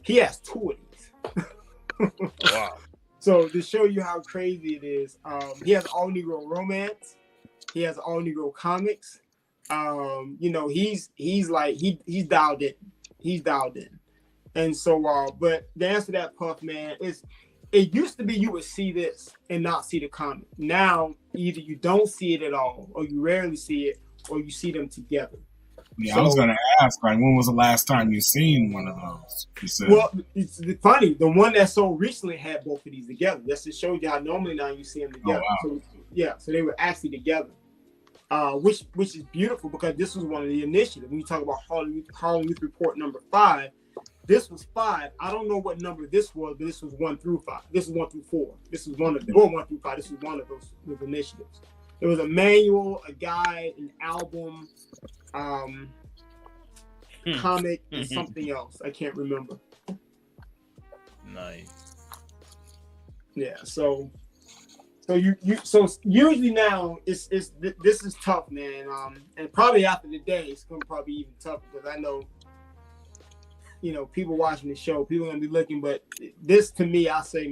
he has 2 of these. Wow. So to show you how crazy it is, he has All Negro Romance. He has All Negro Comics. You know, he's dialed in. He's dialed in. And so, but the answer to that, Puff, man, it used to be you would see this and not see the comic. Now, either you don't see it at all, or you rarely see it, or you see them together. Yeah, so, I was going to ask, like, when was the last time you seen one of those? Well, it's funny. The one that sold recently had both of these together. That's to show you how normally now you see them together. Oh, wow. So they were actually together, which is beautiful because this was one of the initiatives. When you talk about Harlem Youth Report #5, this was 5. I don't know what number this was, but this was 1 through 5. This is 1 through 4. This is one of them. Or 1 through 5. This was one of those initiatives. There was a manual, a guide, an album, comic, and something else. I can't remember. Nice. Yeah. So usually now this is tough, man. And probably after the day, it's gonna probably be even tougher because I know, you know, people watching the show, people are gonna be looking. But this, to me, I'll say,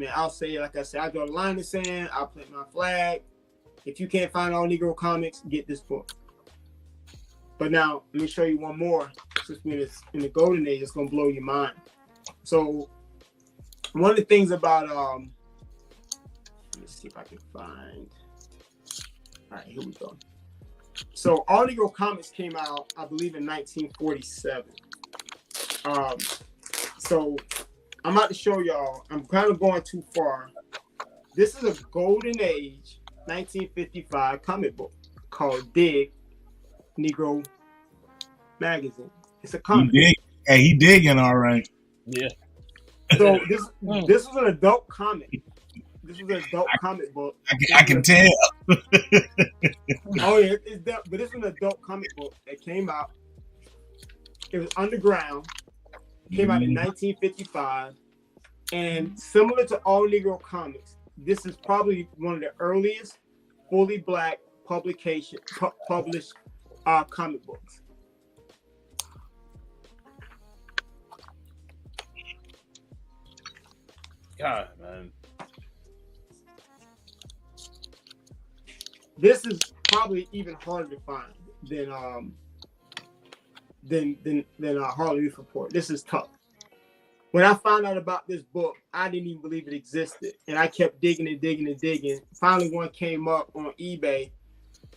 like I said, I draw the line in the sand. I'll plant my flag. If you can't find All Negro Comics, get this book. But now let me show you one more. Since we're in the golden age, it's gonna blow your mind. So one of the things about let me see if I can find. All right, here we go. So All Negro Comics came out, I believe, in 1947. So I'm about to show y'all. I'm kind of going too far. This is a golden age 1955 comic book called Dig Negro Magazine. It's a comic. He digging all right. Yeah. So this is an adult comic. This is an adult comic book. I can tell. Oh yeah, but this is an adult comic book that came out. It was underground. Came out in 1955, and similar to All Negro Comics, this is probably one of the earliest fully black published comic books. God, man. This is probably even harder to find than Harley Reef Report. This is tough. When I found out about this book, I didn't even believe it existed, and I kept digging and digging and digging. Finally, one came up on eBay.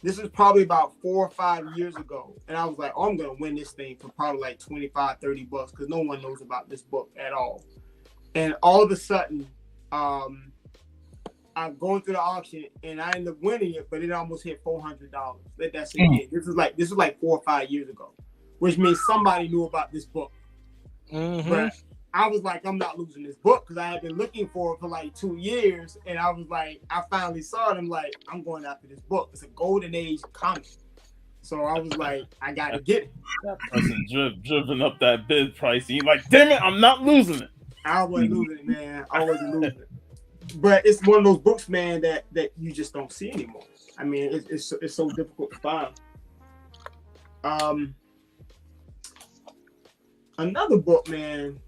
This was probably about 4 or 5 years ago, and I was like, "Oh, I'm gonna win this thing for probably like $25, $30 because no one knows about this book at all." And all of a sudden, I'm going through the auction, and I ended up winning it, but it almost hit $400. That's it. This was like 4 or 5 years ago, which means somebody knew about this book. But I was like, I'm not losing this book because I had been looking for it for like 2 years, and I was like, I finally saw it. I'm like, I'm going after this book. It's a golden age comic, so I was like, I gotta get it. That person driven up that bid price. He's like, damn it, I'm not losing it. I wasn't losing it, man. I wasn't losing it. But it's one of those books, man, that you just don't see anymore. I mean, it's so difficult to find. Another book, man.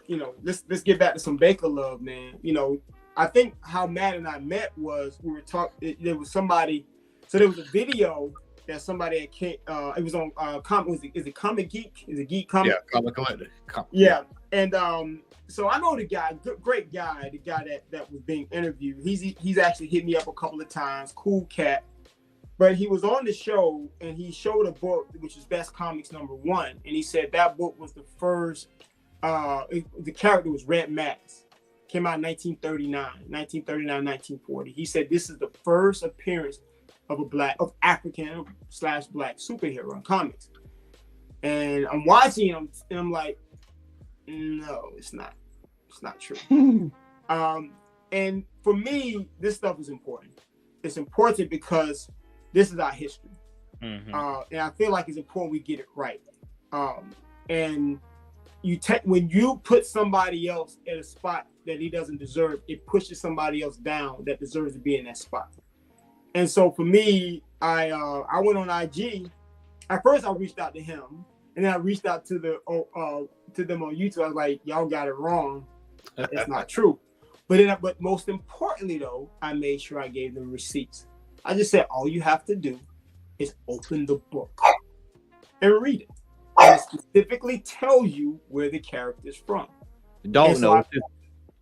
You know, let's get back to some Baker love, man. You know, I think how Matt and I met was we were talking. There was somebody. So there was a video that somebody had came. It was on is it Comic Geek? Is it Geek Comic? Yeah, Comic Collector. Yeah, and so I know the guy, great guy, the guy that was being interviewed. He's actually hit me up a couple of times. Cool cat. But he was on the show and he showed a book which is Best Comics #1, and he said that book was the first. The character was Red Mask. Came out in 1939, 1940. He said this is the first appearance of African/Black superhero in comics. And I'm watching him and I'm like, no, it's not. It's not true. And for me, this stuff is important. It's important because this is our history. And I feel like it's important we get it right. And when you put somebody else at a spot that he doesn't deserve, it pushes somebody else down that deserves to be in that spot. And so for me, I went on IG. At first, I reached out to him, and then I reached out to them on YouTube. I was like, "Y'all got it wrong. It's not true." But most importantly, though, I made sure I gave them receipts. I just said, all you have to do is open the book and read it. And it specifically tells you where the character's from. Don't know.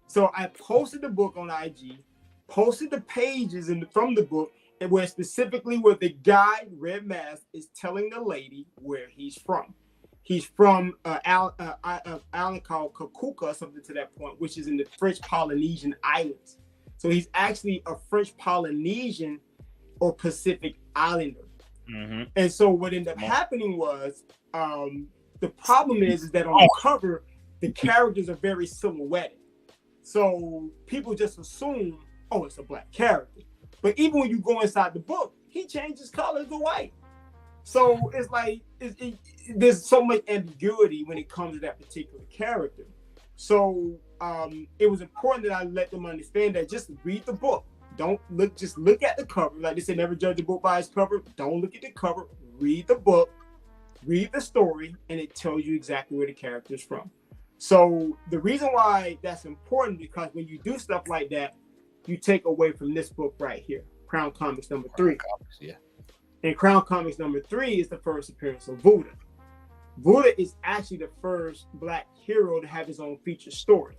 So I posted the book on IG, posted the pages from the book, and where specifically where the guy, Red Mask, is telling the lady where he's from. He's from island called Kakuka or something to that point, which is in the French Polynesian Islands. So he's actually a French Polynesian or Pacific Islander. And so what ended up happening was the problem is that on the cover, the characters are very silhouetted. So people just assume, oh, it's a black character. But even when you go inside the book, he changes colors to white. So it's like there's so much ambiguity when it comes to that particular character. So it was important that I let them understand that just read the book. Don't look, just look at the cover. Like they said, never judge a book by its cover. Don't look at the cover. Read the book, read the story, and it tells you exactly where the character is from. So the reason why that's important, because when you do stuff like that, you take away from this book right here, Crown Comics #3. And Crown Comics number 3 is the first appearance of Buddha. Buddha is actually the first Black hero to have his own feature story.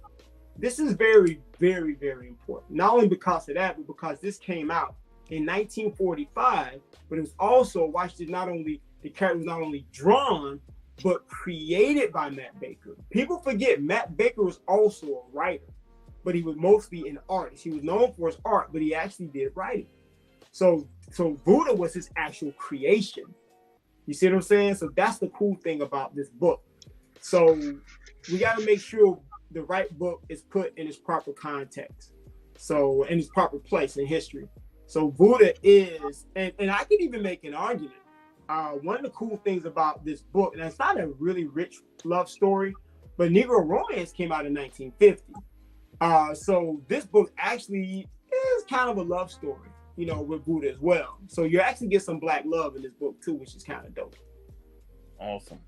This is very, very, very important. Not only because of that, but because this came out in 1945, but it was also, watch this, not only the character was not only drawn, but created by Matt Baker. People forget Matt Baker was also a writer, but he was mostly an artist. He was known for his art, but he actually did writing. So Buddha was his actual creation. You see what I'm saying? So that's the cool thing about this book. So we got to make sure the right book is put in its proper context. So in its proper place in history. So Buddha is, and I can even make an argument. One of the cool things about this book, and it's not a really rich love story, but Negro Romance came out in 1950. So this book actually is kind of a love story, you know, with Buddha as well. So you actually get some Black love in this book too, which is kind of dope. Awesome.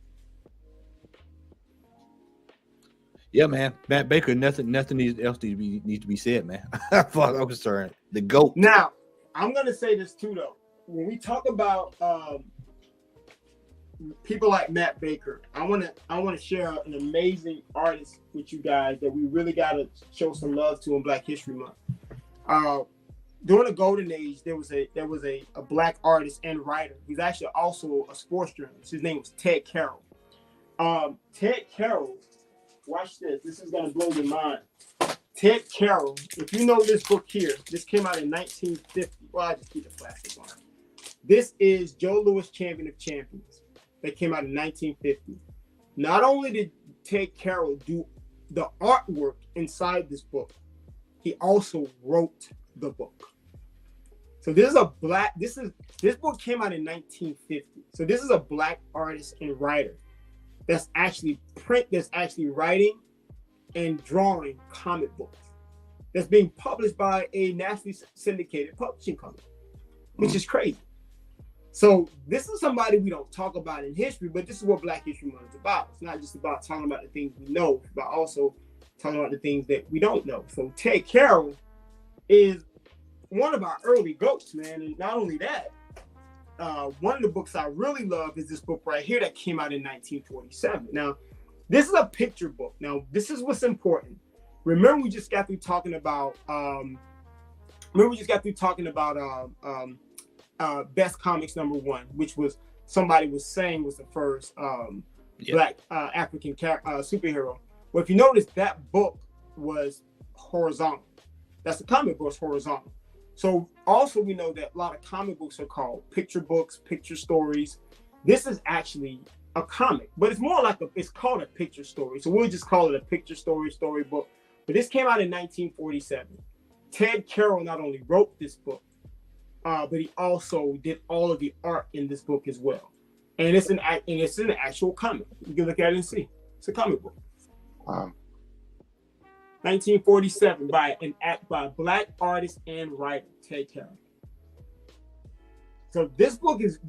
Yeah, man. Matt Baker, nothing else needs to be said, man. As far as I'm concerned, the GOAT. Now, I'm gonna say this too, though. When we talk about people like Matt Baker, I wanna share an amazing artist with you guys that we really gotta show some love to in Black History Month. During the golden age, there was a Black artist and writer. He's actually also a sports journalist. His name was Ted Carroll. Ted Carroll, watch this. This is gonna blow your mind. Ted Carroll, if you know this book here, this came out in 1950. Well, I just keep the plastic on. This is Joe Louis, Champion of Champions. That came out in 1950. Not only did Ted Carroll do the artwork inside this book, he also wrote the book. So this book came out in 1950. So this is a Black artist and writer that's actually writing and drawing comic books that's being published by a nationally syndicated publishing company, which is crazy. So this is somebody we don't talk about in history, but this is what Black History Month is about. It's not just about talking about the things we know, but also talking about the things that we don't know. So Ted Carroll is one of our early GOATs, man. And not only that, one of the books I really love is this book right here that came out in 1947. Now, this is a picture book. Now, this is what's important. Remember, we just got through talking about Best Comics #1, which was somebody was saying was the first Black African superhero. Well, if you notice, that book was horizontal. That's the comic book, horizontal. So also we know that a lot of comic books are called picture books, picture stories. This is actually a comic, but it's more like it's called a picture story. So we'll just call it a picture storybook. But this came out in 1947. Ted Carroll not only wrote this book, but he also did all of the art in this book as well. And it's an actual comic. You can look at it and see. It's a comic book. Wow. 1947 by a Black artist and writer, Ted Carroll. So this book is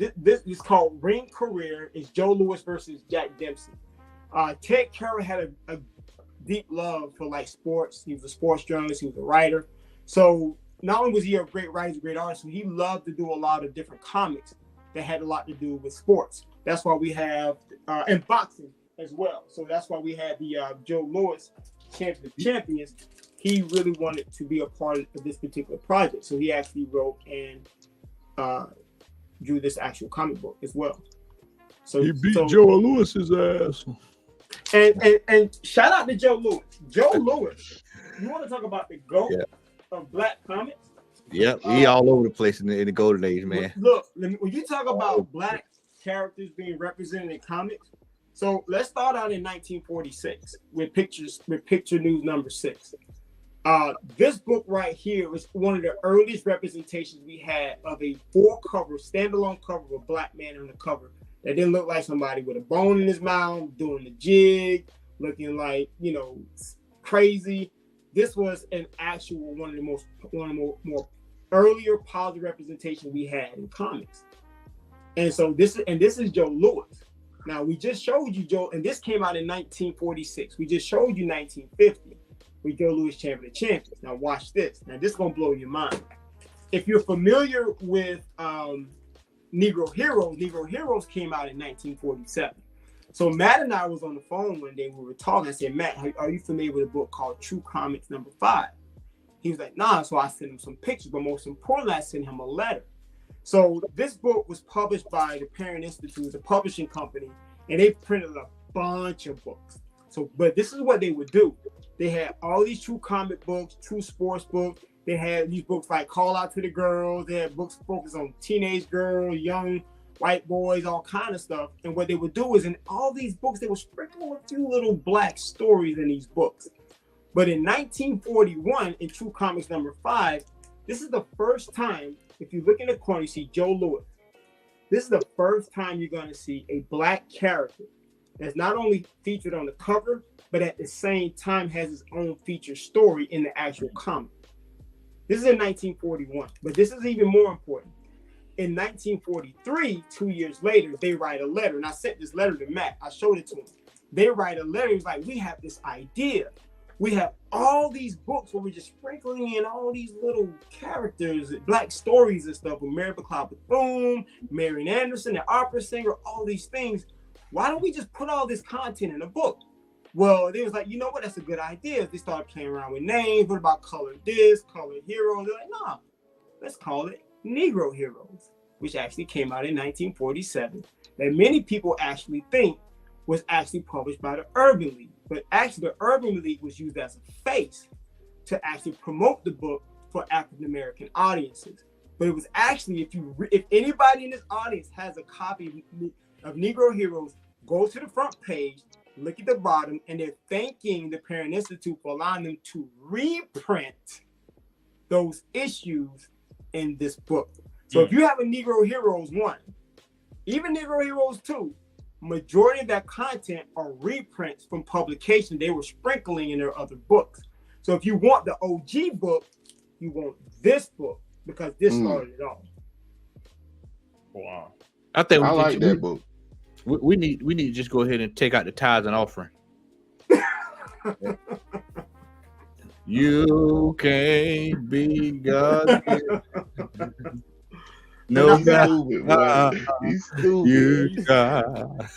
called Ring Career. It's Joe Louis versus Jack Dempsey. Ted Carroll had a deep love for like sports. He was a sports journalist. He was a writer. So not only was he a great writer, he's a great artist, but he loved to do a lot of different comics that had a lot to do with sports. That's why we have and boxing as well. So that's why we had the Joe Louis Champion of Champions. He really wanted to be a part of this particular project, so he actually wrote and drew this actual comic book as well. So he beat Joe Lewis's ass. And shout out to Joe Louis. Joe Louis, you want to talk about the GOAT of Black comics? Yep, he all over the place in the golden age, man. Look, when you talk about Black characters being represented in comics, so let's start out in 1946 with Picture News #6. This book right here was one of the earliest representations we had of a standalone cover of a Black man on the cover that didn't look like somebody with a bone in his mouth, doing the jig, looking like, crazy. This was an actual one of the more earlier positive representation we had in comics. And so this is Joe Louis. Now we just showed you Joe, and this came out in 1946. We just showed you 1950 with Joe Louis Champion of Champions. Now watch this. Now this is gonna blow your mind. If you're familiar with Negro Heroes came out in 1947. So Matt and I was on the phone one day. We were talking. I said, Matt, are you familiar with a book called True Comics #5? He was like, nah. So I sent him some pictures, but most importantly, I sent him a letter. So this book was published by the Parent Institute, the publishing company, and they printed a bunch of books. So, but this is what they would do. They had all these true comic books, true sports books. They had these books like Call Out to the Girls. They had books focused on teenage girls, young white boys, all kind of stuff. And what they would do is in all these books, they would sprinkle a few little black stories in these books. But in 1941, in True Comics #5, this is the first time, if you look in the corner, you see Joe Lewis. This is the first time you're going to see a black character that's not only featured on the cover, but at the same time has its own feature story in the actual comic. This is in 1941, but this is even more important. In 1943, 2 years later, they write a letter, and I sent this letter to Matt. I showed it to him. They write a letter. He's like, we have this idea. We have all these books where we're just sprinkling in all these little characters, black stories and stuff with Mary McLeod Bethune, Marian Anderson, the opera singer, all these things. Why don't we just put all this content in a book? Well, they was like, you know what? That's a good idea. They started playing around with names. What about Colored this, Colored Hero? They're like, nah, let's call it Negro Heroes, which actually came out in 1947. That many people actually think was actually published by the Urban League. But actually, the Urban League was used as a face to actually promote the book for African-American audiences. But it was actually, if anybody in this audience has a copy of Negro Heroes, go to the front page, look at the bottom, and they're thanking the Parent Institute for allowing them to reprint those issues in this book. So if you have a Negro Heroes 1, even Negro Heroes 2, majority of that content are reprints from publication they were sprinkling in their other books. So if you want the OG book, you want this book because this started it all. Wow. I think I like that book. We need to just go ahead and take out the tithes and offering. You can't be God. No, He's stupid. You got.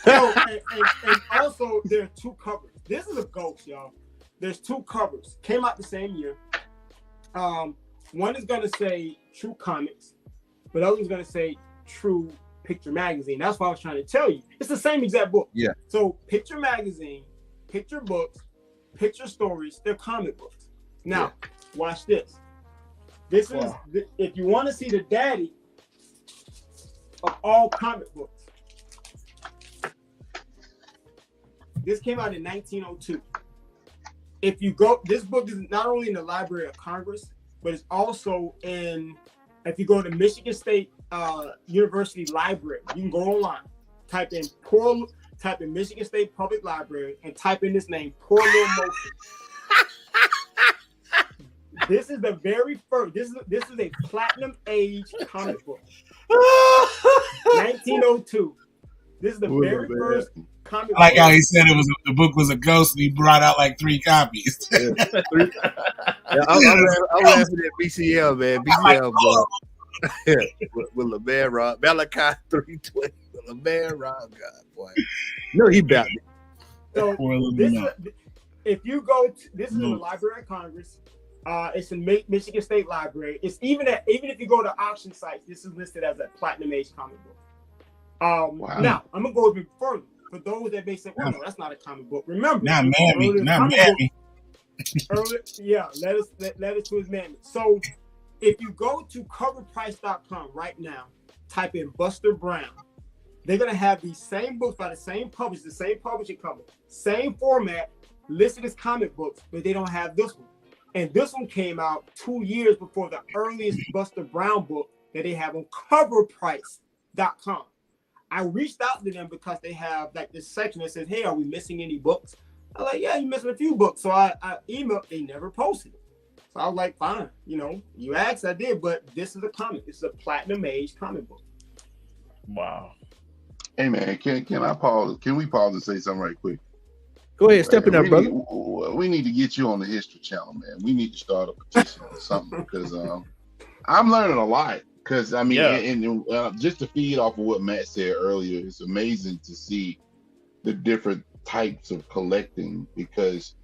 And also there are two covers. This is a ghost, y'all. There's two covers. Came out the same year. One is gonna say True Comics, but the other one's gonna say True Picture Magazine. That's what I was trying to tell you. It's the same exact book. Yeah. So Picture Magazine, Picture Books, Picture Stories, they're comic books. Now, watch this. This is, if you want to see the daddy of all comic books, this came out in 1902. If you go, this book is not only in the Library of Congress, but it's also in, if you go to Michigan State University Library, you can go online, type in Michigan State Public Library and type in this name, Poor Little Motion. This is the very first, this is a platinum age comic book. 1902. This is the very first comic book. Like how he said the book was a ghost and he brought out like 3 copies. I'm laughing at BCL, man. BCL, bro. with LeBaron Rob, Malachi 320, with LeBaron Rob, God, boy. No, he backed it. So if you go, this is in the Library of Congress. It's in Michigan State Library. It's even if you go to auction sites, this is listed as a platinum age comic book. Now I'm gonna go even further. For those that may say, "Well, no, that's not a comic book." Remember, not Mammy. Let us to his mammy. So if you go to coverprice.com right now, type in Buster Brown. They're gonna have these same books by the same publisher, the same publishing company, same format, listed as comic books, but they don't have this one. And this one came out 2 years before the earliest Buster Brown book that they have on coverprice.com. I reached out to them because they have like this section that says, "Hey, are we missing any books?" I'm like, "Yeah, you're missing a few books." So I emailed, they never posted it. So I was like, fine, you asked, I did, but this is a comic. This is a platinum age comic book. Wow. Hey man, can I pause? Can we pause and say something right quick? Go ahead, step in there, brother. We need to get you on the History Channel, man. We need to start a petition or something because I'm learning a lot Because I mean, and just to feed off of what Matt said earlier, it's amazing to see the different types of collecting. Because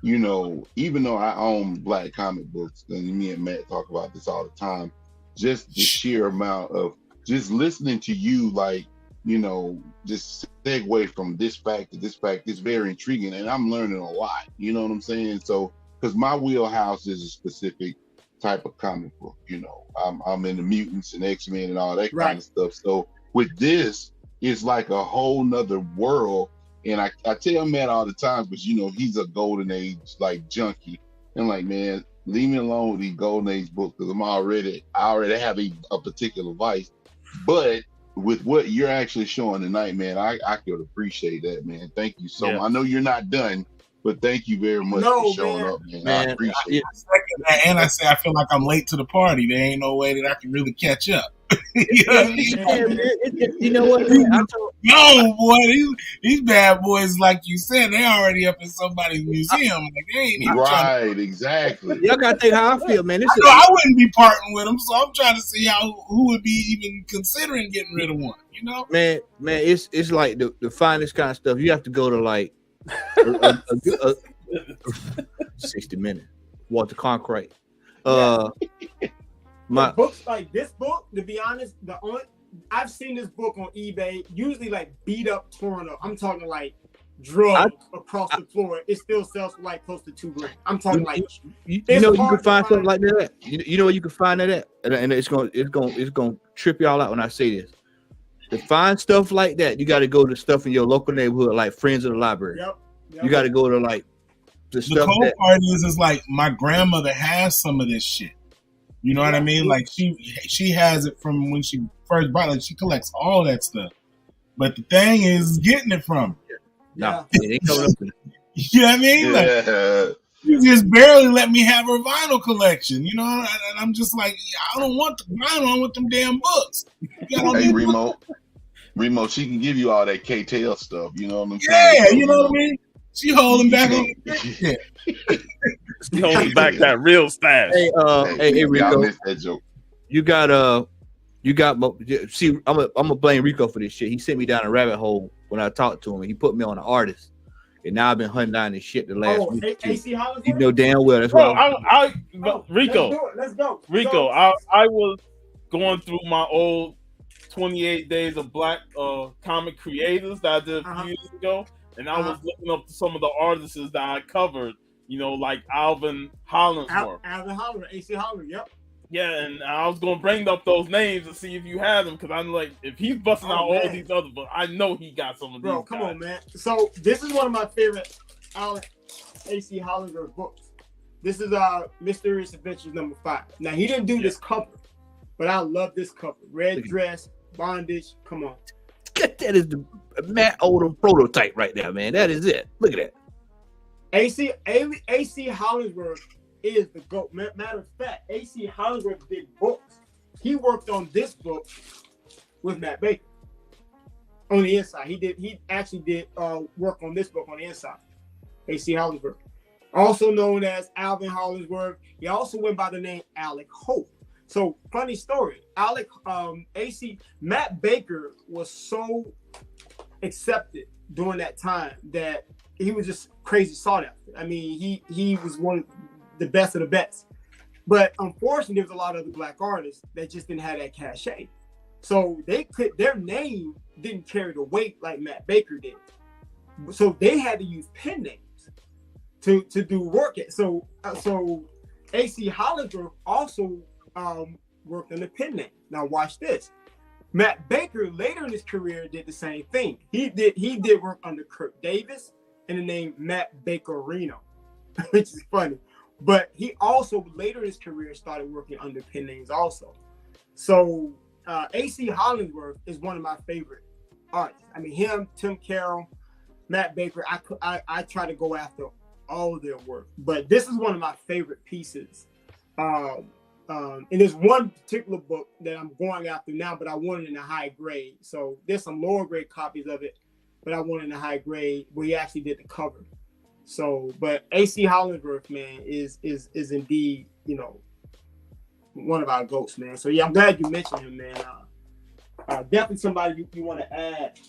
you know, even though I own black comic books, and me and Matt talk about this all the time, just the sheer amount of just listening to you, like, you know, just segue from this fact to this fact is very intriguing, and I'm learning a lot. You know what I'm saying? So, because my wheelhouse is a specific type of comic book, you know, I'm in the mutants and X-Men and all that kind of stuff. So with this, it's like a whole nother world. And I tell Matt all the time, but you know, he's a golden age like junkie. And like, man, leave me alone with these golden age books, because I already have a particular vice. But with what you're actually showing tonight, man, I could appreciate that, man. Thank you so much. I know you're not done, but thank you very much for showing up, man. I appreciate it. And I say I feel like I'm late to the party. There ain't no way that I can really catch up. You know what I mean? You know what? No, boy, these bad boys, like you said, they already up in somebody's museum. Like, they ain't even exactly. Y'all gotta think how I feel, man. I wouldn't be parting with them, so I'm trying to see who would be even considering getting rid of one. You know, man, it's like the finest kind of stuff. You have to go to like 60 Minutes, Walter Concrete. My books like this book, to be honest, I've seen this book on eBay, usually like beat up, torn up. I'm talking like drugs across the floor. It still sells for like close to $2,000. I'm talking like you know you can find something like that. You know where you can find that at, and it's gonna trip y'all out when I say this. To find stuff like that, you got to go to stuff in your local neighborhood, like Friends of the Library. Yep. You got to go to like the stuff. Cool part is like my grandmother has some of this shit. You know what I mean? Like she has it from when she first bought it. Like, she collects all that stuff. But the thing is getting it from. No, it ain't coming up to that. You know what I mean? Like, you just barely let me have her vinyl collection, you know? And I'm just like, I don't want the vinyl, I want them damn books. Hey, Remo, she can give you all that K-Tail stuff, you know what I'm saying? Yeah, you know what I mean? She holding back on shit. She holding back that real stash. Hey, Rico, missed that joke. You got see, I'm gonna blame Rico for this shit. He sent me down a rabbit hole when I talked to him, and he put me on an artist. And now I've been hunting down this shit the last week. AC Hollingsworth? You know damn well that's what Rico. Let's go. Rico, I was going through my old 28 Days of Black comic creators that I did a few years ago, and I was looking up some of the artists that I covered, you know, like Alvin Hollingsworth. Alvin Hollingsworth, AC Hollingsworth, yep. Yeah, and I was going to bring up those names and see if you had them, because I'm like, if he's busting out all these other books, I know he got some of these. Bro, come on, man. So this is one of my favorite AC Hollingsworth books. This is Mysterious Adventures #5. Now, he didn't do this cover, but I love this cover. Red dress, bondage, come on. That is the Matt Odom prototype right there, man. That is it. Look at that. AC Hollingsworth is the GOAT. Matter of fact, AC Hollingsworth did books. He worked on this book with Matt Baker on the inside. He actually did work on this book on the inside. AC Hollingsworth, also known as Alvin Hollingsworth. He also went by the name Alec Hope. So funny story. Matt Baker was so accepted during that time that he was just crazy sought after. I mean, he was one of the best of the best. But unfortunately, there was a lot of other black artists that just didn't have that cachet. So their name didn't carry the weight like Matt Baker did. So they had to use pen names to do work. So AC Hollingsworth also worked on the pen name. Now watch this. Matt Baker later in his career did the same thing. He did work under Kirk Davis and the name Matt Bakerino, which is funny. But he also later in his career started working under pen names also. So AC Hollingsworth is one of my favorite artists. I mean, him, Tim Carroll, Matt Baker. I try to go after all of their work, but this is one of my favorite pieces. And there's one particular book that I'm going after now, but I want it in a high grade. So there's some lower grade copies of it, but I want it in a high grade where he actually did the cover. So, but AC Hollingsworth, man, is indeed, you know, one of our goats, man. So yeah, I'm glad you mentioned him, man. Definitely somebody you want to add.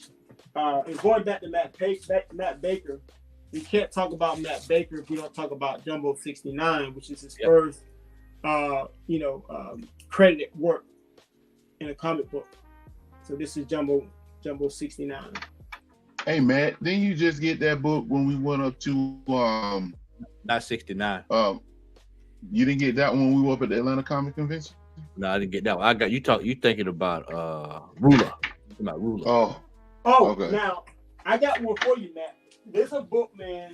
And going back to Matt Baker, we can't talk about Matt Baker if we don't talk about Jumbo 69, which is his first, credited work in a comic book. So this is Jumbo 69. Hey Matt, didn't you just get that book when we went up to not 69? You didn't get that one when we were up at the Atlanta Comic Convention? No, I didn't get that one. I got you thinking about Ruler. About Ruler. Oh, okay. Now I got one for you, Matt. There's a book, man.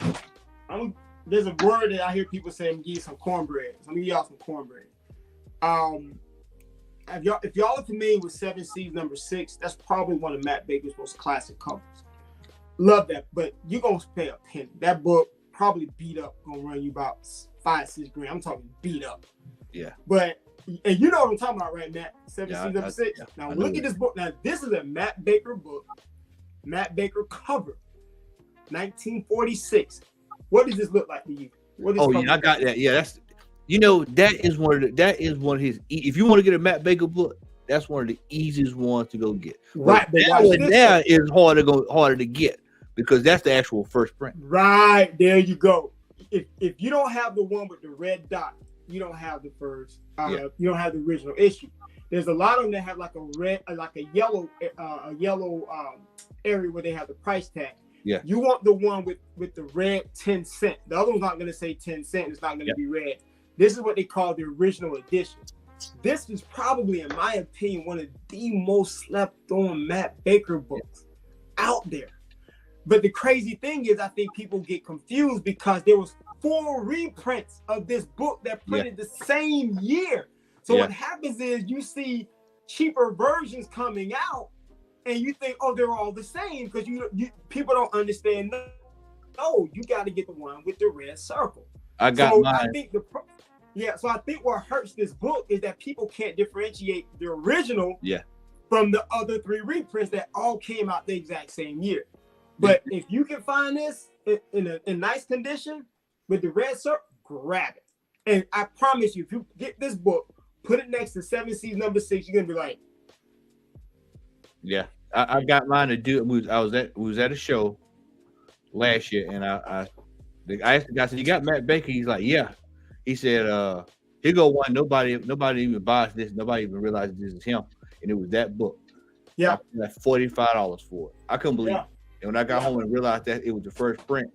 There's a word that I hear people say, I'm gonna give you some cornbread. I'm gonna give y'all some cornbread. If y'all are familiar with 7 Seas #6, that's probably one of Matt Baker's most classic covers. Love that, but you're gonna pay a penny. That book probably beat up, gonna run you about $5-6 grand. I'm talking beat up. Yeah. But and you know what I'm talking about, right, Matt? 7 Seas #6. Yeah, now look at this book. Now this is a Matt Baker book. Matt Baker cover, 1946. What does this look like to you? I got that. Yeah, that's that is one of his. If you want to get a Matt Baker book, that's one of the easiest ones to go get. Right, but that one there is harder to get because that's the actual first print. Right, there you go. If you don't have the one with the red dot, you don't have the first. You don't have the original issue. There's a lot of them that have like a yellow area where they have the price tag. Yeah. You want the one with the red 10 cent. The other one's not going to say 10 cent. It's not going to be red. This is what they call the original edition. This is probably, in my opinion, one of the most slept on Matt Baker books out there. But the crazy thing is, I think people get confused because there was 4 reprints of this book that printed the same year. So what happens is you see cheaper versions coming out, and you think, oh, they're all the same because you people don't understand. No, you got to get the one with the red circle. I got mine. So I think what hurts this book is that people can't differentiate the original from the other 3 reprints that all came out the exact same year. But if you can find this in nice condition with the red circle, grab it. And I promise you, if you get this book, put it next to 7 Seas #6, you're gonna be like, yeah. I got mine to do. We was at a show last year, and I asked the guy, said, "You got Matt Baker?" He's like, "Yeah." He said, "Here go one. Nobody even buys this. Nobody even realizes this is him." And it was that book. Yeah. I paid like $45 for it. I couldn't believe it. And when I got home and realized that it was the first print,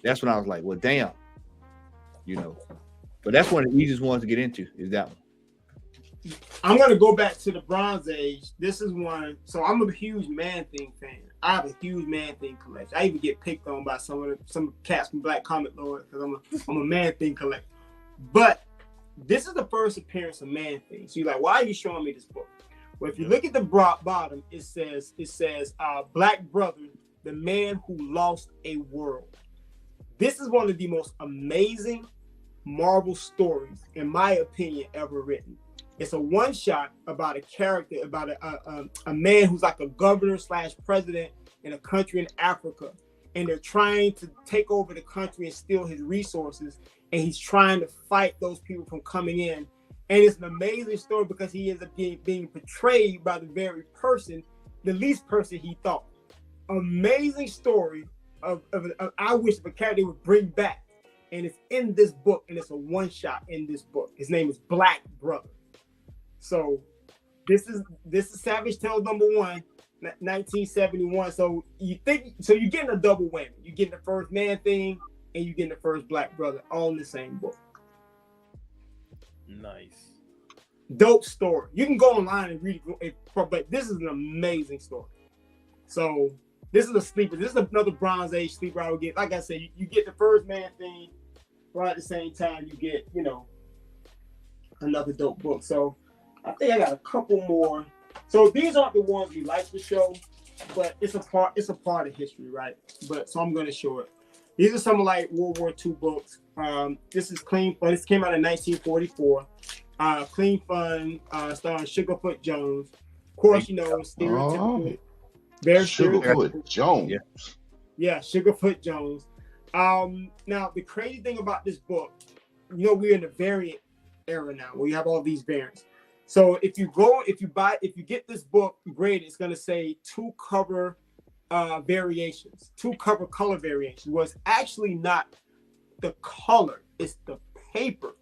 that's when I was like, "Well, damn." But that's one of the easiest ones to get into is that one. I'm going to go back to the Bronze Age. This is one. So I'm a huge Man-Thing fan. I have a huge Man-Thing collection. I even get picked on by some cats from Black Comic Lord because I'm a Man-Thing collector. But this is the first appearance of Man-Thing. So you're like, why are you showing me this book? Well, if you look at the bottom, it says Black Brother, the man who lost a world. This is one of the most amazing Marvel stories, in my opinion, ever written. It's a one-shot about a character, about a man who's like a governor / president in a country in Africa. And they're trying to take over the country and steal his resources. And he's trying to fight those people from coming in. And it's an amazing story because he ends up being portrayed by the very person, the least person he thought. Amazing story of I wish a character would bring back. And it's in this book, and it's a one-shot in this book. His name is Black Brother. So this is Savage Tales #1, 1971. So you're getting a double whammy. You're getting the first Man-Thing, and you're getting the first Black Brother, all in the same book. Nice. Dope story. You can go online and read it, but this is an amazing story. So this is a sleeper. This is another Bronze Age sleeper I would get. Like I said, you get the first Man-Thing, right at the same time you get, another dope book. So I think I got a couple more. So these aren't the ones we like to show, but it's a part of history, right? So I'm going to show it. These are some of like World War II books. This is Clean Fun. This came out in 1944. Clean Fun, starring Sugarfoot Jones. Of course, stereotypical. Very Sugarfoot Jones. Yeah, Sugarfoot Jones. Now the crazy thing about this book, we're in the variant era now, where you have all these variants. So if you get this book graded, it's gonna say 2 cover variations, 2 cover color variations. Well, it's actually not the color, it's the paper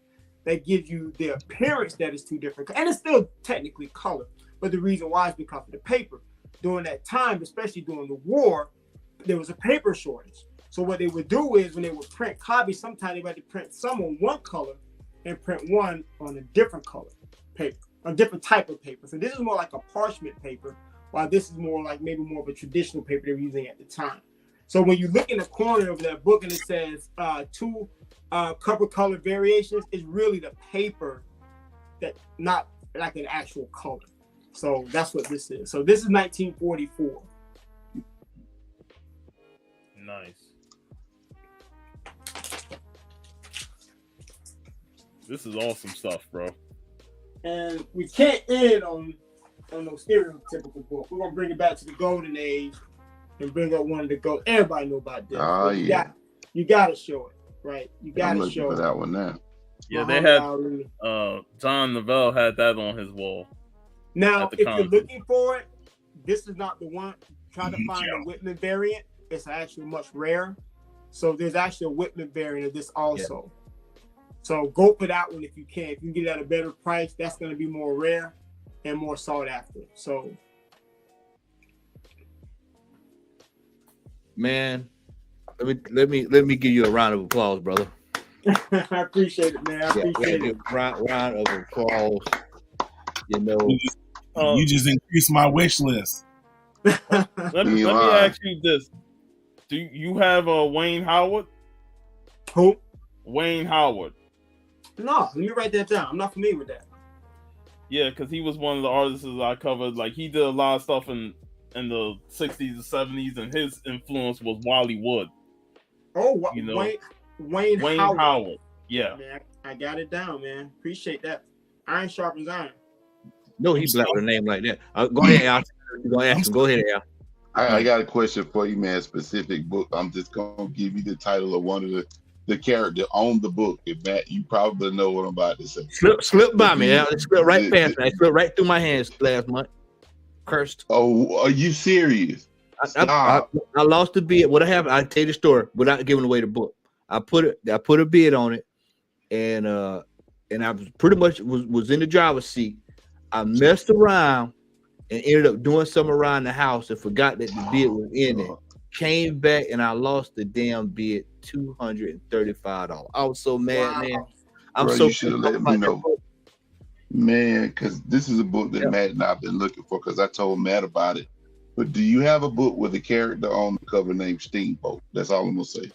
that gives you the appearance that is 2 different, and it's still technically color. But the reason why is because of the paper. During that time, especially during the war, there was a paper shortage. So what they would do is when they would print copies, sometimes they had to print some on one color and print one on a different color paper, a different type of paper. So this is more like a parchment paper, while this is more like maybe more of a traditional paper they were using at the time. So when you look in the corner of that book and it says 2 cover color variations, it's really the paper that not like an actual color. So that's what this is. So this is 1944. Nice. This is awesome stuff, bro. And we can't end on no stereotypical book. We're gonna bring it back to the golden age and bring up one of the gold. Everybody know about this. Oh yeah. You gotta show it, right? You I'm gotta looking show for it. that one now. Yeah, they had John Novell had that on his wall. Now, if you're looking for it, this is not the one. Try to find a Whitman variant. It's actually much rare. So there's actually a Whitman variant of this also. Yeah. So go for that one if you can. If you can get it at a better price, that's going to be more rare and more sought after. So, man, let me give you a round of applause, brother. I appreciate it, man. I appreciate it. Round of applause. You know, you just increased my wish list. let me ask you this: do you have a Wayne Howard? Who? Wayne Howard. No, let me write that down. I'm not familiar with that. Yeah, because he was one of the artists I covered. Like he did a lot of stuff in the 60s and 70s, and his influence was Wally Wood. Oh, what? You know, Wayne Howard. Yeah, man, I got it down, man. Appreciate that. Iron sharpens iron. No, he's black with a name like that. Go ahead, Al. You're gonna ask him. Go ahead, Al. I got a question for you, man. Specific book. I'm just gonna give you the title of one of the character on the book. If Matt, you probably know what I'm about to say. Slip by me, Al. It slipped right past me. It slipped right through my hands last month. Cursed. Oh, are you serious? I lost the bid. What happened? I tell you the story without giving away the book. I put a bid on it, and I was pretty much was in the driver's seat. I messed around and ended up doing something around the house and forgot that the bid was in it. Came back and I lost the damn bid, $235. I was so mad, man. I'm Bro, so you should have let me know, man, because this is a book that Matt and I've been looking for. Because I told Matt about it. But do you have a book with a character on the cover named Steamboat? That's all I'm gonna say.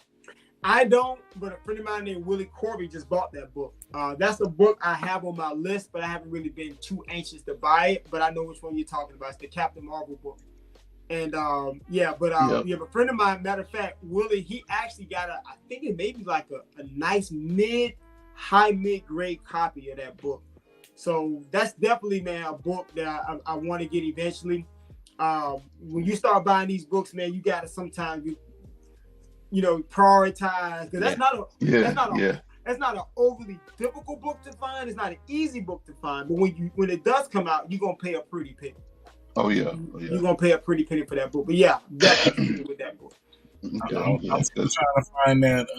I don't, but a friend of mine named Willie Corby just bought that book. That's a book I have on my list, but I haven't really been too anxious to buy it. But I know which one you're talking about. It's the Captain Marvel book. And a friend of mine, matter of fact, Willie, he actually got I think it may be like a nice high mid-grade copy of that book. So that's definitely, man, a book that I want to get eventually. When you start buying these books, man, you got to sometimes prioritize, because that's not an overly difficult book to find. It's not an easy book to find, but when it does come out, you're gonna pay a pretty penny. Oh yeah. You're gonna pay a pretty penny for that book. But yeah, definitely with that book. I'm still trying to find that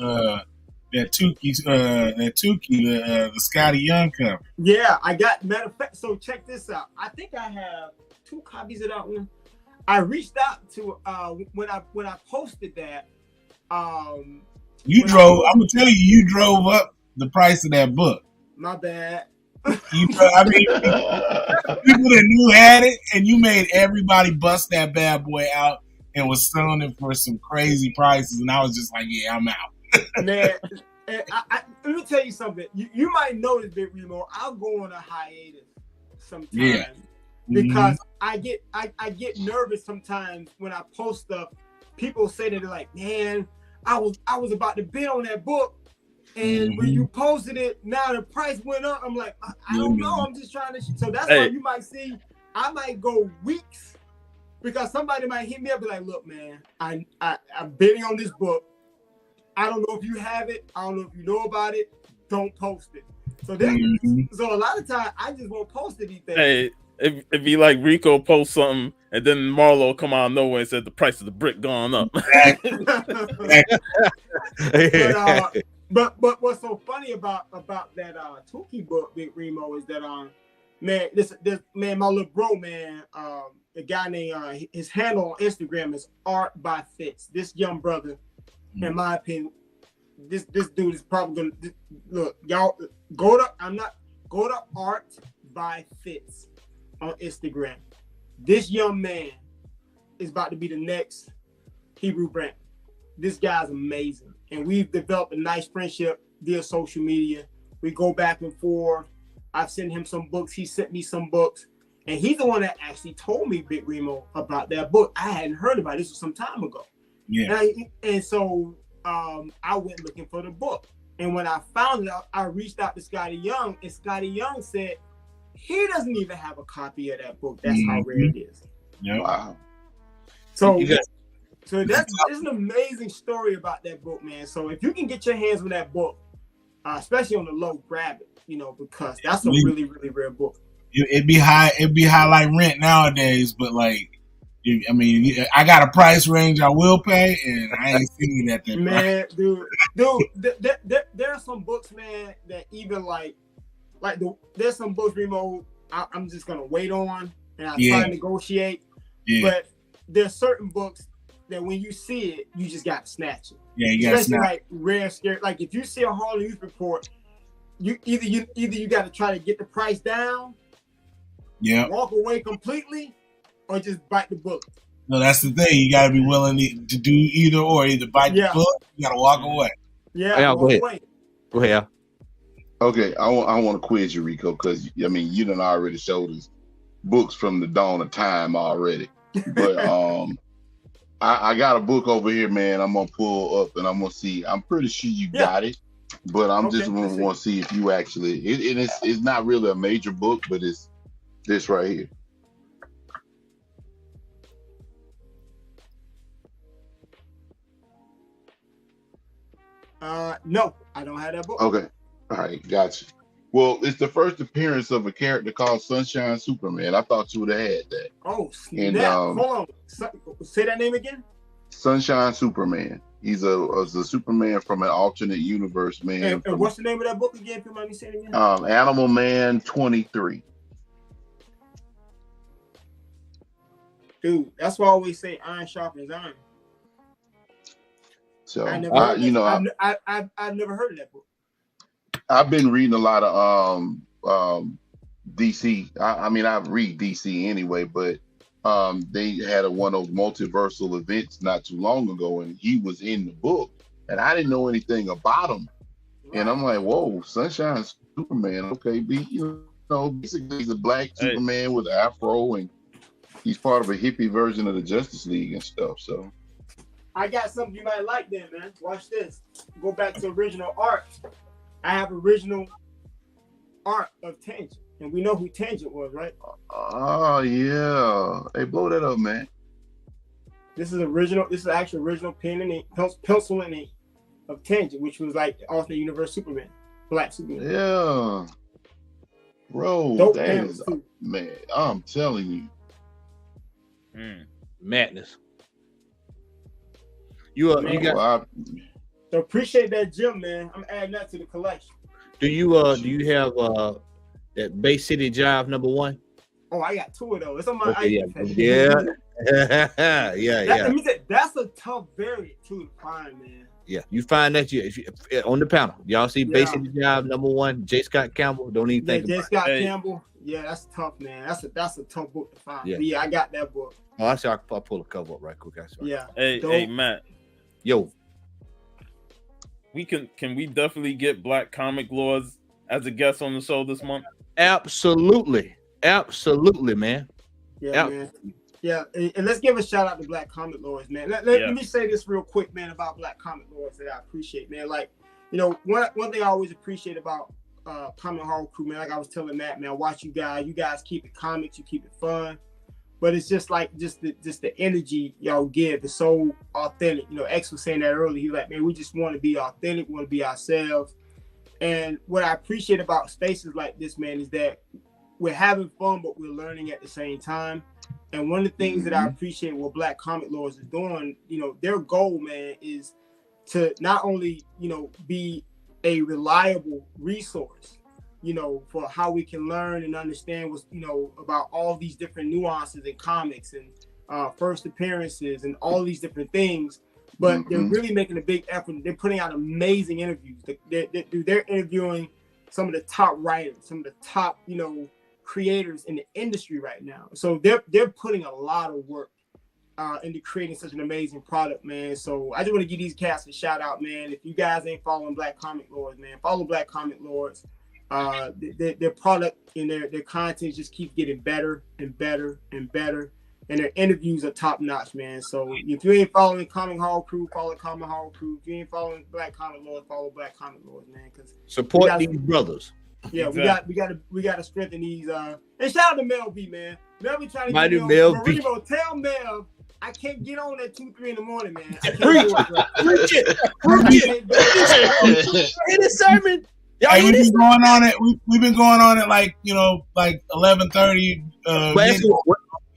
Tukey, the Scotty Young cover. Yeah, I got, matter of fact. So check this out. I think I have 2 copies of that one. I reached out to when I posted that. I'm gonna tell you, you drove up the price of that book. My bad. People that knew had it, and you made everybody bust that bad boy out and was selling it for some crazy prices, and I was just like, yeah, I'm out. Man, let me tell you something. You might know this, Big Remo. I'll go on a hiatus sometimes because I get nervous sometimes when I post stuff. People say that they're like, man, I was about to bid on that book, and when you posted it, now the price went up. I'm like, I don't know. I'm just trying to. So that's why you might see I might go weeks because somebody might hit me up and be like, look, man, I'm bidding on this book. I don't know if you have it. I don't know if you know about it. Don't post it. So then, so a lot of times I just won't post anything. Hey, if be like Rico post something and then Marlo come out of nowhere and said the price of the brick gone up. But what's so funny about that Tukey book, Big Remo, is that man, this man, my little bro, man, a guy named his handle on Instagram is Art by Fitz. This young brother, in my opinion, this dude is probably gonna look. Y'all go to Art by Fitz on Instagram. This young man is about to be the next Hebrew Brand. This guy's amazing, and we've developed a nice friendship via social media. We go back and forth. I've sent him some books. He sent me some books, and he's the one that actually told me, Big Remo, about that book. I hadn't heard about it. This was some time ago. Yeah. And so I went looking for the book, and when I found it, I reached out to Scotty Young, and Scotty Young said he doesn't even have a copy of that book. That's how rare it is. Yeah. Wow. So that's an amazing story about that book, man. So if you can get your hands on that book, especially on the low, grab it, because that's a really, really rare book. It'd be high like rent nowadays, but like, I mean, I got a price range I will pay, and I ain't seen it at that man, dude, there are some books, man, that even there's some books, Remo, I'm just gonna wait on, and I try to negotiate. Yeah. But there's certain books that when you see it, you just gotta snatch it. Yeah, you gotta snatch. Like rare, scary. Like if you see a Harlem Youth Report, you either got to try to get the price down, walk away completely, or just bite the bullet. No, that's the thing. You got to be willing to do either or. Either bite the bullet, you got to walk away. Yeah, go ahead. Go ahead. Okay, I want to quiz you, Rico, because I mean you done already showed us books from the dawn of time already. But I got a book over here, man. I'm gonna pull up and I'm gonna see. I'm pretty sure you got it, but I'm just gonna want to see if you actually. It's not really a major book, but it's this right here. No, I don't have that book. Okay, all right, gotcha. Well, it's the first appearance of a character called Sunshine Superman. I thought you would have had that. Oh, snap. Hold on. Say that name again. Sunshine Superman. He's a Superman from an alternate universe, man. And what's the name of that book again? If you mind me saying it again. Animal Man 23. Dude, that's why I always say iron sharpens iron. So I've never heard of that book. I've been reading a lot of DC. I mean, I read DC anyway, but they had one of those multiversal events not too long ago, and he was in the book, and I didn't know anything about him. Right. And I'm like, whoa, Sunshine Superman. Okay, basically he's a black Superman with an afro, and he's part of a hippie version of the Justice League and stuff. So I got something you might like then, man. Watch this. Go back to original art. I have original art of Tangent, and we know who Tangent was, right? Oh yeah. Hey, blow that up, man. This is original. This is actually original pen and ink, pencil and ink of Tangent, which was like the alternate universe Superman, Black Superman. Yeah, bro, Dope that is man. I'm telling you, madness. You got. So appreciate that, Jim, man. I'm adding that to the collection. Do you have that Bay City Jive #1? Oh, I got 2 of those. It's on my iPad. Yeah. Let me say, that's a tough variant too to find, man. Yeah, you find that if you on the panel. Y'all see Bay City Jive #1, J. Scott Campbell. Don't even think J. Scott Campbell. Yeah, that's tough, man. That's a tough book to find. Yeah, I got that book. Oh, I see. I'll pull a cover up right quick. Yeah. Hey, Matt. Yo. Can we definitely get Black Comic Lords as a guest on the show this month? Absolutely, man. Yeah, man. Yeah, and let's give a shout out to Black Comic Lords, man. Let me say this real quick, man, about Black Comic Lords that I appreciate, man. Like, one thing I always appreciate about Comic Horror Crew, man. Like I was telling Matt, man, watch you guys keep it comics, you keep it fun. But it's just like the energy y'all give is so authentic. X was saying that earlier. He like, man, we just want to be authentic, we want to be ourselves. And what I appreciate about spaces like this, man, is that we're having fun, but we're learning at the same time. And one of the things that I appreciate what Black Comic Lords is doing, you know, their goal, man, is to not only, you know, be a reliable resource, you know, for how we can learn and understand what's, you know, about all these different nuances in comics and first appearances and all these different things, but they're really making a big effort. They're putting out amazing interviews. They're interviewing some of the top writers, some of the top, you know, creators in the industry right now. So they're putting a lot of work into creating such an amazing product, man. So I just want to give these cats a shout out, man. If you guys ain't following Black Comic Lords, man, follow Black Comic Lords. Their product and their content just keeps getting better and better and better. And their interviews are top notch, man. So if you ain't following Comic Hall Crew, follow Comic Hall Crew. If you ain't following Black Comic Lords, follow Black Comic Lords, man. Because support these brothers. Yeah, exactly. we got to strengthen these. And shout out to Mel B, man. Mel B trying to My get new me on. Mel B. Tell Mel I can't get on at 2-3 in the morning, man. I can't Preach it. In the sermon. Hey, we've been going on it. We've been going on it like 11:30.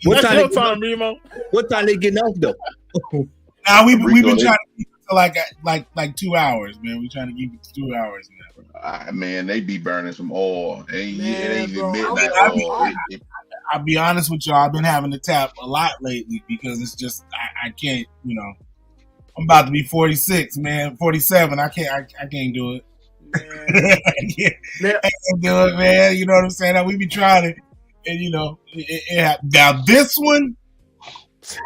What time, Remo? What time they getting off though? Now we've been trying to keep it to like 2 hours, man. We're trying to keep it to 2 hours now. Man, they be burning some oil. It ain't even midnight oil. I'll be honest with y'all. I've been having to tap a lot lately because it's just I can't. You know, I'm about to be 46, man. 47. I can't do it. I can't do it, man. You know what I'm saying? We be trying it, and you know, now this one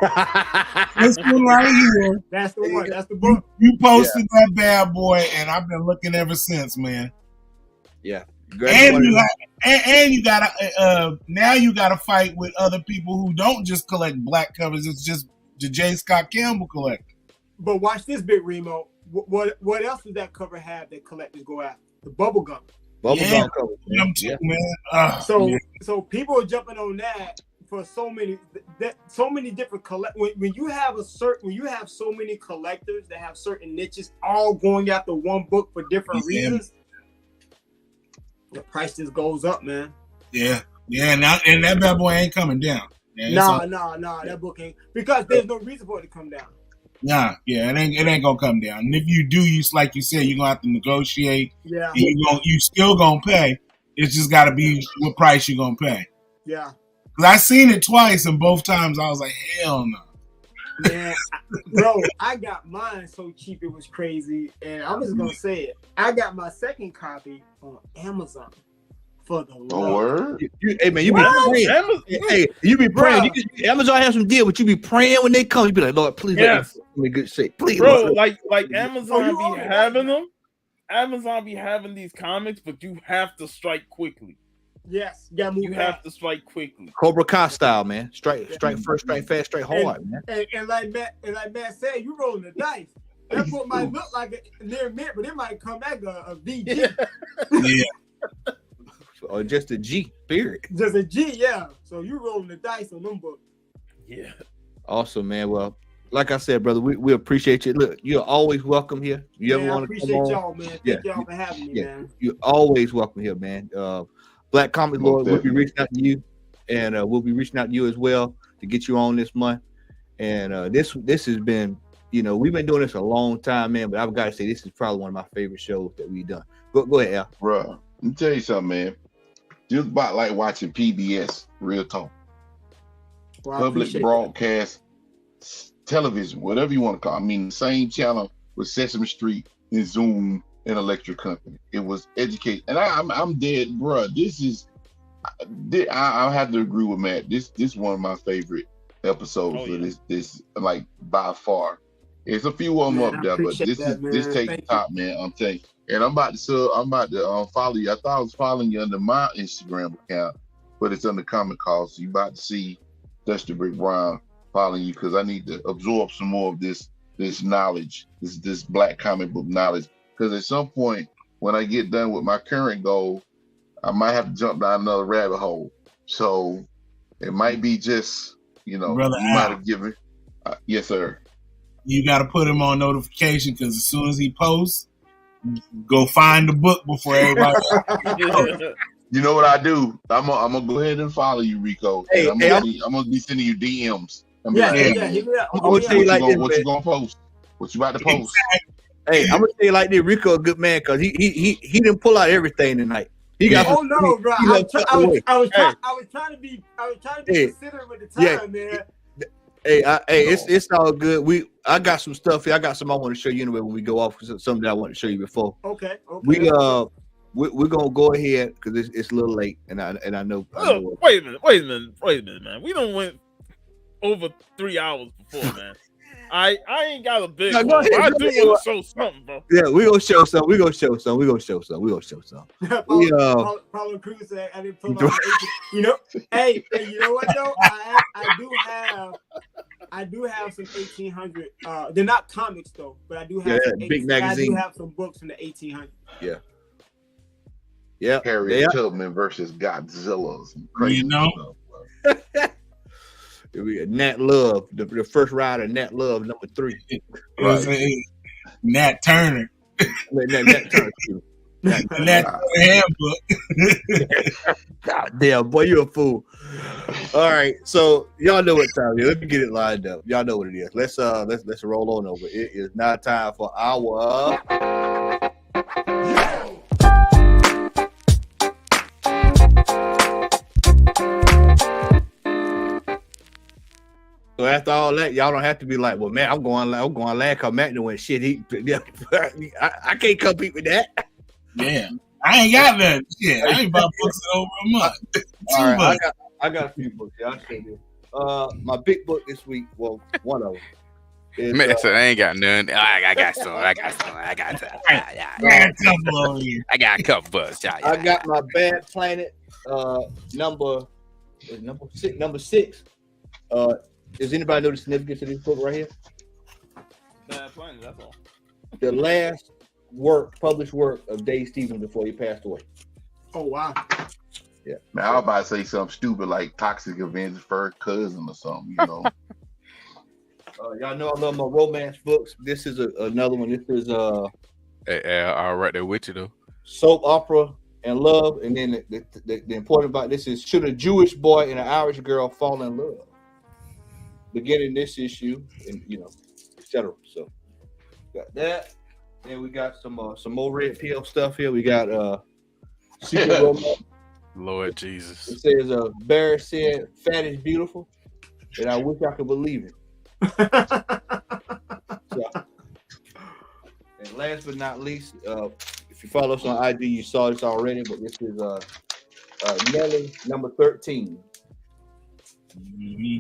right here. That's the one. That's the book. You posted that bad boy, and I've been looking ever since, man. Yeah. And you gotta now you gotta fight with other people who don't just collect black covers. It's just the J. Scott Campbell collect. But watch this bit, Remo. What else does that cover have that collectors go after? The bubblegum. Bubblegum cover. Yeah. Man. So people are jumping on that for so many different when you have so many collectors that have certain niches all going after one book for different reasons, the price just goes up, man. Yeah. And that bad boy ain't coming down. No, that book ain't, because there's no reason for it to come down. Nah, yeah, it ain't gonna come down. And if you do, like you said, you're gonna have to negotiate. Yeah. And you still gonna pay. It's just gotta be what price you're gonna pay. Yeah. Cause I seen it twice, and both times I was like, hell no. Man, bro, I got mine so cheap it was crazy, and I'm just gonna say it. I got my second copy on Amazon for the word. Hey man, you be praying. Hey, you be praying. Amazon has some deal, but you be praying when they come. You be like, Lord, please let me good shit, please, bro. Lord. Like Amazon be having them. Amazon be having these comics, but you have to strike quickly. Yes, you have to strike quickly. Cobra Kai style, man. Strike first, strike fast, strike hard, man. And like Matt said, you rolling the dice. That book might look like a near mint, but it might come back a VG. Yeah. Or just a G, period. Just a G, yeah. So you rolling the dice on them books. Yeah. Awesome, man. Well, like I said, brother, we appreciate you. Look, you're always welcome here. You ever want to come on? Appreciate y'all, man. Thank y'all for having me, man. You're always welcome here, man. Black Comic Lord will be reaching out to you, and we'll be reaching out to you as well to get you on this month. And this has been, you know, we've been doing this a long time, man. But I've got to say, this is probably one of my favorite shows that we've done. Go ahead, Al. Bro, let me tell you something, man. Just about like watching PBS, real talk. Well, public broadcast television, whatever you want to call it. I mean, the same channel with Sesame Street and Zoom and Electric Company. It was educate, and I'm dead, bro. This is, I have to agree with Matt. This is one of my favorite episodes of this like by far. There's a few of them up there, but this takes the top, man. I'm telling you. And I'm about to follow you. I thought I was following you under my Instagram account, but it's under Comic Call. So you about to see Dexter Brick Brown following you, because I need to absorb some more of this knowledge, this black comic book knowledge. Because at some point, when I get done with my current goal, I might have to jump down another rabbit hole. So it might be just, you know, Brother you might have given. Yes, sir. You got to put him on notification, because as soon as he posts, go find the book before everybody. You know what I do? I'm gonna go ahead and follow you, Rico. Hey, I'm gonna be sending you DMs. I'm Yeah, like, yeah. I'm gonna tell you like this, what you gonna post? What you about to post? Hey, I'm gonna tell you like this. Rico a good man because he didn't pull out everything tonight. He got. Oh no, bro! I was trying to be considerate with the time, man. Hey, it's all good. I got some stuff here. I got some I want to show you anyway when we go off. Something that I want to show you before. Okay. We're gonna go ahead because it's a little late, and I know. Look, wait a minute, man. We don't went over 3 hours before, man. I ain't got a big one. I do want to show something, bro. Yeah, we gonna show some. We gonna show some. Paulo Cruz said I didn't pull off. You know, hey, you know what though? I do have some 1800. They're not comics though, but I do have some big magazine. I do have some books from the 1800s. Yeah. Yeah. Harriet Tubman versus Godzilla. Some crazy stuff. Nat Love, the first rider, Nat Love, number 3. Right. Nat Turner. Nat Turner. Nat handbook. God damn, boy, you a fool. All right, so y'all know what time it is. Let me get it lined up. Y'all know what it is. Let's roll on over. It is now time for our So after all that, y'all don't have to be like, well, man, I'm going land because Matt went shit. I can't compete with that. Yeah, I ain't got that. Yeah, I ain't bought books in over a month. All right, I got a few books. Y'all show you. My big book this week. Well, one of them. Is, Man, so I ain't got none. I got some. I got a couple bucks. I got my Bad Planet number 6. Does anybody know the significance of this book right here? Bad Planet, that's all. The last published work of Dave Stevens before he passed away. Oh wow. Yeah. Man, I was about to say something stupid like Toxic Avenger First Cousin or something, you know. Y'all know I love my romance books. This is another one. This is I'll right there with you though. Soap opera and love, and then the important about this is should a Jewish boy and an Irish girl fall in love? Beginning this issue, and etc. So got that, and we got some more red pill stuff here. We got Secret Romance. Lord Jesus. It says Barry said fat is beautiful, and I wish I could believe it. And last but not least, if you follow us on IG, you saw this already, but this is Nelly number 13. Mm-hmm.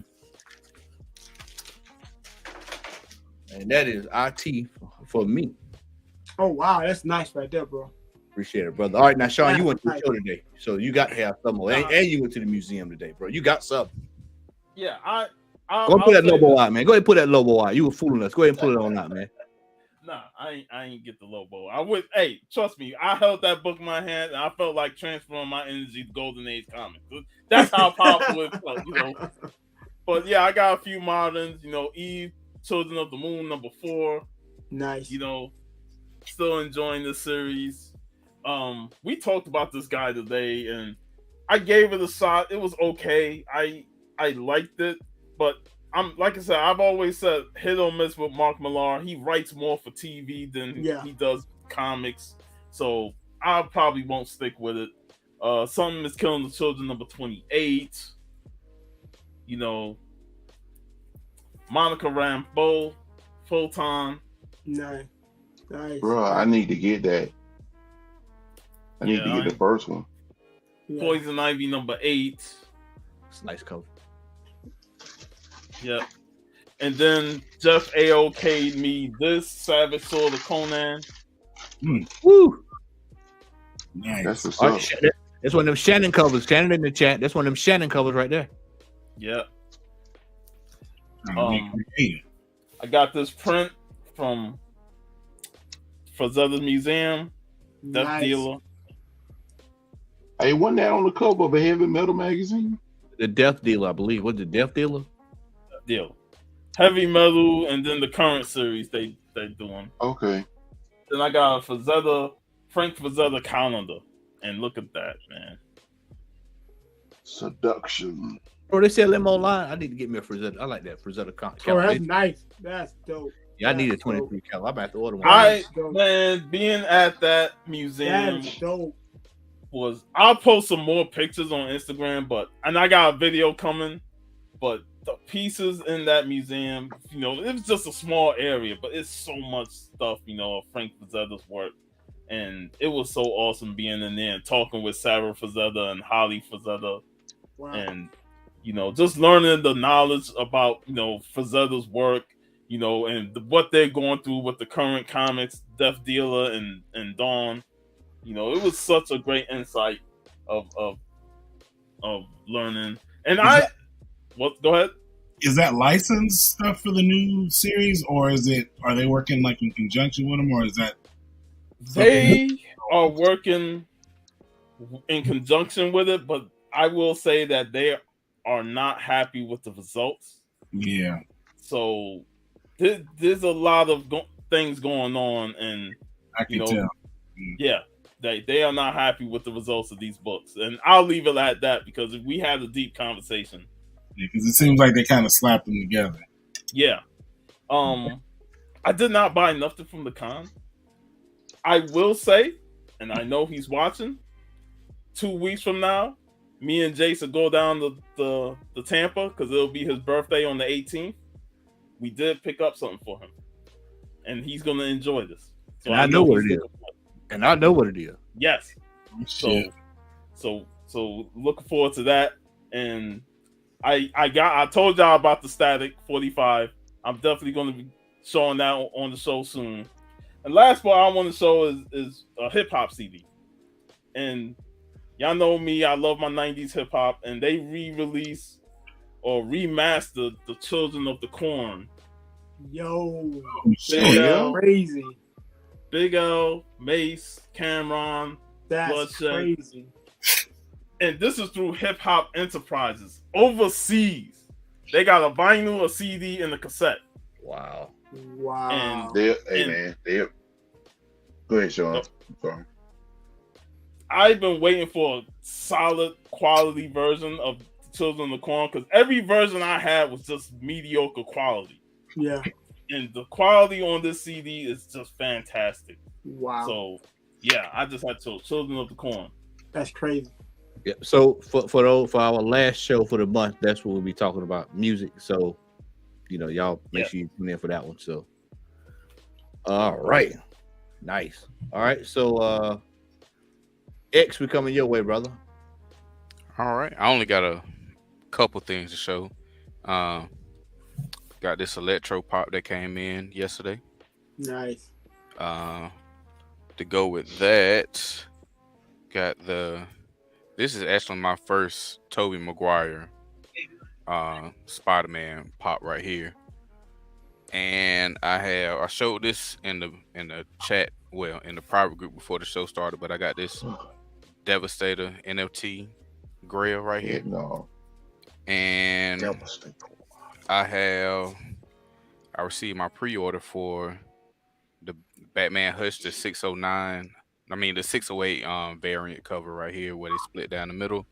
And that is IT for me. Oh wow, that's nice right there, bro. Appreciate it, brother. All right, now Sean, you went to the show today, so you got to have some more, and you went to the museum today, bro. You got something. Yeah, go ahead and put that Lobo out, man. Go ahead and put that Lobo out. You were fooling us. Go ahead and put it on out, man. Nah, I ain't get the Lobo. I would. Hey, trust me. I held that book in my hand, and I felt like transferring my energy to Golden Age comics. That's how powerful it felt, But yeah, I got a few moderns. Eve, Children of the Moon, number 4. Nice. Still enjoying the series. We talked about this guy today, and I gave it a shot. It was okay. I liked it, but like I said, I've always said hit or miss with Mark Millar. He writes more for TV than he does comics, so I probably won't stick with it. Something is Killing the Children, number 28. Monica Rambeau, full time. Nice. Bro, I need to get that. I need to get the first one. Poison Ivy, number 8. It's a nice cover. Yep. And then Jeff AOK'd me this Savage Sword of Conan. Woo! Nice. That's what's up. That's one of them Shannon covers. Shannon in the chat. That's one of them Shannon covers right there. Yep. I got this print from Frazetta's Museum. Death Dealer. Hey, wasn't that on the cover of a Heavy Metal magazine? The Death Dealer, I believe. What's the Death Dealer? Deal. Heavy Metal, and then the current series they're doing. Okay. Then I got a Frank Frazetta calendar, and look at that, man. Seduction. Bro, they sell them online. I need to get me a Frazetta. I like that Frazetta Oh, calendar. that's nice. That's dope. Yeah, I need a That's 23 calendar. I'm about to order one. Man, being at that museum That's dope. I'll post some more pictures on Instagram, and I got a video coming, but the pieces in that museum, it's just a small area, but it's so much stuff, of Frank Fazetta's work. And it was so awesome being in there and talking with Sarah Frazetta and Holly Frazetta. Wow. And, just learning the knowledge about, Frazetta's work, and what they're going through with the current comics, Death Dealer and Dawn. It was such a great insight of learning. And go ahead. Is that licensed stuff for the new series, or are they working like in conjunction with them, or is that they are working in conjunction with it? But I will say that they are not happy with the results. Yeah. So there's a lot of things going on, and I can tell. Yeah. They are not happy with the results of these books, and I'll leave it at that because we had a deep conversation. Yeah, because it seems like they kind of slapped them together. Yeah. I did not buy nothing from the con. I will say, and I know he's watching, 2 weeks from now, me and Jason go down to Tampa because it'll be his birthday on the 18th. We did pick up something for him, and he's going to enjoy this. So I know what it is. And I know what it is. Yes. So looking forward to that. And I told y'all about the Static 45. I'm definitely going to be showing that on the show soon. And last part I want to show is a hip hop CD. And y'all know me, I love my 90s hip hop, and they re-release or remaster the Children of the Corn. Yo, crazy. Big L, Mace, Cameron, that's Bloodshed. Crazy. And this is through Hip Hop Enterprises overseas. They got a vinyl, a CD, and a cassette. Wow. Wow. Man, go ahead, Sean. I'm sorry. I've been waiting for a solid quality version of Children of the Corn because every version I had was just mediocre quality. Yeah. And the quality on this CD is just fantastic. Wow. So, yeah, I just had to Children of the Corn. That's crazy. Yeah. So for our last show for the month, that's what we'll be talking about, music. So, y'all make sure you tune in for that one. So, all right, nice. All right, so X, we coming your way, brother. All right, I only got a couple things to show. Got this electro pop that came in yesterday. Nice. To go with that, got this is actually my first Tobey Maguire Spider-Man pop right here. And I showed this in the chat, well, in the private group before the show started, but I got this Devastator NFT grail right here. No. And I received my pre-order for the Batman Hush, the 609. I mean the 608 variant cover right here where they split down the middle.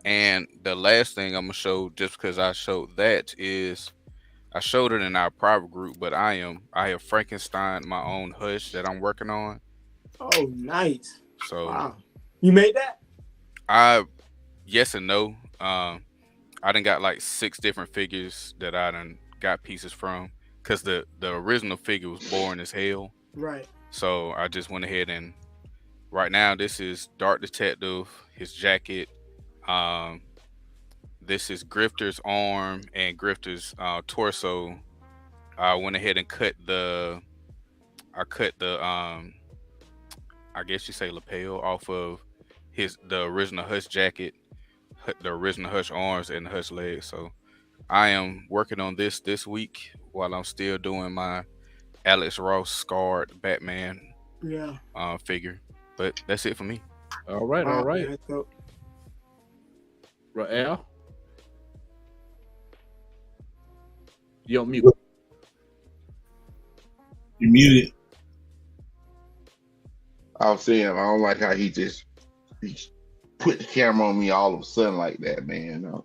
And the last thing I'm gonna show, just because I showed that, is I showed it in our private group, but I have Frankenstein my own Hush that I'm working on. Oh, nice. So wow. You made that? Yes and no. I done got like 6 different figures that I done got pieces from, because the original figure was boring as hell. Right. So I just went ahead and right now this is Dark Detective, his jacket. This is Grifter's arm and Grifter's torso. I went ahead and cut the I guess you say lapel off of the original Hush jacket, the original Hush arms and the Hush legs. So I am working on this week while I'm still doing my Alex Ross scarred Batman figure. But that's it for me. All right, all right. Rael, you're on mute. You're muted. I was saying I don't like how he put the camera on me all of a sudden like that, man.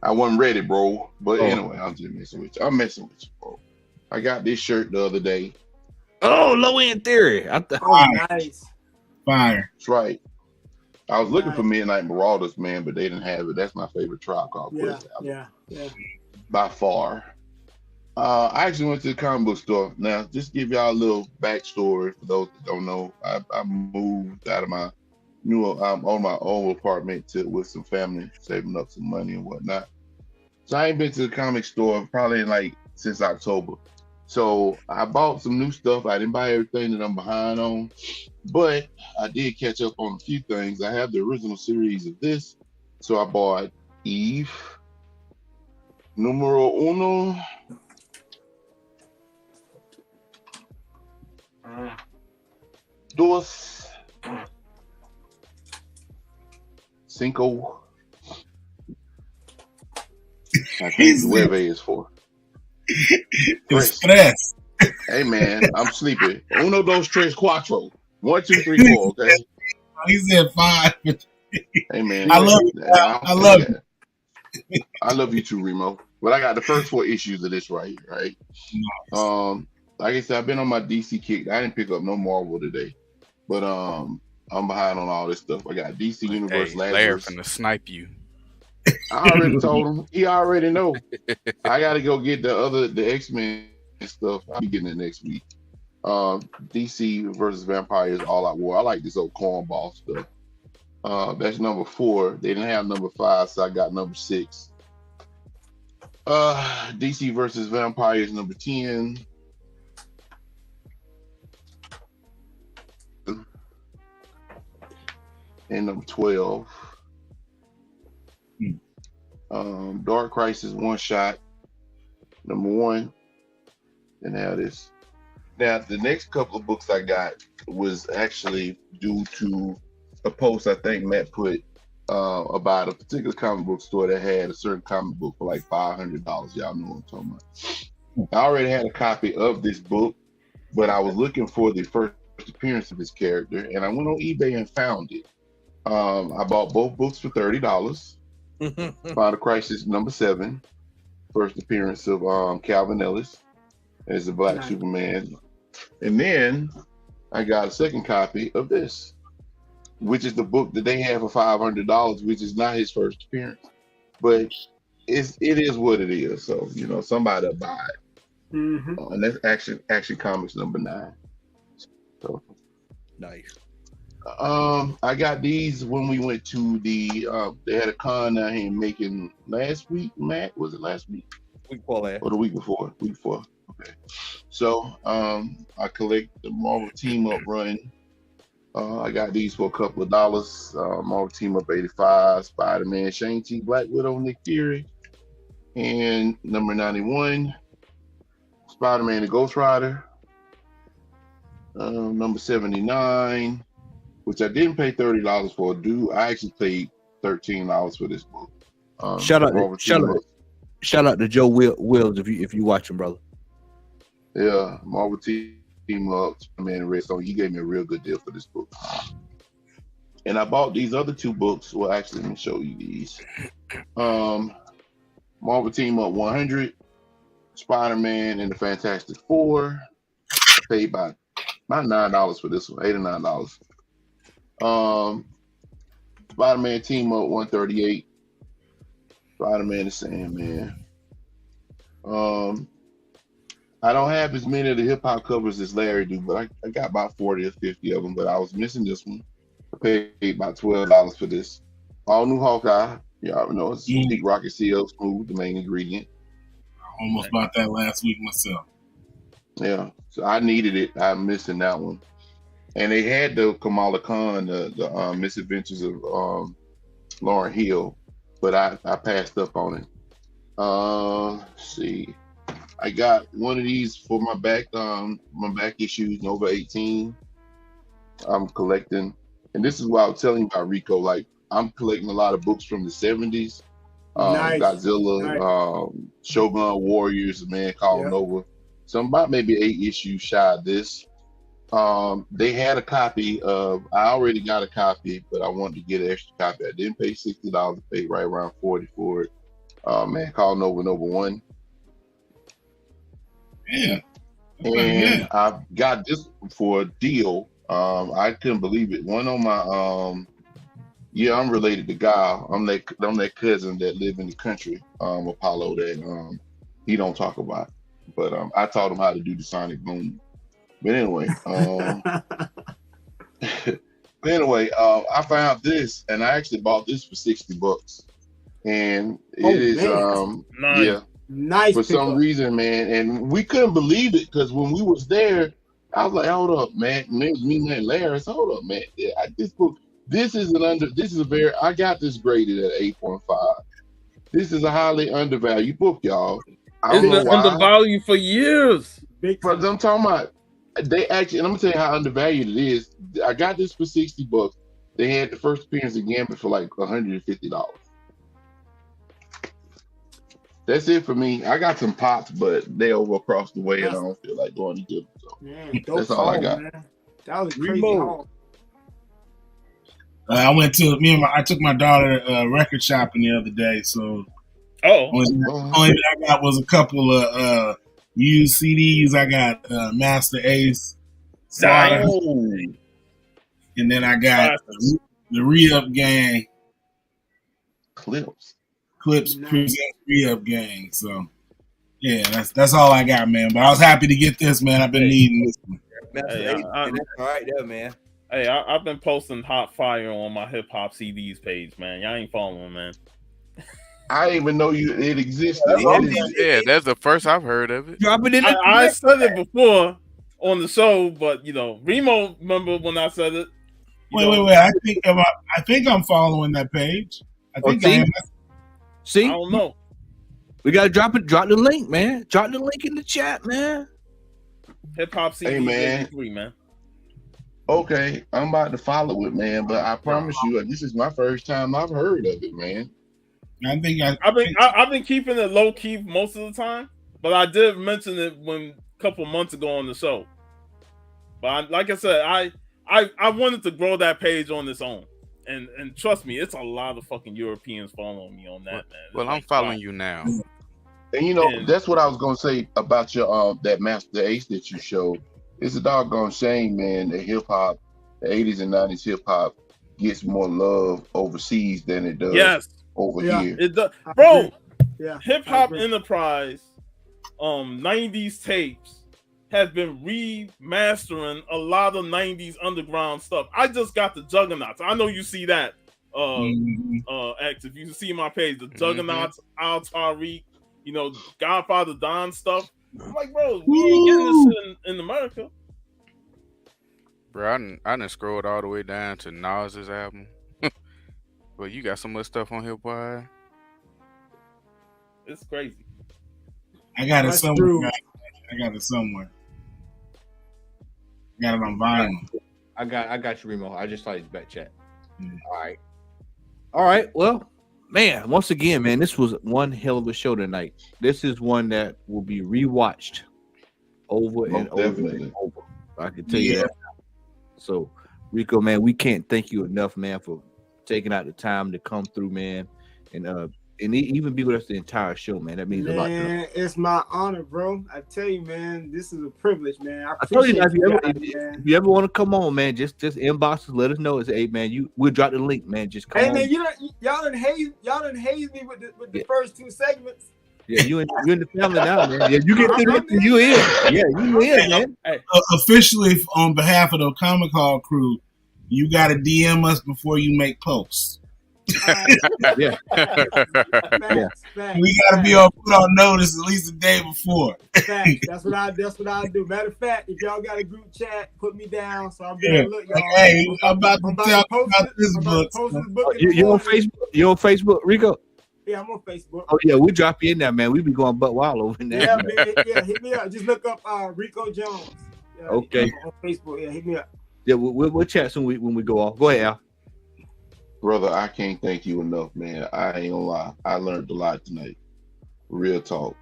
I wasn't ready, bro. But anyway, I'm just messing with you. I'm messing with you, bro. I got this shirt the other day. Oh, low end theory. Nice. Fire. That's right. I was looking for Midnight Marauders, man, but they didn't have it. That's my favorite Tribe Called Quest album. Yeah. By far. I actually went to the comic book store. Now, just give y'all a little backstory for those that don't know. I moved out of my on my own apartment with some family, saving up some money and whatnot. So I ain't been to the comic store probably since October. So I bought some new stuff. I didn't buy everything that I'm behind on, but I did catch up on a few things. I have the original series of this. So I bought Eve, Numero Uno, Dos, Cinco. I think Nueve is for. Stress. Hey man, I'm sleepy. Uno, dos, tres, cuatro. 1, 2, 3, 4. Okay. He said 5. Hey man, I love you. I love you. I love you too, Remo. But I got the first 4 issues of this right. Nice. Like I said, I've been on my DC kick. I didn't pick up no Marvel today, but I'm behind on all this stuff. I got DC Universe. Larry finna snipe you. I already told him. He already know. I got to go get the X-Men stuff. I'll be getting it next week. DC versus Vampires All Out War. I like this old cornball stuff. That's number 4. They didn't have number 5, so I got number 6. DC versus Vampires number 10. And number 12. Dark Crisis one shot, number 1. And now this. Now the next couple of books I got was actually due to a post I think Matt put about a particular comic book store that had a certain comic book for like $500. Y'all know what I'm talking about. I already had a copy of this book, but I was looking for the first appearance of this character, and I went on eBay and found it. I bought both books for $30. Final Crisis number 7, first appearance of Calvin Ellis as the Black Superman. And then I got a second copy of this, which is the book that they have for $500, which is not his first appearance. But it is what it is. So, somebody will buy it. And that's Action Comics number 9. So nice. I got these when we went to they had a con down here in Macon last week. Matt, was it last week? Week before last. Or the week before? Week before. Okay. So I collect the Marvel Team Up run. I got these for a couple of dollars. Marvel Team Up 85, Spider-Man, Shang-Chi, Black Widow, Nick Fury, and number 91, Spider-Man and Ghost Rider. Number 79, which I didn't pay $30 for. I actually paid $13 for this book. Shout out to Joe Wills if you watching, brother. Yeah, Marvel Team Up, Man Redstone. He gave me a real good deal for this book. And I bought these other 2 books. Well, actually, let me show you these. Marvel Team Up 100, Spider-Man and the Fantastic Four. I paid about $9 for this one, $8 or $9. Spider-Man Team Up 138, Spider-Man and Sandman. I don't have as many of the hip hop covers as Larry do, but I got about 40 or 50 of them, but I was missing this one. I paid about $12 for this. All new Hawkeye. You already know it's Deep Rocket CL Smooth, the main ingredient. I almost bought that last week myself. Yeah, so I needed it. I'm missing that one. And they had the Kamala Khan, the Misadventures of Lauryn Hill, but I passed up on it. Let's see. I got one of these for my back issues, Nova 18. I'm collecting, and this is what I was telling you about, Rico. Like, I'm collecting a lot of books from the 70s. Nice. Godzilla, Shogun Warriors, a man called Nova. So I'm about maybe 8 issues shy of this. They had a copy of. I already got a copy, but I wanted to get an extra copy. I didn't pay $60. I paid right around $40 for it. Man, called Nova 1. Yeah. And I got this for a deal. I couldn't believe it. One on my I'm related to Guy. I'm that cousin that live in the country, Apollo, that he don't talk about. But I taught him how to do the sonic boom. But anyway, I found this, and I actually bought this for $60, and it is nice. Nice for some reason, man. And we couldn't believe it because when we was there, I was like, "Hold up, man!" Me and Larry, hold up, man. This book, I got this graded at 8.5. This is a highly undervalued book, y'all. It's been undervalued for years. But I'm talking about. They actually, and I'm gonna tell you how undervalued it is. I got this for $60. They had the first appearance of Gambit for like $150. That's it for me. I got some pops, but they over across the way, and I don't feel like going to get them. So that's all I got. Man. That was crazy. Haul. I took my daughter record shopping the other day. So only thing I got was a couple of used CDs. I got Master Ace, and then I got the Re-Up Gang. Clips present Re-Up Gang. So yeah, that's all I got, man. But I was happy to get this, man. I've been needing this one. That's all right there, man. Hey, I've been posting hot fire on my hip hop CDs page, man. Y'all ain't following, man. I didn't even know it existed. That's the first I've heard of it. Drop it in. I said it before on the show, but Remo, remember when I said it? Wait. I think I'm following that page. I think I am. See, I don't know. We gotta drop it. Drop the link, man. Drop the link in the chat, man. Hip hop CDs, hey, man. Okay, I'm about to follow it, man. But I promise you, this is my first time I've heard of it, man. I've been keeping it low key most of the time, but I did mention it a couple months ago on the show. But like I said, I wanted to grow that page on its own, and trust me, it's a lot of fucking Europeans following me on that, man. Well, I'm following you now, and that's what I was gonna say about your that Master Ace that you showed. It's a doggone shame, man, that hip hop, the 80s and 90s hip hop, gets more love overseas than it does over here. It does, bro. Hip Hop Enterprise, 90s tapes have been remastering a lot of 90s underground stuff. I just got the Juggernauts. I know you see that, X. If you see my page, the Juggernauts, Al Tariq, Godfather Don stuff. I'm like, bro, we ain't getting this shit in America. Bro, I done scrolled all the way down to Nas's album. Well, you got so much stuff on here, boy. It's crazy. I got it somewhere. I got it on vinyl. I got you, Remo. I just saw his back chat. All right. Well, man, once again, man, this was one hell of a show tonight. This is one that will be rewatched over and over and over. I can tell you that. So, Rico, man, we can't thank you enough, man, for taking out the time to come through, man, and even be with us the entire show, man. That means a lot. Man, it's my honor, bro. I tell you, man, this is a privilege, man. I told you that if you ever want to come on, man, just inbox us, let us know. It's hey, man, we'll drop the link, man. Just come on. Man, y'all done haze me with the first two segments. Yeah, you in the family now, man. Yeah, you get through this, you in. Yeah, you in, man. Officially, on behalf of the Comic Hall crew, you got to DM us before you make posts. Yeah. We got to be put on notice at least a day before. That's what I do. Matter of fact, if y'all got a group chat, put me down so I'll be able to look, y'all. Hey, I'm about to tell you about this book. You on Facebook? You on Facebook, Rico? Yeah, I'm on Facebook. Oh yeah, we drop you in there, man. We be going butt wild over in there. Yeah, man. Yeah, hit me up. Just look up Rico Jones. Okay. On Facebook. Yeah, hit me up. Yeah, we'll chat soon when we go off. Go ahead, Al. Brother, I can't thank you enough, man. I ain't gonna lie. I learned a lot tonight. Real talk.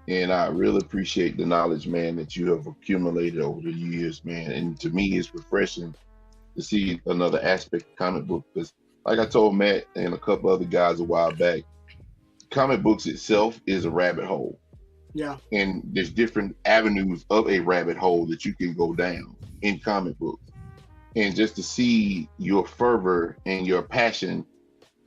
And I really appreciate the knowledge, man, that you have accumulated over the years, man. And to me, it's refreshing to see another aspect of comic book. Because like I told Matt and a couple other guys a while back, comic books itself is a rabbit hole. Yeah. And there's different avenues of a rabbit hole that you can go down in comic books. And just to see your fervor and your passion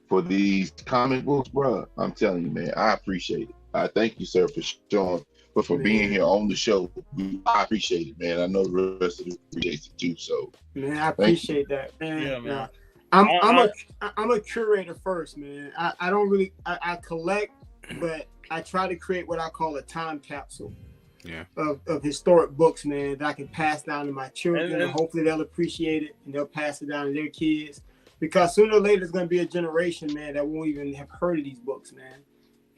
for these comic books, bro, I'm telling you, man, I appreciate it. I thank you, sir, for showing, but for being here on the show. I appreciate it, man. I know the rest of you appreciate it too. So, man, I appreciate that, man. Yeah, man. I'm a curator first, man. I don't really I collect, but I try to create what I call a time capsule. Yeah. Of historic books, man, that I can pass down to my children, and hopefully they'll appreciate it and they'll pass it down to their kids. Because sooner or later, there's going to be a generation, man, that won't even have heard of these books, man.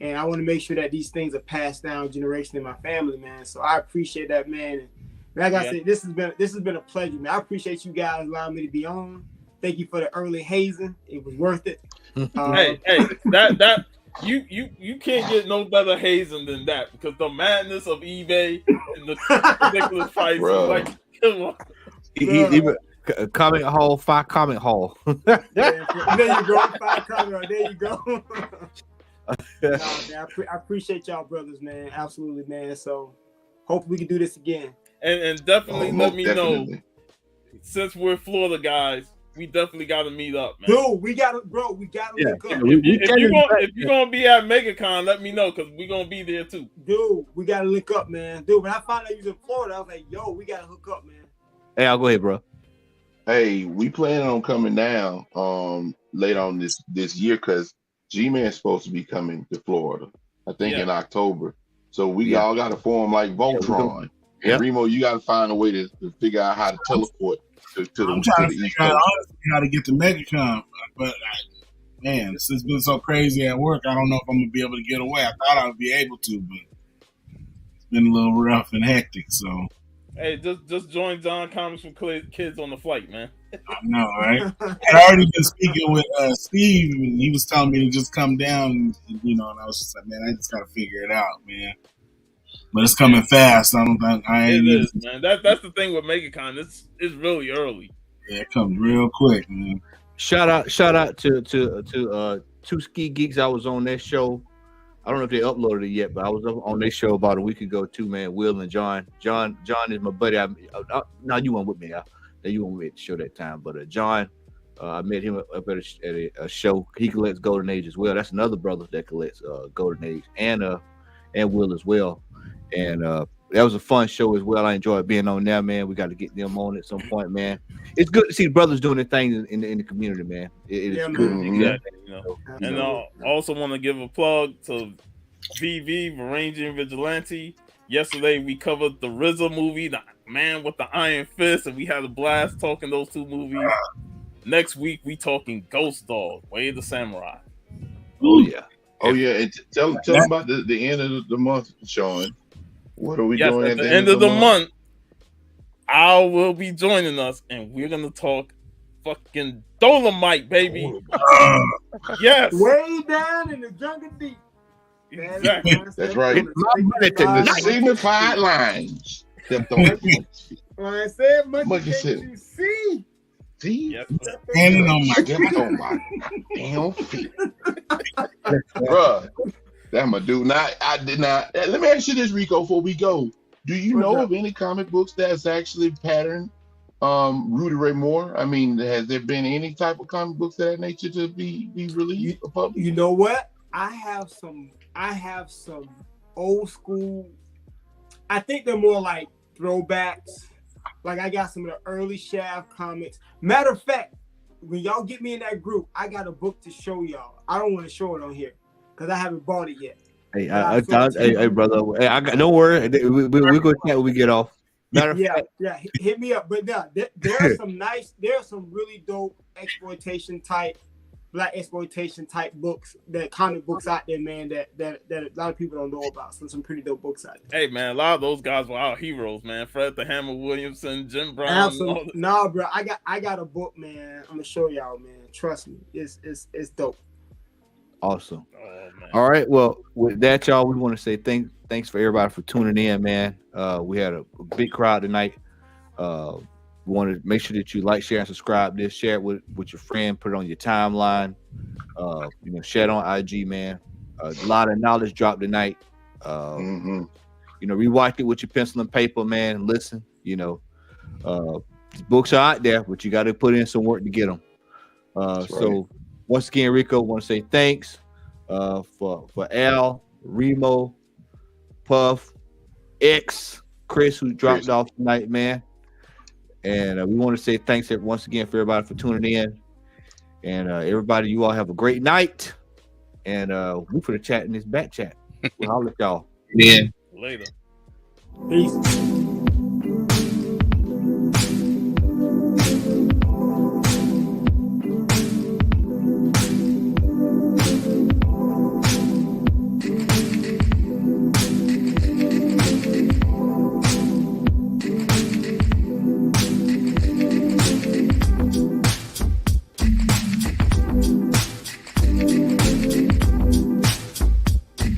And I want to make sure that these things are passed down generation in my family, man. So I appreciate that, man. And like I said, this has been a pleasure, man. I appreciate you guys allowing me to be on. Thank you for the early hazing. It was worth it. Hey, that you can't get no better hazing than that, because the madness of eBay and the ridiculous prices, like, come on. Even comment hall, 5 comment hall. There you go, 5 comment hall. There you go. Man, I appreciate y'all, brothers, man. Absolutely, man. So hopefully we can do this again. And definitely let me know, since we're Florida guys, we definitely got to meet up, man. Dude, we got to link up. If you're going to be at MegaCon, let me know, because we're going to be there too. Dude, we got to link up, man. Dude, when I found out you was in Florida, I was like, yo, we got to hook up, man. Hey, I'll go ahead, bro. Hey, we plan on coming down later on this year, because G-Man's supposed to be coming to Florida, I think in October. So we all got to form like Voltron. And Remo, you got to find a way to figure out how to teleport to I'm trying to figure out honestly how to get to MegaCon, but man, this has been so crazy at work. I don't know if I'm gonna be able to get away. I thought I would be able to, but it's been a little rough and hectic. So, hey, just join John Comics from Kids on the flight, man. I know, right? I'd already been speaking with Steve, and he was telling me to just come down, and I was just like, man, I just gotta figure it out, man. But it's coming fast. It is, man. That's the thing with MegaCon. It's really early. Yeah, it comes real quick, man. Shout out to Two Ski Geeks. I was on their show. I don't know if they uploaded it yet, but I was up on their show about a week ago too, man. Will and John. John is my buddy. Now you weren't with me. You weren't with me at the show that time, but John, I met him up at a show. He collects Golden Age as well. That's another brother that collects Golden Age, and Will as well. And that was a fun show as well. I enjoyed being on there, man. We got to get them on at some point, man. It's good to see brothers doing their thing in the community, man. It is good. Mm-hmm. And I also want to give a plug to VV, Varangian Vigilante. Yesterday we covered the RZA movie, The Man with the Iron Fist, and we had a blast talking those two movies. Next week we talking Ghost Dog, Way of the Samurai. Oh yeah. And tell them about the end of the month, Sean. What are we doing at the end of the month? I will be joining us, and we're gonna talk fucking Dolomite, baby. Yes, way down in the jungle deep. Exactly. That's right. The signified lines. When I said monkey, you see. See? Yes, standing on my damn feet. Bruh. That's my dude. Now, I did not. Let me ask you this, Rico, before we go. Do you know of any comic books that's actually patterned Rudy Ray Moore? I mean, has there been any type of comic books of that nature to be released? You know what? I have some old school. I think they're more like throwbacks. Like I got some of the early Shaft comics. Matter of fact, when y'all get me in that group, I got a book to show y'all. I don't want to show it on here because I haven't bought it yet. Hey, hey, brother. Hey, I got no worry. We're gonna chat when we get off. Matter of fact, hit me up. But there are some really dope black exploitation type books, comic books out there, man, that a lot of people don't know about. So some pretty dope books out there. Hey man, a lot of those guys were our heroes, man. Fred the Hammer Williamson, Jim Brown. Absolutely. Nah, bro. I got a book, man. I'm gonna show y'all, man. Trust me. It's dope. Awesome. Oh, man. All right. Well, with that, y'all, we want to say thanks for everybody for tuning in, man. We had a big crowd tonight. We want to make sure that you like, share, and subscribe this. Share it with your friend. Put it on your timeline. Share it on IG, man. A lot of knowledge dropped tonight. Rewatch it with your pencil and paper, man. Listen, books are out there, but you got to put in some work to get them. So once again, Rico, want to say thanks for Al, Remo, Puff, X, Chris, who dropped off tonight, man. And we want to say thanks once again for everybody for tuning in. And everybody, you all have a great night. And we for the chat in this back chat. We'll holler at y'all. Later. Peace.